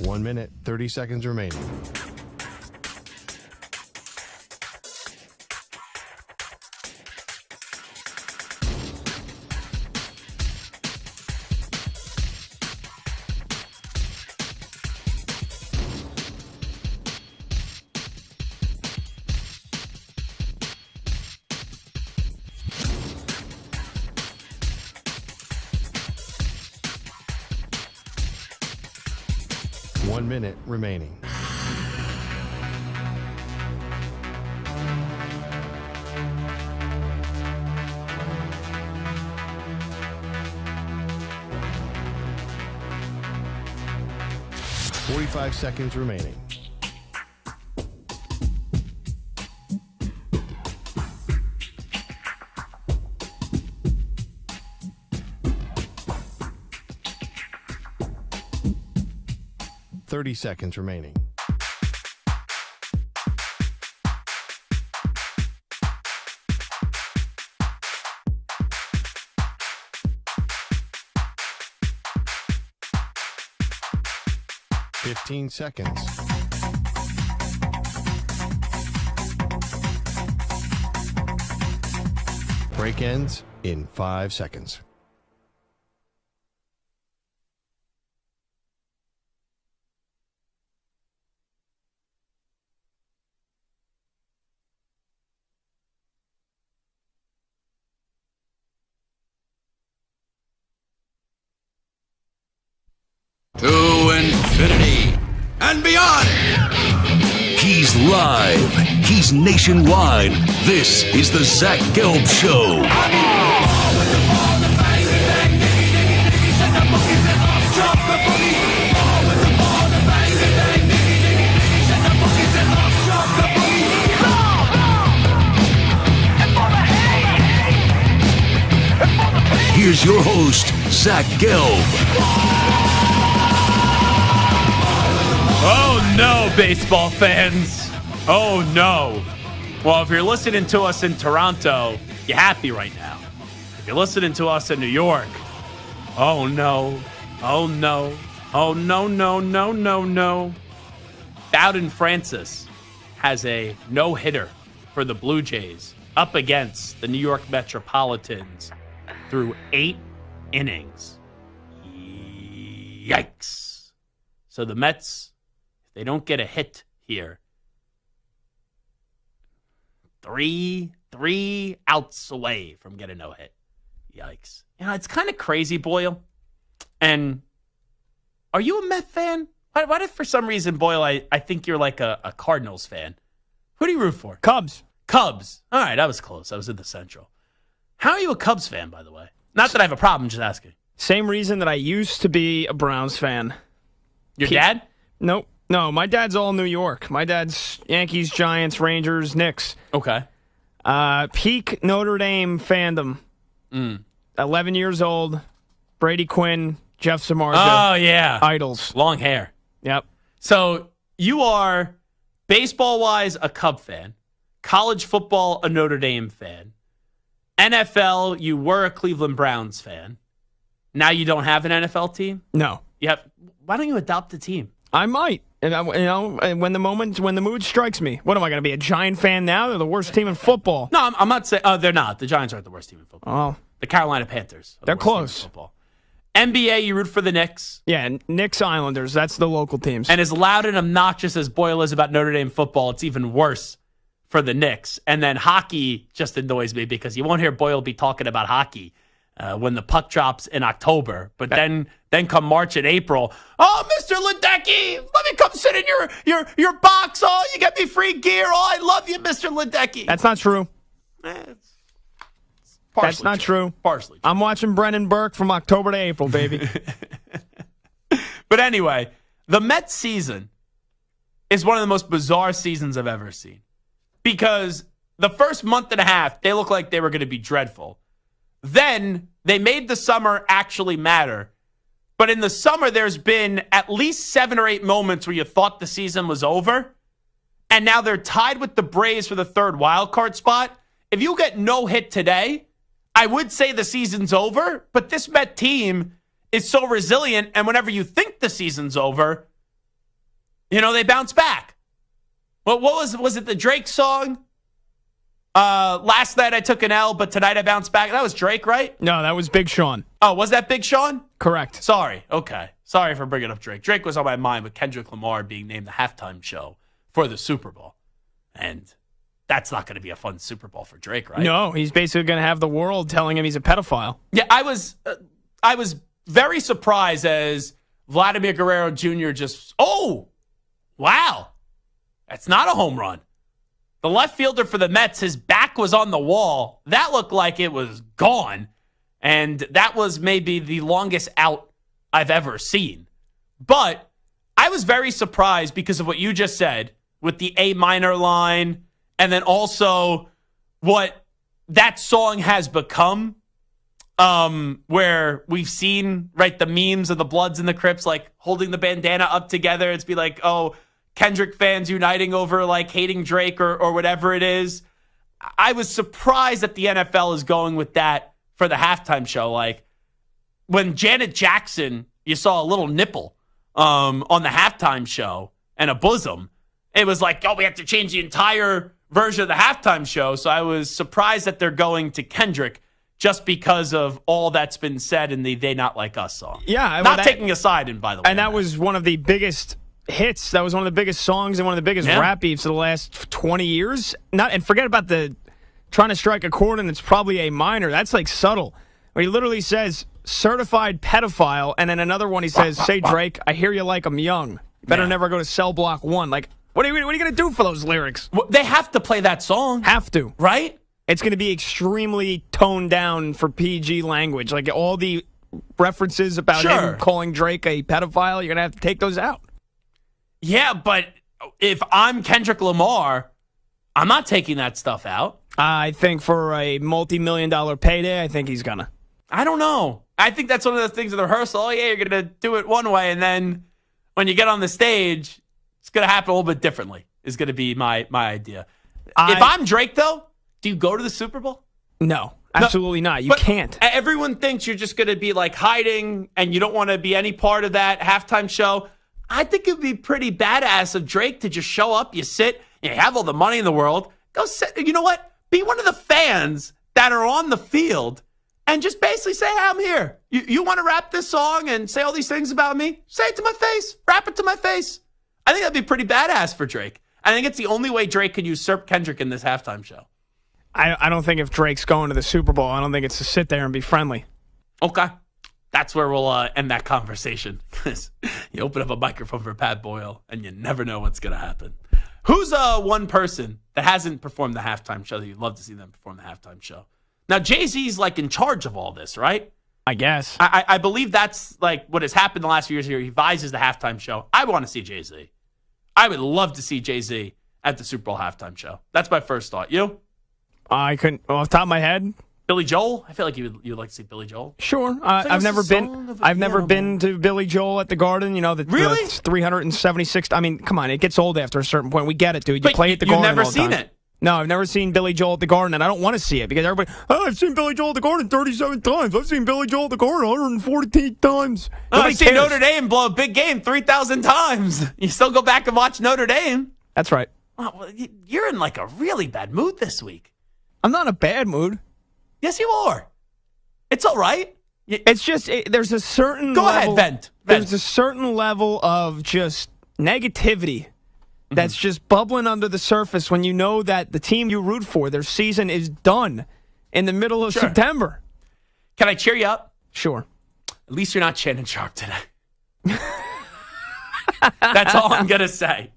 One minute, 30 seconds remaining. One minute remaining. Forty-five seconds remaining. Seconds remaining. Fifteen seconds. Break ends in 5 seconds. To infinity and beyond. He's live. He's nationwide. This is the Zach Gelb Show. Here's your host, Zach Gelb. Oh, no, baseball fans. Oh, no. Well, if you're listening to us in Toronto, you're happy right now. If you're listening to us in New York, oh, no. Oh, no. Oh, no, no, no, no, no. Bowden Francis has a no-hitter for the Blue Jays up against the New York Metropolitans through 8 innings. Yikes. So the Mets, if they don't get a hit here, three outs away from getting no hit. Yikes. You know, it's kind of crazy, Boyle. And are you a Met fan? Why did, for some reason, Boyle, I think you're like a Cardinals fan. Who do you root for? Cubs. Cubs. All right, I was close. I was in the Central. How are you a Cubs fan, by the way? Not that I have a problem, just asking. Same reason that I used to be a Browns fan. Your dad? Nope. No, my dad's all New York. My dad's Yankees, Giants, Rangers, Knicks. Okay. Peak Notre Dame fandom. 11 years old. Brady Quinn, Jeff Samardzija. Oh, yeah. Idols. Long hair. Yep. So you are, baseball-wise, a Cub fan. College football, a Notre Dame fan. NFL, you were a Cleveland Browns fan. Now you don't have an NFL team? No. Why don't you adopt a team? I might. And when the mood strikes me. What am I going to be, a Giant fan now? They're the worst team in football. No, I'm not saying. Oh, they're not. The Giants aren't the worst team in football. Oh. The Carolina Panthers. They're close. NBA, you root for the Knicks. Yeah, Knicks Islanders. That's the local teams. And as loud and obnoxious as Boyle is about Notre Dame football, it's even worse for the Knicks. And then hockey just annoys me because you won't hear Boyle be talking about hockey when the puck drops in October. But then come March and April, oh, Mr. Ledecky, let me come sit in your box. Oh, you get me free gear. Oh, I love you, Mr. Ledecky. That's not true. That's not true. Partially true. I'm watching Brennan Burke from October to April, baby. But anyway, The Mets season is one of the most bizarre seasons I've ever seen. Because the first month and a half, they looked like they were going to be dreadful. Then they made the summer actually matter. But in the summer, there's been at least 7 or 8 moments where you thought the season was over. And now they're tied with the Braves for the 3rd wild card spot. If you get no hit today, I would say the season's over. But this Met team is so resilient. And whenever you think the season's over, they bounce back. Well, what was it the Drake song? Last night I took an L, but tonight I bounced back. That was Drake, right? No, that was Big Sean. Oh, was that Big Sean? Correct. Sorry. Okay. Sorry for bringing up Drake. Drake was on my mind with Kendrick Lamar being named the halftime show for the Super Bowl. And that's not going to be a fun Super Bowl for Drake, right? No, he's basically going to have the world telling him he's a pedophile. Yeah, I was very surprised as Vladimir Guerrero Jr. Wow. That's not a home run. The left fielder for the Mets, his back was on the wall. That looked like it was gone. And that was maybe the longest out I've ever seen. But I was very surprised because of what you just said with the A minor line and then also what that song has become, where we've seen, right, the memes of the Bloods and the Crips, like holding the bandana up together. It's be like, oh, Kendrick fans uniting over like hating Drake or whatever it is. I was surprised that the NFL is going with that for the halftime show. Like when Janet Jackson, you saw a little nipple on the halftime show and a bosom. It was like, oh, we have to change the entire version of the halftime show. So I was surprised that they're going to Kendrick just because of all that's been said in the They Not Like Us song. Yeah. Not taking a side, and by the way. And that was one of the biggest hits. That was one of the biggest songs and one of the biggest rap beefs of the last 20 years. And forget about the trying to strike a chord and it's probably a minor. That's like subtle. Where he literally says certified pedophile, and then another one he says, say Drake, I hear you like I'm young. Better never go to cell block 1. Like, what are you going to do for those lyrics? Well, they have to play that song. Have to. Right? It's going to be extremely toned down for PG language. Like all the references about him calling Drake a pedophile, you're going to have to take those out. Yeah, but if I'm Kendrick Lamar, I'm not taking that stuff out. I think for a multi-million-dollar payday, I think he's gonna. I don't know. I think that's one of the things in the rehearsal. Oh, yeah, you're going to do it one way, and then when you get on the stage, it's going to happen a little bit differently, is going to be my idea. If I'm Drake, though, do you go to the Super Bowl? No, absolutely not. You can't. Everyone thinks you're just going to be like hiding, and you don't want to be any part of that halftime show. I think it would be pretty badass of Drake to just show up, you sit, you have all the money in the world, go sit, you know what? Be one of the fans that are on the field and just basically say, hey, I'm here. You want to rap this song and say all these things about me? Say it to my face. Rap it to my face. I think that'd be pretty badass for Drake. I think it's the only way Drake could usurp Kendrick in this halftime show. I don't think if Drake's going to the Super Bowl, I don't think it's to sit there and be friendly. Okay. That's where we'll end that conversation. You open up a microphone for Pat Boyle, and you never know what's going to happen. Who's one person that hasn't performed the halftime show that you'd love to see them perform the halftime show? Now, Jay-Z's like in charge of all this, right? I guess. I believe that's like what has happened the last few years here. He advises the halftime show. I want to see Jay-Z. I would love to see Jay-Z at the Super Bowl halftime show. That's my first thought. You? I couldn't, off the top of my head. Billy Joel? I feel like you'd like to see Billy Joel. Sure. I've never been to Billy Joel at the Garden. You know, really? 376. I mean, come on, it gets old after a certain point. We get it, dude. You play at the Garden. You've never seen it? No, I've never seen Billy Joel at the Garden, and I don't want to see it because everybody, I've seen Billy Joel at the Garden 37 times. I've seen Billy Joel at the Garden 148 times. I've seen Notre Dame blow a big game 3,000 times. You still go back and watch Notre Dame. That's right. Oh, well, you're in like a really bad mood this week. I'm not in a bad mood. Yes, you are. It's all right. It's just, there's a certain Go level. ahead, vent. There's a certain level of just negativity that's just bubbling under the surface when you know that the team you root for, their season is done in the middle of September. Can I cheer you up? Sure. At least you're not Shannon Sharp today. That's all I'm going to say.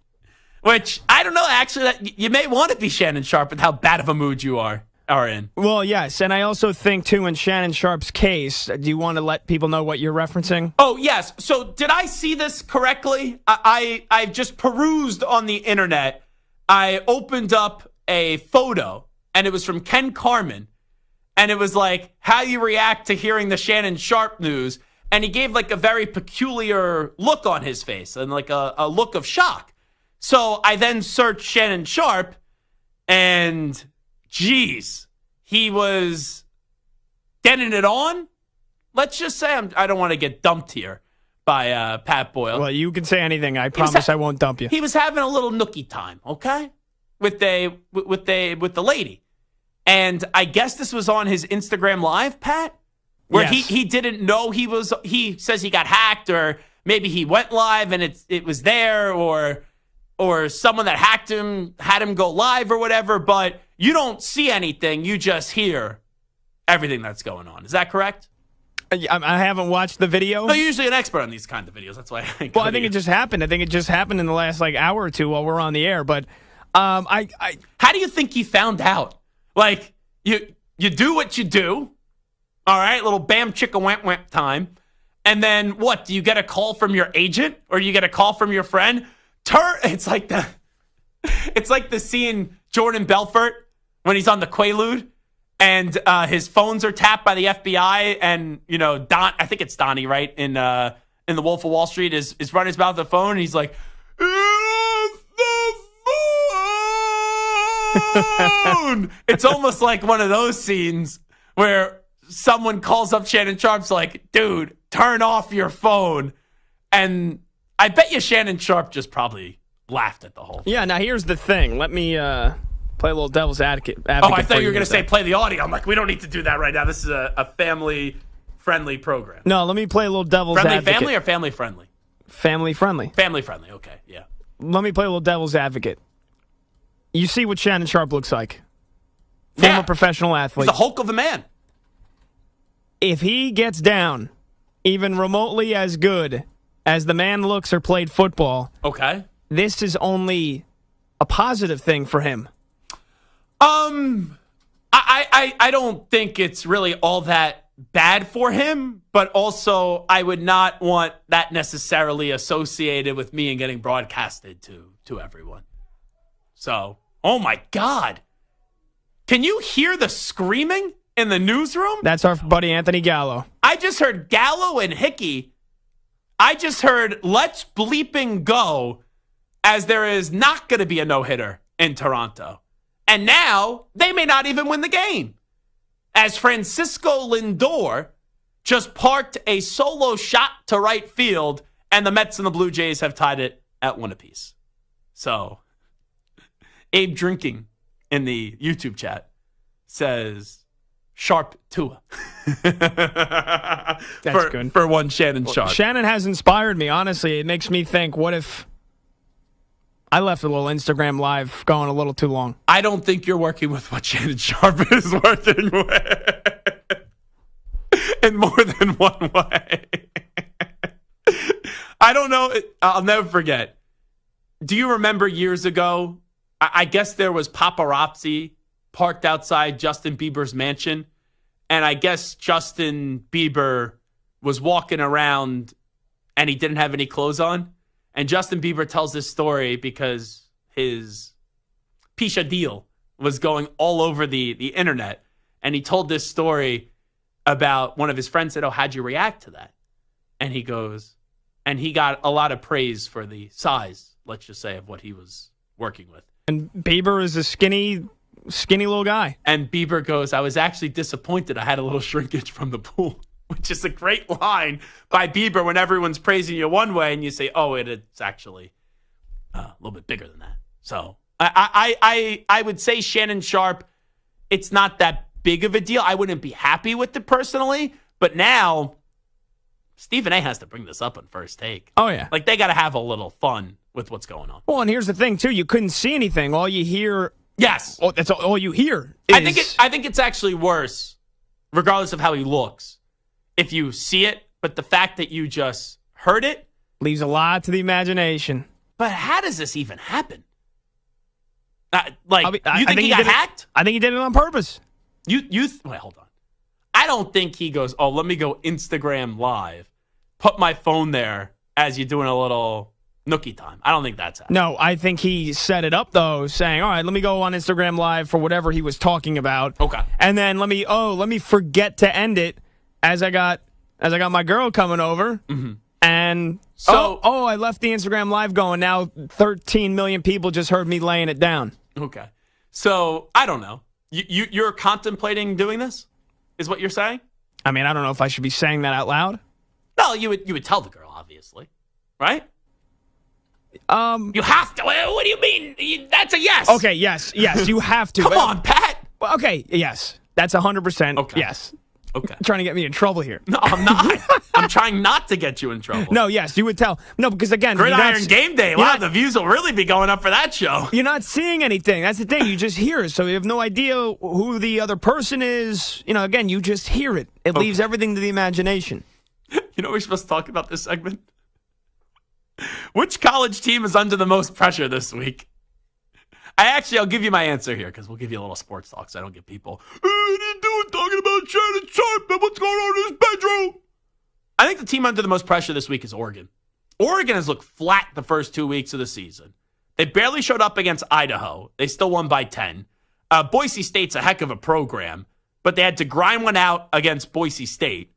Which, I don't know, actually, that you may want to be Shannon Sharp with how bad of a mood you are. are in. Well, yes, and I also think, too, in Shannon Sharp's case, do you want to let people know what you're referencing? Oh, yes. So did I see this correctly? I just perused on the internet. I opened up a photo, and it was from Ken Carman, and it was like, how you react to hearing the Shannon Sharp news, and he gave like a very peculiar look on his face and like a look of shock. So I then searched Shannon Sharp, and geez, he was getting it on. Let's just say I don't want to get dumped here by Pat Boyle. Well, you can say anything. I promise I won't dump you. He was having a little nookie time, okay, with the lady, and I guess this was on his Instagram Live, Pat, where yes. he didn't know he says he got hacked, or maybe he went live and it was there, or someone that hacked him had him go live or whatever, but you don't see anything. You just hear everything that's going on. Is that correct? I haven't watched the video. No, you're usually an expert on these kind of videos. That's why I think. Well, I think it just happened. I think it just happened in the last hour or two while we're on the air. But how do you think he found out? Like, you do what you do. All right, little bam chicka wamp time. And then what? Do you get a call from your agent, or you get a call from your friend? It's like the scene Jordan Belfort when he's on the Quaalude and his phones are tapped by the FBI, and I think it's Donnie, right, in The Wolf of Wall Street is running his mouth the phone, and he's like, "It's the phone." It's almost like one of those scenes where someone calls up Shannon Sharp's like, "Dude, turn off your phone," and I bet you Shannon Sharp just probably laughed at the whole thing. Yeah, now here's the thing. Let me play a little devil's advocate. Oh, I thought you were going to say play the audio. I'm like, we don't need to do that right now. This is a family-friendly program. No, let me play a little devil's advocate. Friendly family or family-friendly? Family-friendly. Family-friendly, okay, yeah. Let me play a little devil's advocate. You see what Shannon Sharp looks like. Former professional athlete. He's the Hulk of a man. If he gets down, even remotely as good as the man looks or played football, okay, this is only a positive thing for him. I don't think it's really all that bad for him, but also I would not want that necessarily associated with me and getting broadcasted to everyone. So, oh my God. Can you hear the screaming in the newsroom? That's our buddy Anthony Gallo. I just heard Gallo and Hickey. I just heard let's bleeping go, as there is not going to be a no-hitter in Toronto. And now they may not even win the game, as Francisco Lindor just parked a solo shot to right field, and the Mets and the Blue Jays have tied it at 1 apiece. So Abe Drinking in the YouTube chat says Sharp Tua. That's good. For one Shannon Sharp. Shannon has inspired me, honestly. It makes me think, what if I left a little Instagram Live going a little too long? I don't think you're working with what Shannon Sharp is working with in more than one way. I don't know. I'll never forget. Do you remember years ago, I guess there was paparazzi parked outside Justin Bieber's mansion, and I guess Justin Bieber was walking around and he didn't have any clothes on. And Justin Bieber tells this story because his Pisha deal was going all over the internet. And he told this story about one of his friends said, "Oh, how'd you react to that?" And he goes, and he got a lot of praise for the size, let's just say, of what he was working with. And Bieber is a skinny little guy. And Bieber goes, "I was actually disappointed I had a little shrinkage from the pool," which is a great line by Bieber when everyone's praising you one way and you say, "Oh, it's actually a little bit bigger than that." So I would say Shannon Sharp, it's not that big of a deal. I wouldn't be happy with it personally, but now Stephen A has to bring this up on First Take. Oh, yeah. Like, they got to have a little fun with what's going on. Well, and here's the thing, too. You couldn't see anything. All you hear... Yes. Oh, that's all you hear is... I think it's actually worse, regardless of how he looks, if you see it, but the fact that you just heard it... leaves a lot to the imagination. But how does this even happen? You think he got hacked? I think he did it on purpose. Wait, hold on. I don't think he goes, oh, let me go Instagram Live, put my phone there as you're doing a little nookie time. I don't think that's happening. No, I think he set it up, though, saying, all right, let me go on Instagram Live for whatever he was talking about. Okay. And then let me forget to end it as I got my girl coming over. Mm-hmm. And I left the Instagram Live going. Now 13 million people just heard me laying it down. Okay. So, I don't know. You're contemplating doing this, is what you're saying? I mean, I don't know if I should be saying that out loud. No, you would tell the girl, obviously. Right? You have to. What do you mean? That's a yes. Okay, yes, you have to. Come on, Pat. Okay, yes. That's 100%. Okay. Yes. Okay. You're trying to get me in trouble here. No, I'm not. I'm trying not to get you in trouble. No, yes, you would tell. No, because again, Gridiron Game Day. Wow, the views will really be going up for that show. You're not seeing anything. That's the thing. You just hear it, so you have no idea who the other person is. Again, you just hear it. It leaves everything to the imagination. You know what we're supposed to talk about this segment? Which college team is under the most pressure this week? I'll give you my answer here because we'll give you a little sports talk so I don't get people, what are you doing talking about Shannon Sharp and what's going on in his bedroom? I think the team under the most pressure this week is Oregon. Oregon has looked flat the first 2 weeks of the season. They barely showed up against Idaho. They still won by 10. Boise State's a heck of a program, but they had to grind one out against Boise State.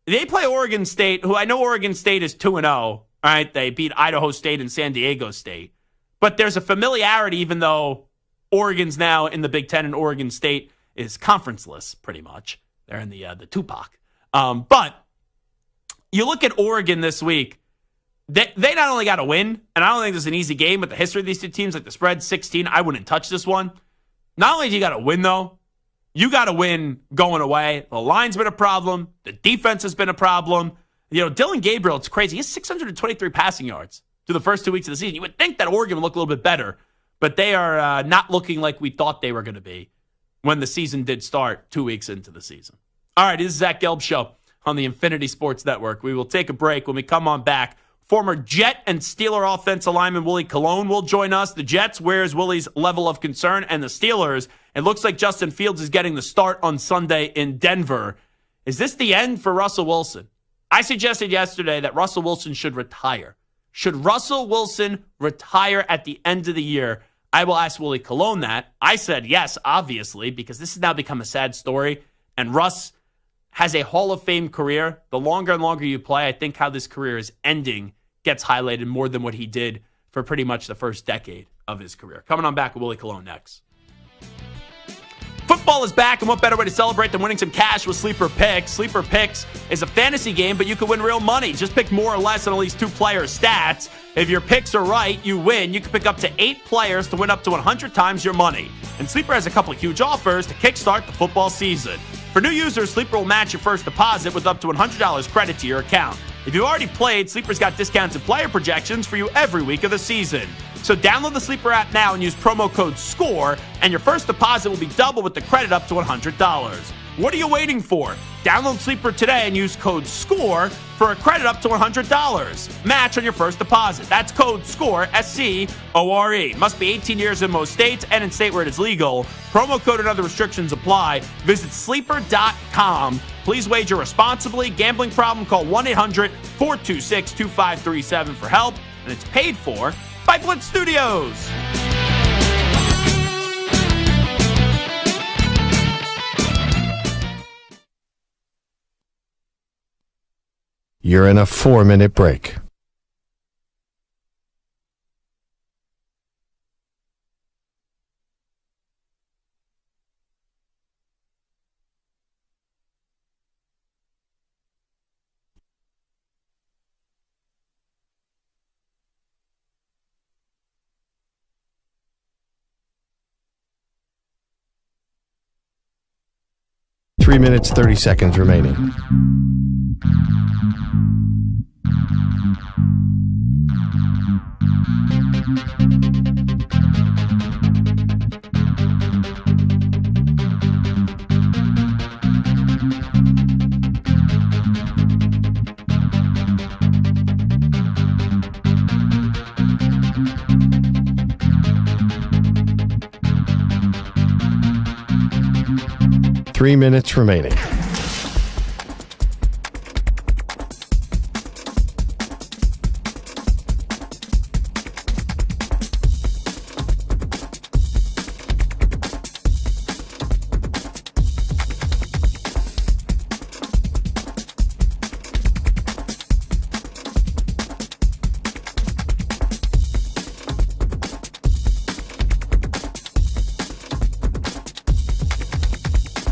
They play Oregon State, who I know Oregon State is 2-0. All right, they beat Idaho State and San Diego State. But there's a familiarity, even though Oregon's now in the Big Ten and Oregon State is conferenceless, pretty much. They're in the Tupac. But you look at Oregon this week, they not only got a win, and I don't think there's an easy game with the history of these two teams, like the spread 16, I wouldn't touch this one. Not only do you got to win, though, you got to win going away. The line's been a problem. The defense has been a problem. Dylan Gabriel, it's crazy. He has 623 passing yards through the first 2 weeks of the season. You would think that Oregon would look a little bit better, but they are not looking like we thought they were going to be when the season did start 2 weeks into the season. All right, this is Zach Gelb Show on the Infinity Sports Network. We will take a break. When we come on back, former Jet and Steeler offensive lineman Willie Colon will join us. The Jets, where's Willie's level of concern? And the Steelers, it looks like Justin Fields is getting the start on Sunday in Denver. Is this the end for Russell Wilson? I suggested yesterday that Russell Wilson should retire. Should Russell Wilson retire at the end of the year? I will ask Willie Colon that. I said yes, obviously, because this has now become a sad story. And Russ has a Hall of Fame career. The longer and longer you play, I think how this career is ending gets highlighted more than what he did for pretty much the first decade of his career. Coming on back with Willie Colon next. Football is back, and what better way to celebrate than winning some cash with Sleeper Picks? Sleeper Picks is a fantasy game, but you can win real money. Just pick more or less on at least 2 players' stats. If your picks are right, you win. You can pick up to 8 players to win up to 100 times your money. And Sleeper has a couple of huge offers to kickstart the football season. For new users, Sleeper will match your first deposit with up to $100 credit to your account. If you've already played, Sleeper's got discounted player projections for you every week of the season. So download the Sleeper app now and use promo code SCORE, and your first deposit will be double with the credit up to $100. What are you waiting for? Download Sleeper today and use code SCORE for a credit up to $100. Match on your first deposit. That's code SCORE, SCORE. Must be 18 years in most states and in state where it is legal. Promo code and other restrictions apply. Visit sleeper.com. Please wager responsibly. Gambling problem? Call 1-800-426-2537 for help. And it's paid for by Blitz Studios. You're in a 4-minute break. Three minutes, 30 seconds remaining. 3 minutes remaining.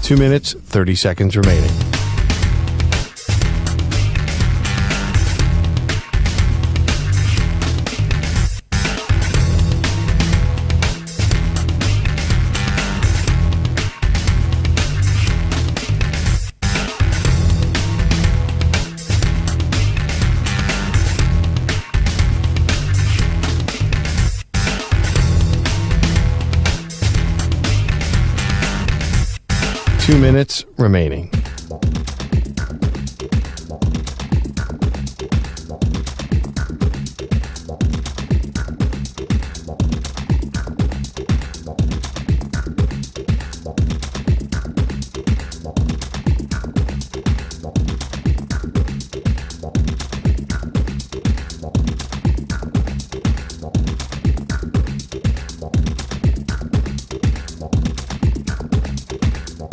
Two minutes, 30 seconds remaining. Two minutes remaining.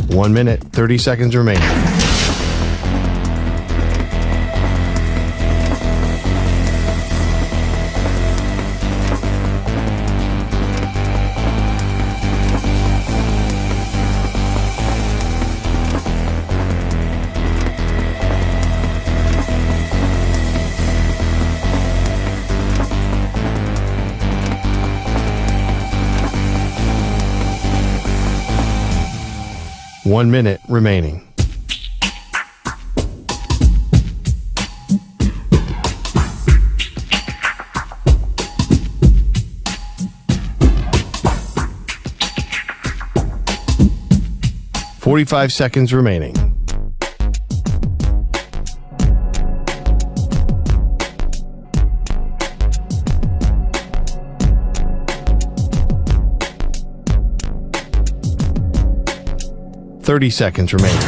One minute, 30 seconds remaining. One minute remaining. "45 seconds remaining. "30 seconds remaining.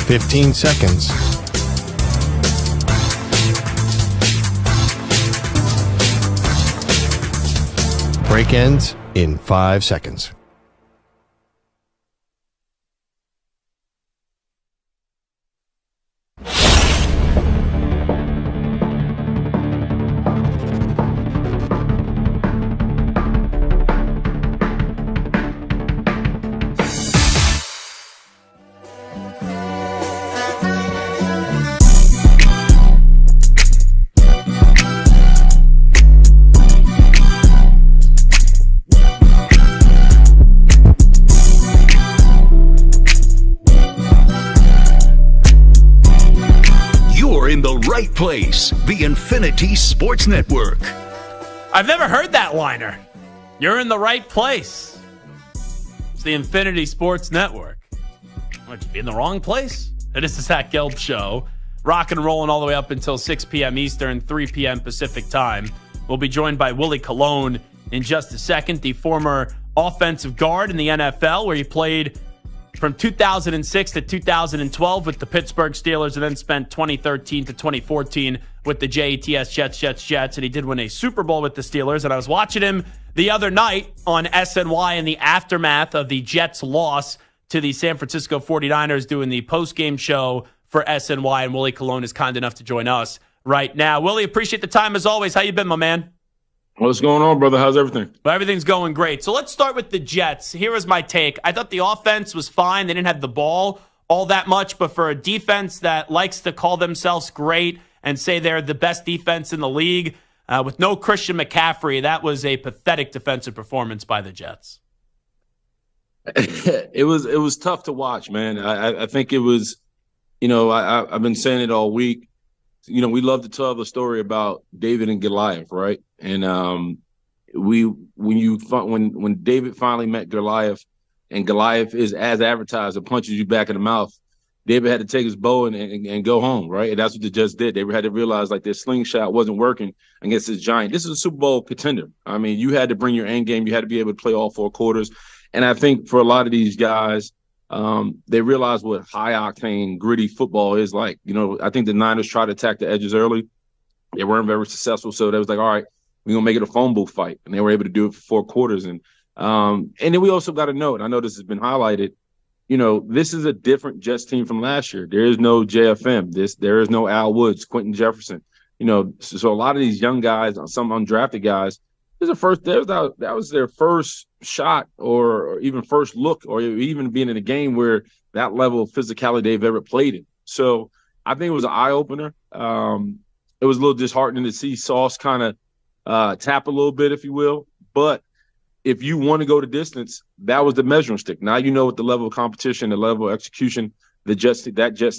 "15 seconds. Break ends in 5 seconds. Place, the Infinity Sports Network. I've never heard that liner. You're in the right place. It's the Infinity Sports Network. Would you be in the wrong place? It is the Zach Gelb Show. Rocking and rolling all the way up until 6 p.m. Eastern, 3 p.m. Pacific time. We'll be joined by Willie Colon in just a second, the former offensive guard in the NFL, where he played from 2006 to 2012 with the Pittsburgh Steelers and then spent 2013 to 2014 with the Jets, and he did win a Super Bowl with the Steelers. And I was watching him the other night on SNY in the aftermath of the Jets' loss to the San Francisco 49ers, doing the post-game show for SNY, and Willie Colon is kind enough to join us right now. Willie, appreciate the time as always. How you been, my man? What's going on, brother? How's everything? Well, everything's going great. So let's start with the Jets. Here is my take. I thought the offense was fine. They didn't have the ball all that much, but for a defense that likes to call themselves great and say they're the best defense in the league, with no Christian McCaffrey, that was a pathetic defensive performance by the Jets. It was tough to watch, man. I think it was, I've been saying it all week. We love to tell the story about David and Goliath, right? And when David finally met Goliath, and Goliath is as advertised, and punches you back in the mouth, David had to take his bow and go home, right? And that's what the Jets did. They had to realize like their slingshot wasn't working against this giant. This is a Super Bowl contender. I mean, you had to bring your end game. You had to be able to play all 4 quarters. And I think for a lot of these guys, they realize what high-octane, gritty football is like. You know, I think the Niners tried to attack the edges early. They weren't very successful, so they was like, all right, we're going to make it a phone booth fight. And they were able to do it for 4 quarters. And then we also got to note, I know this has been highlighted, you know, this is a different Jets team from last year. There is no JFM. There is no Al Woods, Quentin Jefferson. You know, so a lot of these young guys, some undrafted guys, that was their first shot or even first look or even being in a game where that level of physicality they've ever played in. So I think it was an eye-opener. It was a little disheartening to see Sauce kind of tap a little bit, if you will. But if you want to go the distance, that was the measuring stick. Now you know what the level of competition, the level of execution that Jets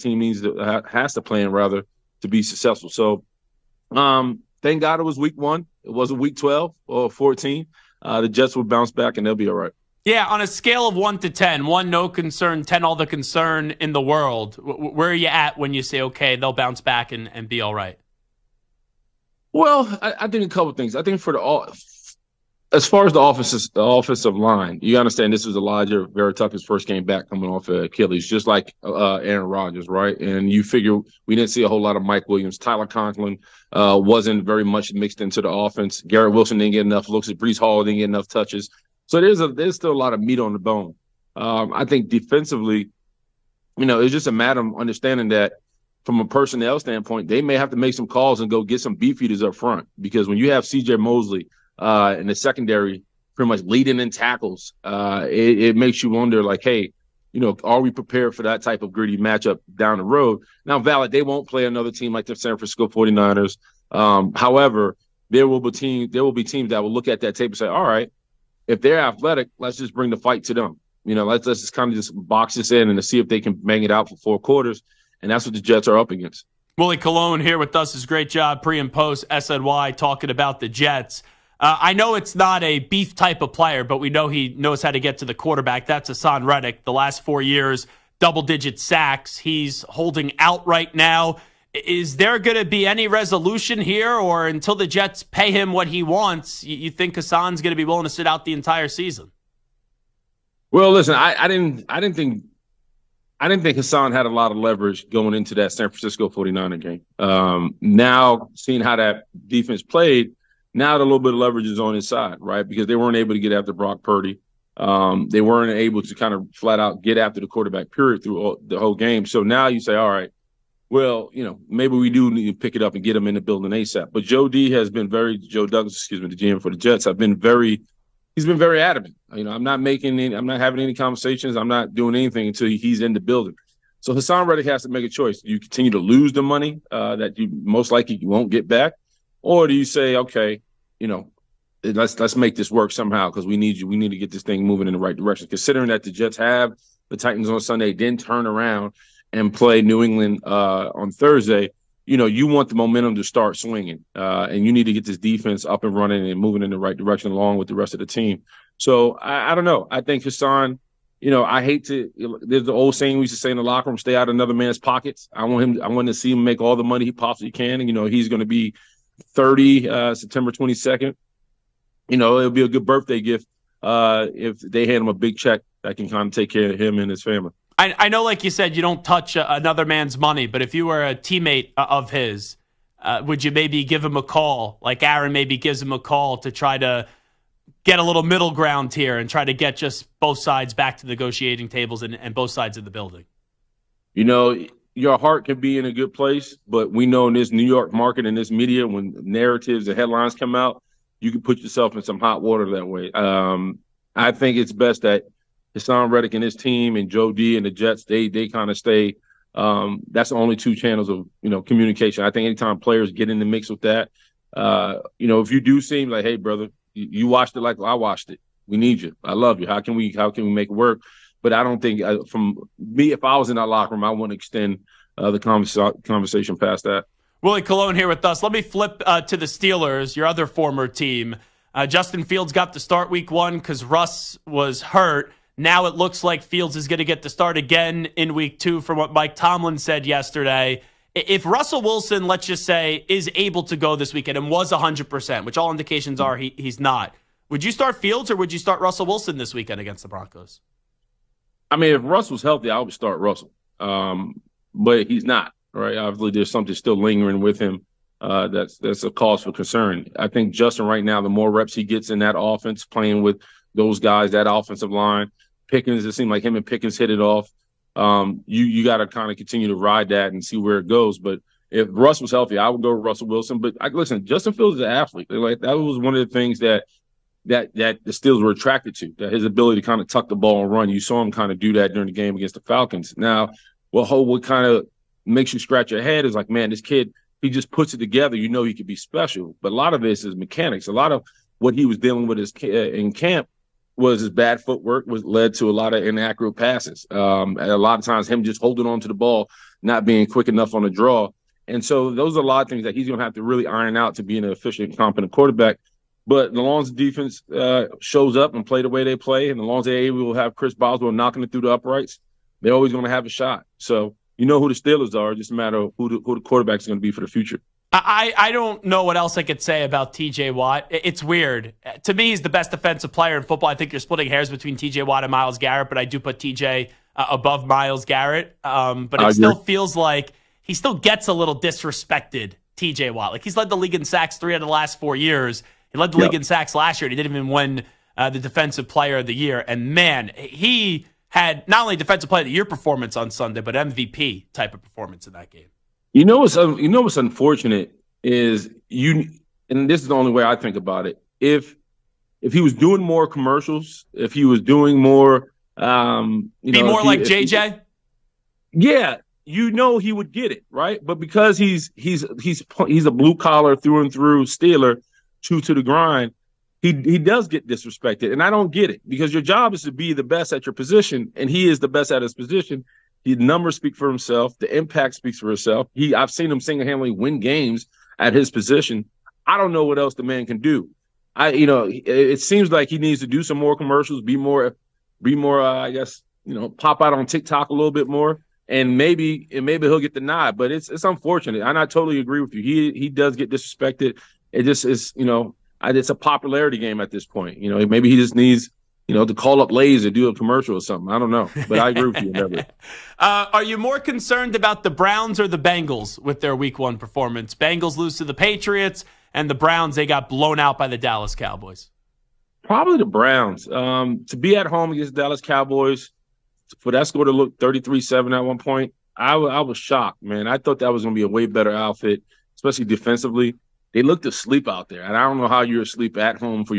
team has to play in, rather, to be successful. So thank God it was week 1. It wasn't week 12 or 14. The Jets will bounce back, and they'll be all right. Yeah, on a scale of 1 to 10, 1 no concern, 10 all the concern in the world, where are you at when you say, okay, they'll bounce back and be all right? Well, I think a couple of things. I think as far as the offensive line, you understand this was Elijah Veritucker's first game back coming off of Achilles, just like Aaron Rodgers, right? And you figure we didn't see a whole lot of Mike Williams. Tyler Conklin wasn't very much mixed into the offense. Garrett Wilson didn't get enough looks. Breece Hall didn't get enough touches. So there's still a lot of meat on the bone. I think defensively, you know, it's just a matter of understanding that from a personnel standpoint, they may have to make some calls and go get some beef eaters up front, because when you have C.J. Mosley in the secondary pretty much leading in tackles, it makes you wonder, like, hey, you know, are we prepared for that type of gritty matchup down the road? Now, valid, they won't play another team like the San Francisco 49ers. However, there will be teams that will look at that tape and say, all right, if they're athletic, let's just bring the fight to them. You know, let's just kind of just box this in and to see if they can bang it out for 4 quarters. And that's what the Jets are up against. Willie Colon here with us. His great job pre and post SNY talking about the Jets. I know it's not a beef type of player, but we know he knows how to get to the quarterback. That's Hassan Reddick. The last 4 years, double-digit sacks. He's holding out right now. Is there going to be any resolution here, or until the Jets pay him what he wants, you think Hassan's going to be willing to sit out the entire season? Well, listen, I didn't think Hassan had a lot of leverage going into that San Francisco 49er game. Now, seeing how that defense played, now the little bit of leverage is on his side, right? Because they weren't able to get after Brock Purdy. They weren't able to kind of flat out get after the quarterback, period, through the whole game. So now you say, all right, well, you know, maybe we do need to pick it up and get him in the building ASAP. But Joe Douglas, the GM for the Jets, he's been very adamant. You know, I'm not having any conversations. I'm not doing anything until he's in the building. So Hassan Reddick has to make a choice. Do you continue to lose the money that you most likely won't get back? Or do you say, okay, you know, let's make this work somehow, because we need you. We need to get this thing moving in the right direction. Considering that the Jets have the Titans on Sunday, then turn around and play New England on Thursday, you know, you want the momentum to start swinging, and you need to get this defense up and running and moving in the right direction along with the rest of the team. So I don't know. I think Hassan, you know, there's the old saying we used to say in the locker room, stay out of another man's pockets. I want to see him make all the money he possibly can. And, you know, he's going to be 30 September 22nd. You know, it'll be a good birthday gift if they hand him a big check that can kind of take care of him and his family. I know, like you said, you don't touch another man's money, but if you were a teammate of his, would you maybe give him a call, like Aaron maybe gives him a call, to try to get a little middle ground here and try to get just both sides back to the negotiating tables and both sides of the building? You know, your heart can be in a good place, but we know in this New York market and this media, when narratives and headlines come out, you can put yourself in some hot water that way. I think it's best that Hassan Reddick and his team and Joe D and the Jets, they kind of stay. That's the only 2 channels of, you know, communication. I think anytime players get in the mix with that, you know, if you do seem like, hey, brother, you watched it like I watched it. We need you. I love you. How can we make it work? But I don't think from me, if I was in that locker room, I wouldn't extend the conversation past that. Willie Colon here with us. Let me flip to the Steelers, your other former team. Justin Fields got to start week 1 because Russ was hurt. Now it looks like Fields is going to get the start again in week 2 from what Mike Tomlin said yesterday. If Russell Wilson, let's just say, is able to go this weekend and was 100%, which all indications are he's not, would you start Fields or would you start Russell Wilson this weekend against the Broncos? I mean, if Russell's healthy, I would start Russell. But he's not, right? Obviously, there's something still lingering with him that's a cause for concern. I think Justin right now, the more reps he gets in that offense, playing with those guys, that offensive line, Pickens, it seemed like him and Pickens hit it off. You got to kind of continue to ride that and see where it goes. But if Russ was healthy, I would go with Russell Wilson. But listen, Justin Fields is an athlete. Like, that was one of the things that the Steelers were attracted to, that his ability to kind of tuck the ball and run. You saw him kind of do that during the game against the Falcons. Now, what kind of makes you scratch your head is like, man, this kid, he just puts it together. You know he could be special. But a lot of this is mechanics. A lot of what he was dealing with in camp was his bad footwork, was led to a lot of inaccurate passes. And a lot of times him just holding on to the ball, not being quick enough on the draw. And so those are a lot of things that he's going to have to really iron out to be an efficient, competent quarterback. But as long as the defense shows up and play the way they play, and as long as they're able to have Chris Boswell knocking it through the uprights, they're always going to have a shot. So you know who the Steelers are. It's just a matter of who the quarterback is going to be for the future. I don't know what else I could say about T.J. Watt. It's weird. To me, he's the best defensive player in football. I think you're splitting hairs between T.J. Watt and Myles Garrett, but I do put T.J. Above Myles Garrett. But it still feels like he still gets a little disrespected, T.J. Watt. Like, he's led the league in sacks 3 out of the last 4 years. He led the league in sacks last year, and he didn't even win the Defensive Player of the Year. And, man, he had not only Defensive Player of the Year performance on Sunday, but MVP type of performance in that game. You know what's unfortunate is and this is the only way I think about it. If he was doing more commercials, if he was doing more, be more like JJ. Yeah, he would get it, right? But because he's a blue collar through and through Steeler, true to the grind, he does get disrespected, and I don't get it, because your job is to be the best at your position, and he is the best at his position. The numbers speak for himself. The impact speaks for itself. I've seen him single-handedly win games at his position. I don't know what else the man can do. It seems like he needs to do some more commercials, be more, I guess, pop out on TikTok a little bit more, and maybe he'll get the nod. But it's unfortunate. And I totally agree with you. He does get disrespected. It just is, it's a popularity game at this point. Maybe he just needs, to call up Lay's or do a commercial or something. I don't know, but I agree with you. Never. Are you more concerned about the Browns or the Bengals with their Week 1 performance? Bengals lose to the Patriots, and the Browns, they got blown out by the Dallas Cowboys. Probably the Browns. To be at home against the Dallas Cowboys, for that score to look 33-7 at one point, I was shocked, man. I thought that was going to be a way better outfit, especially defensively. They looked asleep out there, and I don't know how you're asleep at home for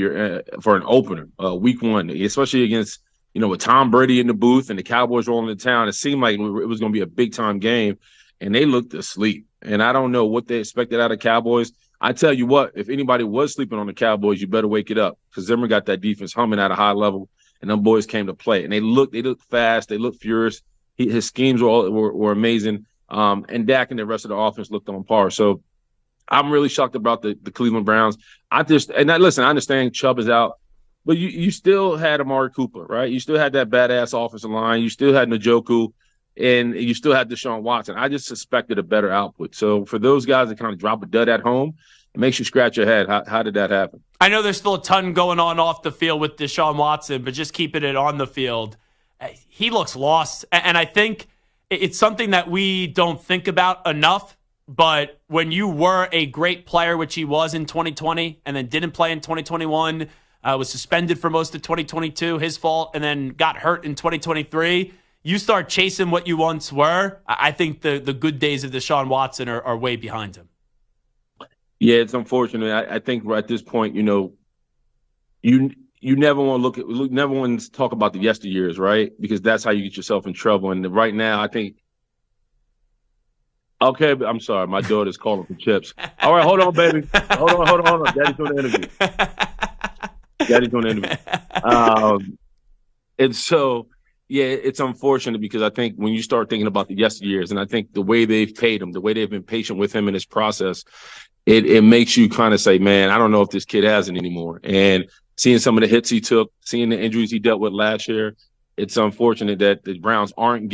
an opener, Week 1, especially against, with Tom Brady in the booth and the Cowboys rolling into town. It seemed like it was going to be a big-time game, and they looked asleep. And I don't know what they expected out of Cowboys. I tell you what, if anybody was sleeping on the Cowboys, you better wake it up, because Zimmer got that defense humming at a high level, and them boys came to play. And they looked fast, they looked furious. His schemes were amazing, and Dak and the rest of the offense looked on par. So I'm really shocked about the Cleveland Browns. Listen, I understand Chubb is out, but you still had Amari Cooper, right? You still had that badass offensive line. You still had Njoku, and you still had Deshaun Watson. I just suspected a better output. So for those guys that kind of drop a dud at home, it makes you scratch your head. How did that happen? I know there's still a ton going on off the field with Deshaun Watson, but just keeping it on the field, he looks lost. And I think it's something that we don't think about enough. But when you were a great player, which he was in 2020, and then didn't play in 2021, was suspended for most of 2022, his fault, and then got hurt in 2023, you start chasing what you once were. I think the good days of Deshaun Watson are way behind him. Yeah, it's unfortunate. I think at this point, you never want to never want to talk about the yesteryears, right? Because that's how you get yourself in trouble. And right now, I think. Okay, but I'm sorry. My daughter's calling for chips. All right, hold on, baby. Hold on. Daddy's doing the interview. And so, yeah, it's unfortunate, because I think when you start thinking about the yesteryears, and I think the way they've paid him, the way they've been patient with him in his process, it makes you kind of say, man, I don't know if this kid has it anymore. And seeing some of the hits he took, seeing the injuries he dealt with last year, it's unfortunate that the Browns aren't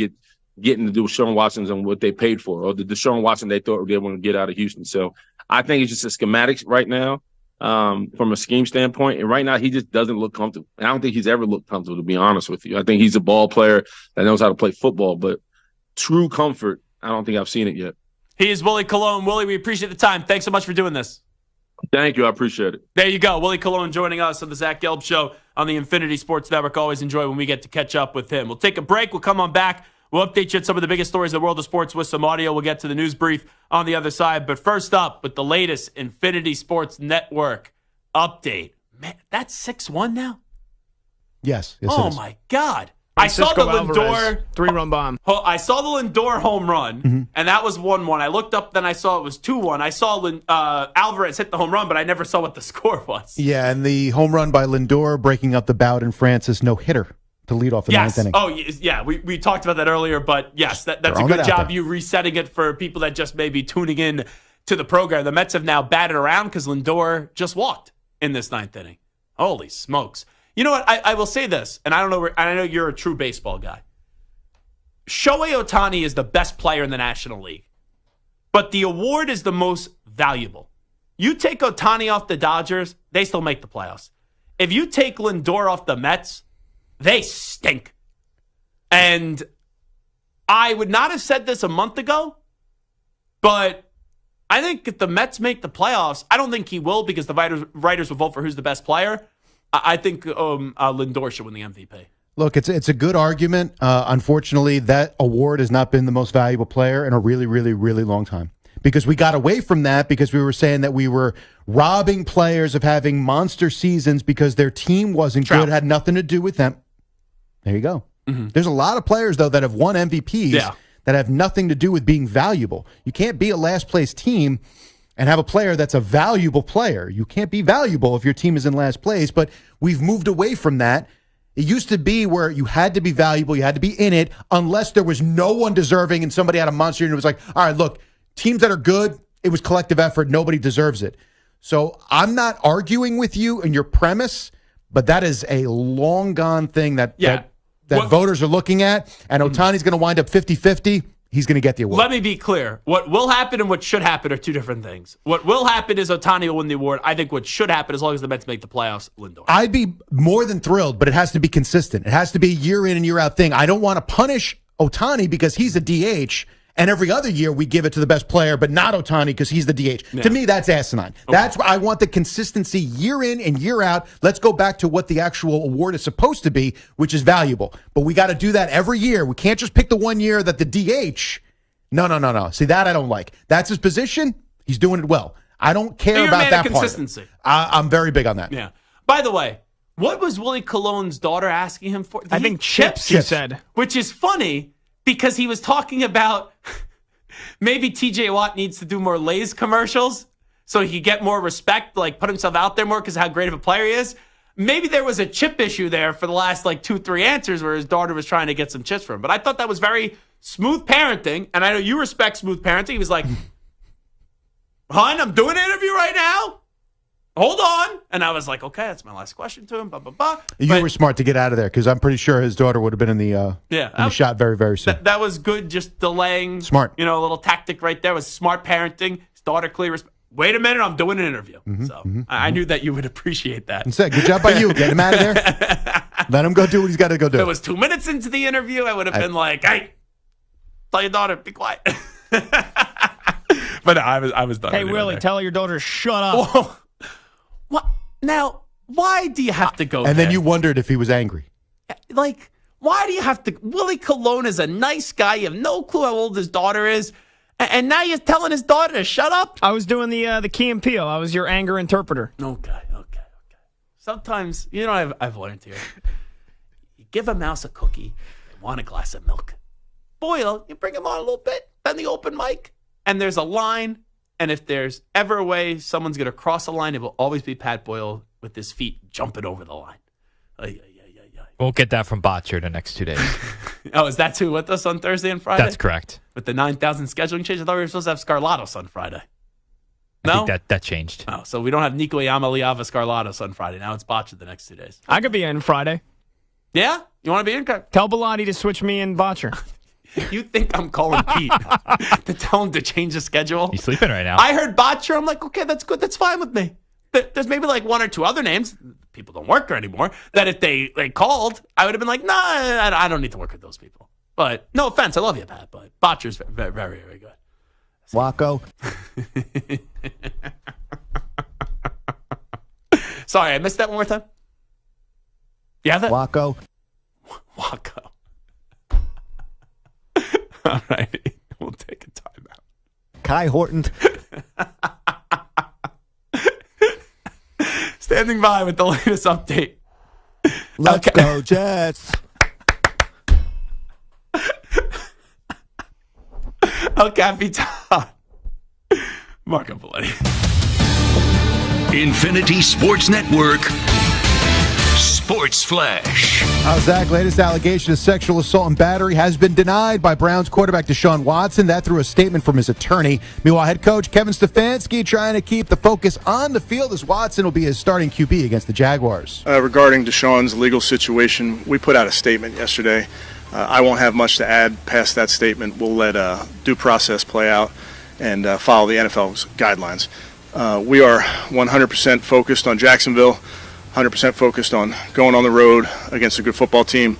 getting the Deshaun Watsons and what they paid for, or the Deshaun Watson they thought they were going to get out of Houston. So I think it's just a schematics right now from a scheme standpoint. And right now he just doesn't look comfortable. And I don't think he's ever looked comfortable, to be honest with you. I think he's a ball player that knows how to play football, but true comfort, I don't think I've seen it yet. He is Willie Colon. Willie, we appreciate the time. Thanks so much for doing this. Thank you. I appreciate it. There you go. Willie Colon joining us on the Zach Gelb Show on the Infinity Sports Network. Always enjoy when we get to catch up with him. We'll take a break. We'll come on back. We'll update you on some of the biggest stories in the world of sports with some audio. We'll get to the news brief on the other side. But first up, with the latest Infinity Sports Network update. Man, that's 6-1 now? Yes. Oh, my God. I saw the Lindor 3-run bomb. I saw the Lindor home run, and that was 1-1. I looked up, then I saw it was 2-1. I saw Alvarez hit the home run, but I never saw what the score was. Yeah, and the home run by Lindor breaking up the Bowden Francis no-hitter to lead off the ninth inning. Oh, yeah. We talked about that earlier, but yes, that's a good job you resetting it for people that just may be tuning in to the program. The Mets have now batted around because Lindor just walked in this ninth inning. Holy smokes. You know what? I will say this, and I know you're a true baseball guy. Shohei Ohtani is the best player in the National League, but the award is the most valuable. You take Ohtani off the Dodgers, they still make the playoffs. If you take Lindor off the Mets, they stink. And I would not have said this a month ago, but I think if the Mets make the playoffs, I don't think he will because the writers will vote for who's the best player. I think Lindor should win the MVP. Look, it's a good argument. Unfortunately, that award has not been the most valuable player in a really, really, really long time. Because we got away from that because we were saying that we were robbing players of having monster seasons because their team wasn't good, had nothing to do with them. There you go. Mm-hmm. There's a lot of players, though, that have won MVPs that have nothing to do with being valuable. You can't be a last-place team and have a player that's a valuable player. You can't be valuable if your team is in last place, but we've moved away from that. It used to be where you had to be valuable, you had to be in it, unless there was no one deserving and somebody had a monster and it was like, all right, look, teams that are good, it was collective effort, nobody deserves it. So I'm not arguing with you in your premise, but that is a long gone thing that voters are looking at, and Ohtani's going to wind up 50-50. He's going to get the award. Let me be clear. What will happen and what should happen are two different things. What will happen is Ohtani will win the award. I think what should happen, as long as the Mets make the playoffs, Lindor. I'd be more than thrilled, but it has to be consistent. It has to be a year in and year out thing. I don't want to punish Ohtani because he's a DH, and every other year we give it to the best player, but not Ohtani because he's the DH. Yeah. To me, that's asinine. Okay. That's why I want the consistency year in and year out. Let's go back to what the actual award is supposed to be, which is valuable. But we got to do that every year. We can't just pick the one year that the DH... No. See, that I don't like. That's his position. He's doing it well. I don't care about that consistency. Part. I'm very big on that. Yeah. By the way, what was Willie Colon's daughter asking him for? I think chips, he said. Which is funny because he was talking about maybe TJ Watt needs to do more Lay's commercials so he could get more respect, like put himself out there more because of how great of a player he is. Maybe there was a chip issue there for the last 2-3 answers where his daughter was trying to get some chips from him. But I thought that was very smooth parenting, and I know you respect smooth parenting. He was like, hon, I'm doing an interview right now. Hold on. And I was like, okay, that's my last question to him. Blah, blah, blah. You were smart to get out of there because I'm pretty sure his daughter would have been in the shot very, very soon. That was good, just delaying. Smart. A little tactic right there was smart parenting. His daughter clearly wait a minute, I'm doing an interview. I knew that you would appreciate that. And said, good job by you. Get him out of there. Let him go do what he's got to go do. If it was 2 minutes into the interview, I would have been like, hey, tell your daughter, be quiet. But I was done. Hey, Willie, tell your daughter, shut up. Whoa. What? Now, why do you have to go And then you wondered if he was angry. Why do you have to? Willie Colon is a nice guy. You have no clue how old his daughter is. And now you're telling his daughter to shut up? I was doing the Key and Peele. I was your anger interpreter. Okay. Sometimes, I've learned here. You give a mouse a cookie, they want a glass of milk. Boyle, you bring him on a little bit, then the open mic, and there's a line, and if there's ever a way someone's going to cross a line, it will always be Pat Boyle with his feet jumping over the line. We'll get that from Botcher the next 2 days. Oh, is that who with us on Thursday and Friday? That's correct. With the 9,000 scheduling change? I thought we were supposed to have Scarlatos on Friday. No? I think that changed. Oh, so we don't have Nico Yamaliava Scarlatos on Friday. Now it's Botcher the next 2 days. I could be in Friday. Yeah? You want to be in? Tell Bellotti to switch me and Botcher. You think I'm calling Pete to tell him to change the schedule? He's sleeping right now. I heard Botcher. I'm like, okay, that's good. That's fine with me. There's maybe like one or two other names. People don't work there anymore. That if they called, I would have been like, nah, I don't need to work with those people. But no offense. I love you, Pat. But Botcher's very, very, very good. Waco. Sorry, I missed that one more time. You have that? Waco. Waco. All right. We'll take a timeout. Kai Horton. Standing by with the latest update. Let's go, Jets. El Capitan. Marco Bellotti. Infinity Sports Network. Sports Flash. Zach, latest allegation of sexual assault and battery has been denied by Browns quarterback Deshaun Watson. That through a statement from his attorney. Meanwhile, head coach Kevin Stefanski trying to keep the focus on the field as Watson will be his starting QB against the Jaguars. Regarding Deshaun's legal situation, we put out a statement yesterday. I won't have much to add past that statement. We'll let due process play out and follow the NFL's guidelines. We are 100% focused on Jacksonville, 100% focused on going on the road against a good football team,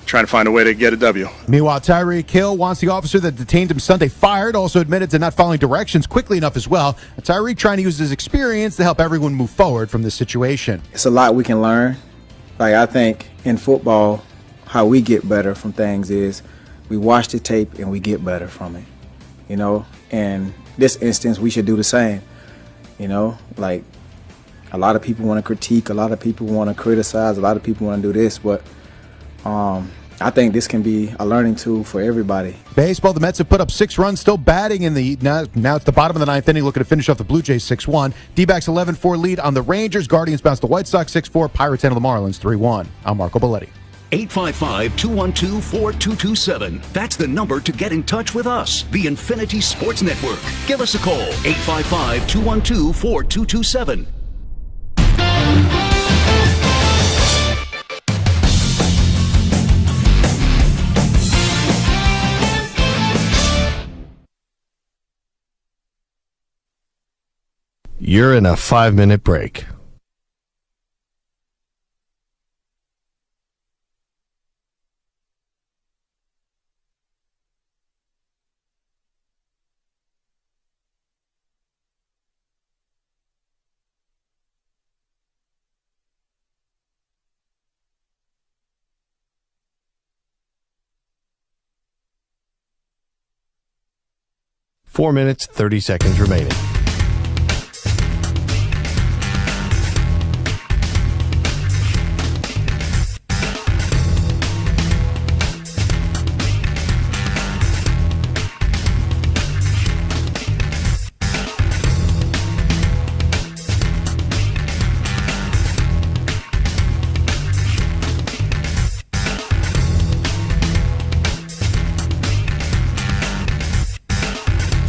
trying to find a way to get a W. Meanwhile, Tyreek Hill wants the officer that detained him Sunday fired, also admitted to not following directions quickly enough as well. Tyreek trying to use his experience to help everyone move forward from this situation. It's a lot we can learn. Like, I think in football, how we get better from things is we watch the tape and we get better from it, you know? And this instance, we should do the same, you know? Like, a lot of people want to critique, a lot of people want to criticize, a lot of people want to do this, but I think this can be a learning tool for everybody. Baseball, the Mets have put up 6 runs, still batting in the now it's the bottom of the 9th inning, looking to finish off the Blue Jays 6-1. D-backs 11-4 lead on the Rangers. Guardians bounce the White Sox 6-4. Pirates handle the Marlins 3-1. I'm Marco Bellotti. 855-212-4227. That's the number to get in touch with us. The Infinity Sports Network. Give us a call. 855-212-4227. You're in a 5-minute break. Four minutes, 30 seconds remaining.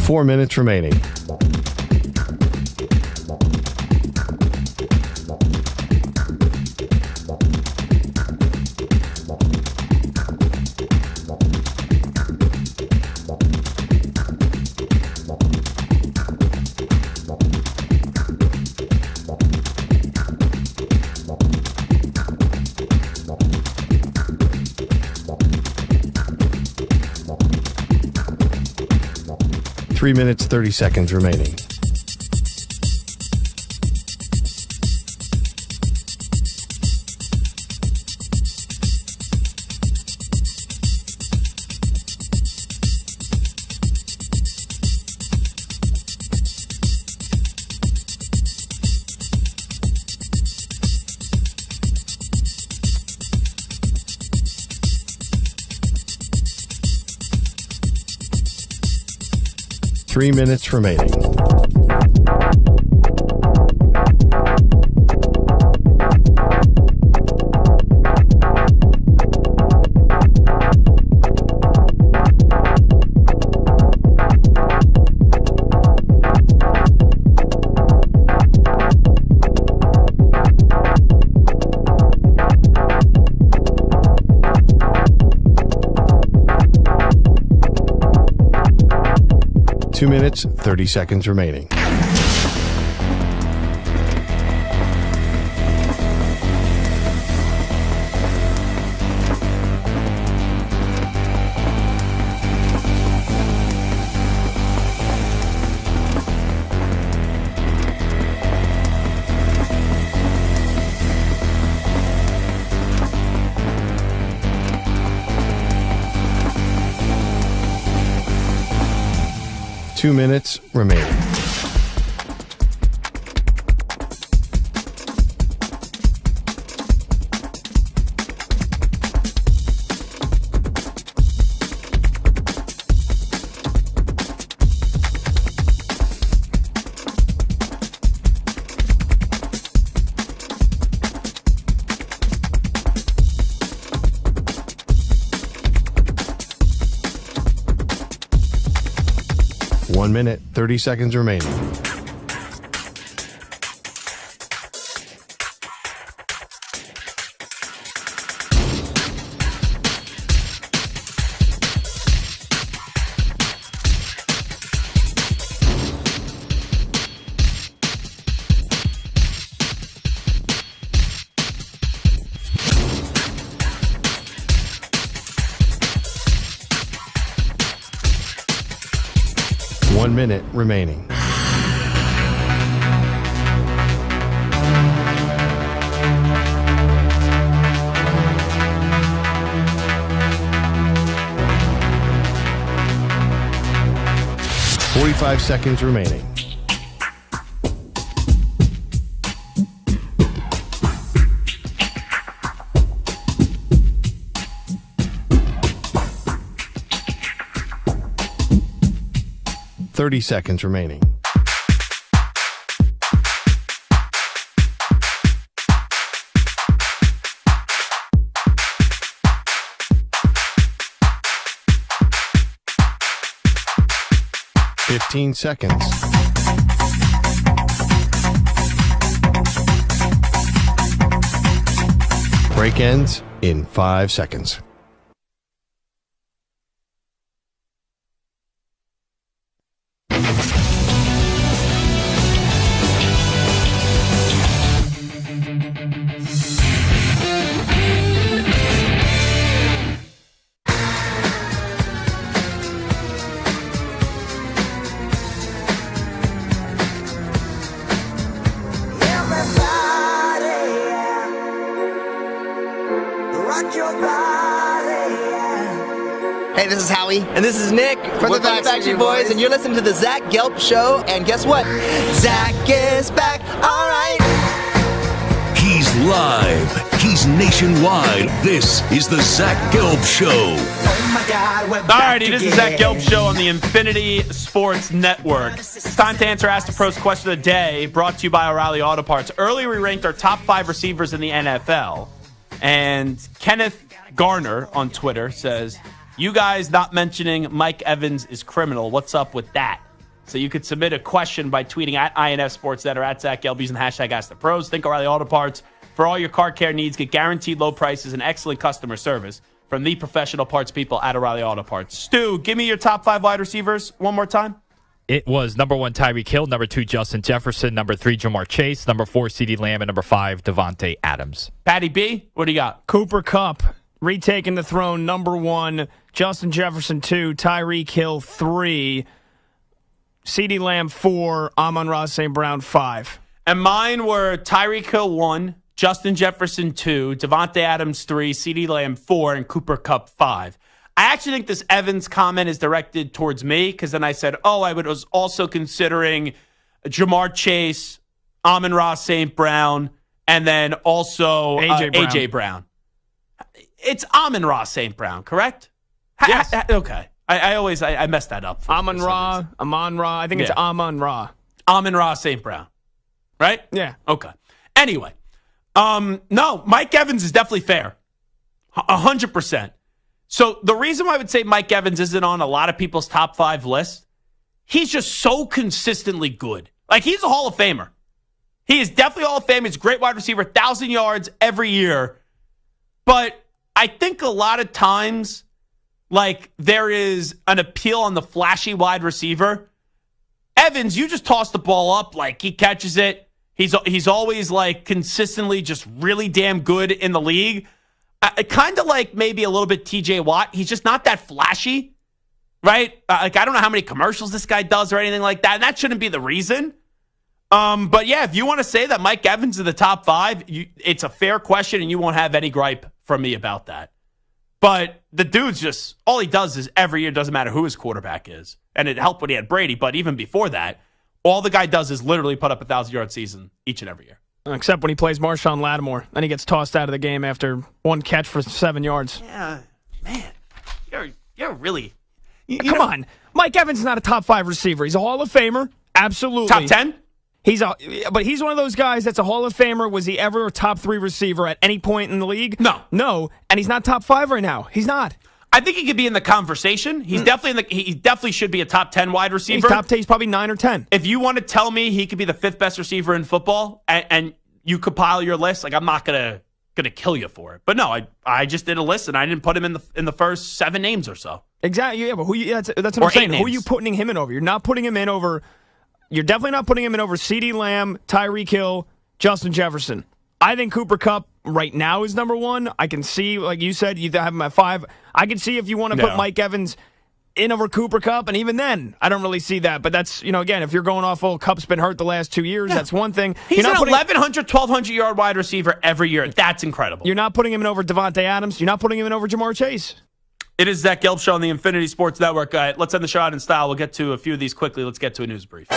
Four minutes remaining. Three minutes, 30 seconds remaining. Three minutes remaining. 2 minutes, 30 seconds remaining. Two minutes remaining. One minute, 30 seconds remaining. One minute remaining. Forty-five seconds remaining. Thirty seconds remaining. Fifteen seconds. Break ends in 5 seconds. Hey, this is Howie. And this is Nick from the Backstreet Boys. And you're listening to the Zach Gelb Show. And guess what? Zach is back. All right. He's live. He's nationwide. This is the Zach Gelb Show. Oh my God, we're back. Alrighty, this is Zach Gelb Show on the Infinity Sports Network. It's time to answer Ask the Pros question of the day, brought to you by O'Reilly Auto Parts. Earlier, we ranked our top 5 receivers in the NFL. And Kenneth Garner on Twitter says, you guys not mentioning Mike Evans is criminal. What's up with that? So you could submit a question by tweeting at INF Sportsnet or at Zach Gelb using the hashtag AskThePros. Think O'Reilly Auto Parts. For all your car care needs, get guaranteed low prices and excellent customer service from the professional parts people at O'Reilly Auto Parts. Stu, give me your top 5 wide receivers one more time. It was number 1, Tyreek Hill, number 2, Justin Jefferson, number 3, Jamar Chase, number 4, CeeDee Lamb, and number 5, Devontae Adams. Patty B, what do you got? Cooper Kupp, retaking the throne, number 1, Justin Jefferson 2, Tyreek Hill 3, CeeDee Lamb 4, Amon-Ra St. Brown 5. And mine were Tyreek Hill 1, Justin Jefferson 2, Devontae Adams 3, CeeDee Lamb 4, and Cooper Kupp 5. I actually think this Evans comment is directed towards me because then I said, I was also considering Jamar Chase, Amon-Ra St. Brown, and then also A.J. Brown. It's Amon-Ra St. Brown, correct? Yes. Okay. I messed that up. Amon-Ra. I think it's Amon-Ra. Amon-Ra St. Brown. Right? Yeah. Okay. Anyway. No, Mike Evans is definitely fair. 100%. So the reason why I would say Mike Evans isn't on a lot of people's top 5 list, he's just so consistently good. Like, he's a Hall of Famer. He is definitely a Hall of Fame. He's a great wide receiver, 1,000 yards every year. But I think a lot of times, like, there is an appeal on the flashy wide receiver Evans, you just toss the ball up like he catches it. He's always like consistently just really damn good in the league. Kind of like maybe a little bit TJ Watt. He's just not that flashy, right? I don't know how many commercials this guy does or anything like that. And that shouldn't be the reason. But yeah, if you want to say that Mike Evans is the top 5, it's a fair question, and you won't have any gripe from me about that. But the dude's just, all he does is every year, doesn't matter who his quarterback is. And it helped when he had Brady, but even before that, all the guy does is literally put up a 1,000-yard season each and every year. Except when he plays Marshawn Lattimore. Then he gets tossed out of the game after one catch for 7 yards. Yeah, man, you're really... Come on. Mike Evans is not a top 5 receiver. He's a Hall of Famer. Absolutely. Top 10? But he's one of those guys that's a Hall of Famer. Was he ever a top 3 receiver at any point in the league? No. And he's not top 5 right now. He's not. I think he could be in the conversation. He's definitely he definitely should be a top 10 wide receiver. He's top 10. He's probably 9 or 10. If you want to tell me he could be the 5th best receiver in football, and you compile your list, like I'm not gonna kill you for it. But no, I just did a list and I didn't put him in the first 7 names or so. Exactly. Yeah, but that's what I'm saying. Names. Who are you putting him in over? You're not putting him in over. You're definitely not putting him in over CeeDee Lamb, Tyreek Hill, Justin Jefferson. I think Cooper Kupp right now is number 1. I can see, like you said, you have him at 5. I can see if you want to put Mike Evans in over Cooper Kupp, and even then, I don't really see that. But that's, again, if you're going off, Kupp's been hurt the last 2 years, that's one thing. He's an 1,100, 1,200-yard wide receiver every year. That's incredible. You're not putting him in over Devontae Adams. You're not putting him in over Jamar Chase. It is Zach Gelb Show on the Infinity Sports Network. Let's end the show out in style. We'll get to a few of these quickly. Let's get to a news brief.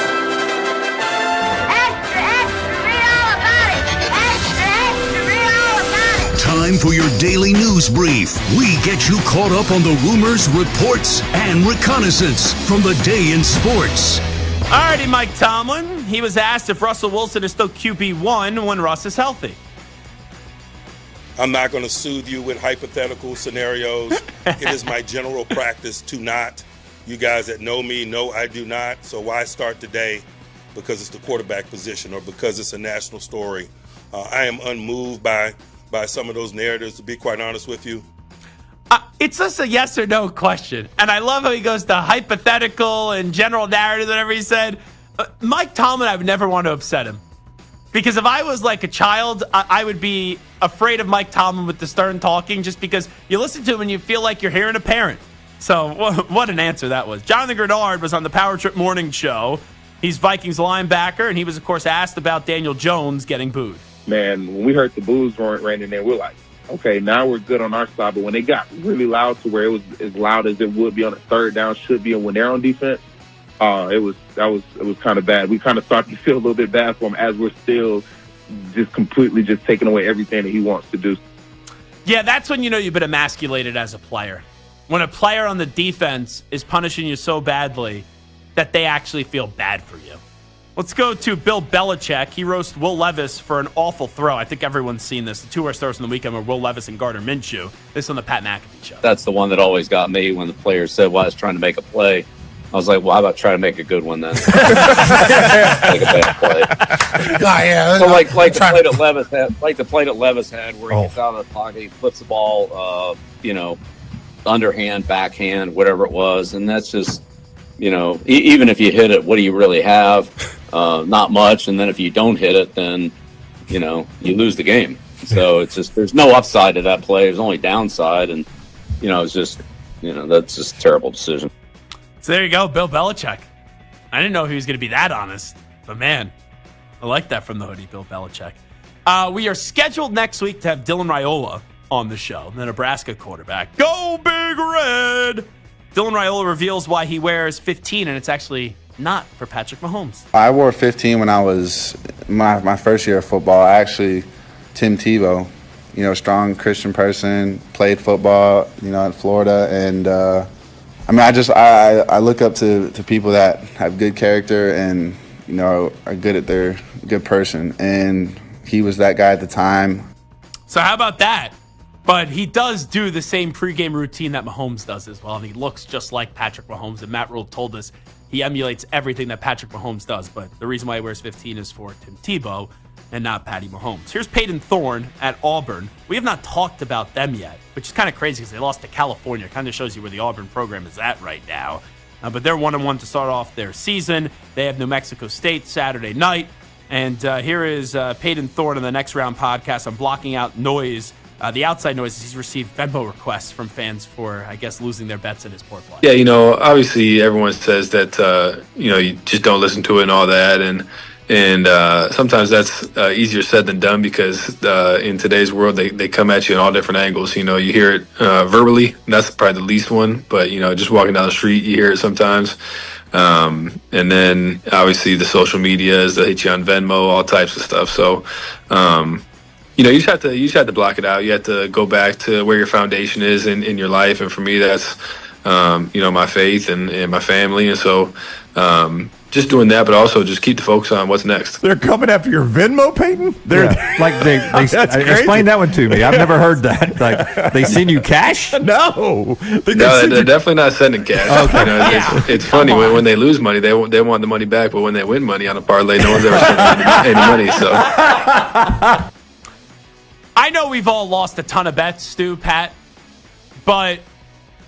Time for your daily news brief. We get you caught up on the rumors, reports, and reconnaissance from the day in sports. Alrighty, Mike Tomlin. He was asked if Russell Wilson is still QB1 when Russ is healthy. I'm not going to soothe you with hypothetical scenarios. It is my general practice to not. You guys that know me know I do not. So why start today? Because it's the quarterback position or because it's a national story. I am unmoved by some of those narratives, to be quite honest with you. It's just a yes or no question. And I love how he goes to hypothetical and general narrative, whatever he said. Mike Tomlin, I would never want to upset him. Because if I was like a child, I would be afraid of Mike Tomlin with the stern talking, just because you listen to him and you feel like you're hearing a parent. So what an answer that was. Jonathan Grenard was on the Power Trip Morning Show. He's Vikings linebacker, and he was, of course, asked about Daniel Jones getting booed. Man, when we heard the boos ran in there, we're like, okay, now we're good on our side. But when they got really loud to where it was as loud as it would be on a third down, should be, and when they're on defense, it was kind of bad. We kind of started to feel a little bit bad for him as we're still just completely just taking away everything that he wants to do. Yeah, that's when you know you've been emasculated as a player. When a player on the defense is punishing you so badly that they actually feel bad for you. Let's go to Bill Belichick. He roasted Will Levis for an awful throw. I think everyone's seen this. The 2 worst throws in the weekend were Will Levis and Gardner Minshew. This on the Pat McAfee show. That's the one that always got me when the players said, well, I was trying to make a play. I was like, well, how about try to make a good one then? Make a bad play. So like the play that Levis had where he gets out of the pocket, he flips the ball, underhand, backhand, whatever it was. And that's just, even if you hit it, what do you really have? Not much. And then if you don't hit it, then, you lose the game. So it's just, there's no upside to that play. There's only downside. And, it's just, that's just a terrible decision. So there you go, Bill Belichick. I didn't know if he was going to be that honest, but man, I like that from the hoodie, Bill Belichick. We are scheduled next week to have Dylan Raiola on the show, the Nebraska quarterback. Go Big Red! Dylan Raiola reveals why he wears 15, and it's actually not for Patrick Mahomes. I wore 15 when I was my first year of football. Tim Tebow, strong Christian person, played football, in Florida, and I look up to people that have good character and, are good at their good person. And he was that guy at the time. So how about that? But he does do the same pregame routine that Mahomes does as well. And he looks just like Patrick Mahomes. And Matt Rule told us he emulates everything that Patrick Mahomes does. But the reason why he wears 15 is for Tim Tebow and not Patty Mahomes. Here's Peyton Thorne at Auburn. We have not talked about them yet, which is kind of crazy because they lost to California. Kind of shows you where the Auburn program is at right now. But they're 1-1 to start off their season. They have New Mexico State Saturday night. And here is Peyton Thorne on the Next Round podcast on blocking out noise. The outside noises. He's received Venmo requests from fans for, I guess, losing their bets in his port play. Yeah, obviously everyone says that, you just don't listen to it and all that. And sometimes that's easier said than done because in today's world, they come at you in all different angles. You hear it verbally. And that's probably the least one. But, just walking down the street, you hear it sometimes. And then obviously the social medias that hit you on Venmo, all types of stuff. So, you just have to block it out. You have to go back to where your foundation is in your life. And for me, that's, my faith and my family. And so, just doing that, but also just keep the focus on what's next. They're coming after your Venmo, Peyton? Explain that one to me. I've never heard that. Like, they send you cash? No. They're definitely not sending cash. Okay. It's funny when they lose money, they want the money back, but when they win money on a parlay, no one's ever sending any money. So I know we've all lost a ton of bets, Stu, Pat, but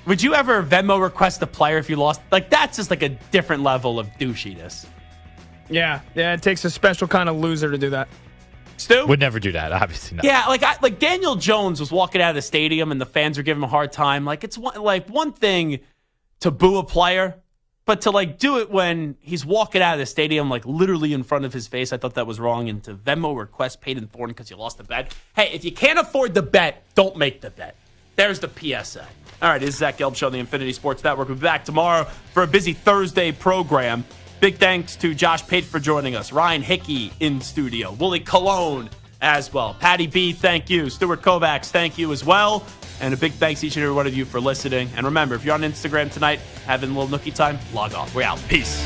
would you ever Venmo request a player if you lost? Like, that's just like a different level of douchiness. Yeah, it takes a special kind of loser to do that. Stu? Would never do that, obviously not. Yeah, like Daniel Jones was walking out of the stadium and the fans were giving him a hard time. Like, it's one thing to boo a player, but to do it when he's walking out of the stadium, literally in front of his face, I thought that was wrong. And to Venmo request Peyton Thorne because you lost the bet. Hey, if you can't afford the bet, don't make the bet. There's the PSA. All right, this is Zach Gelb Show on the Infinity Sports Network. We'll be back tomorrow for a busy Thursday program. Big thanks to Josh Pate for joining us. Ryan Hickey in studio. Willie Colon as well. Patty B, thank you. Stuart Kovacs, thank you as well. And a big thanks to each and every one of you for listening. And remember, if you're on Instagram tonight, having a little nookie time, log off. We're out. Peace.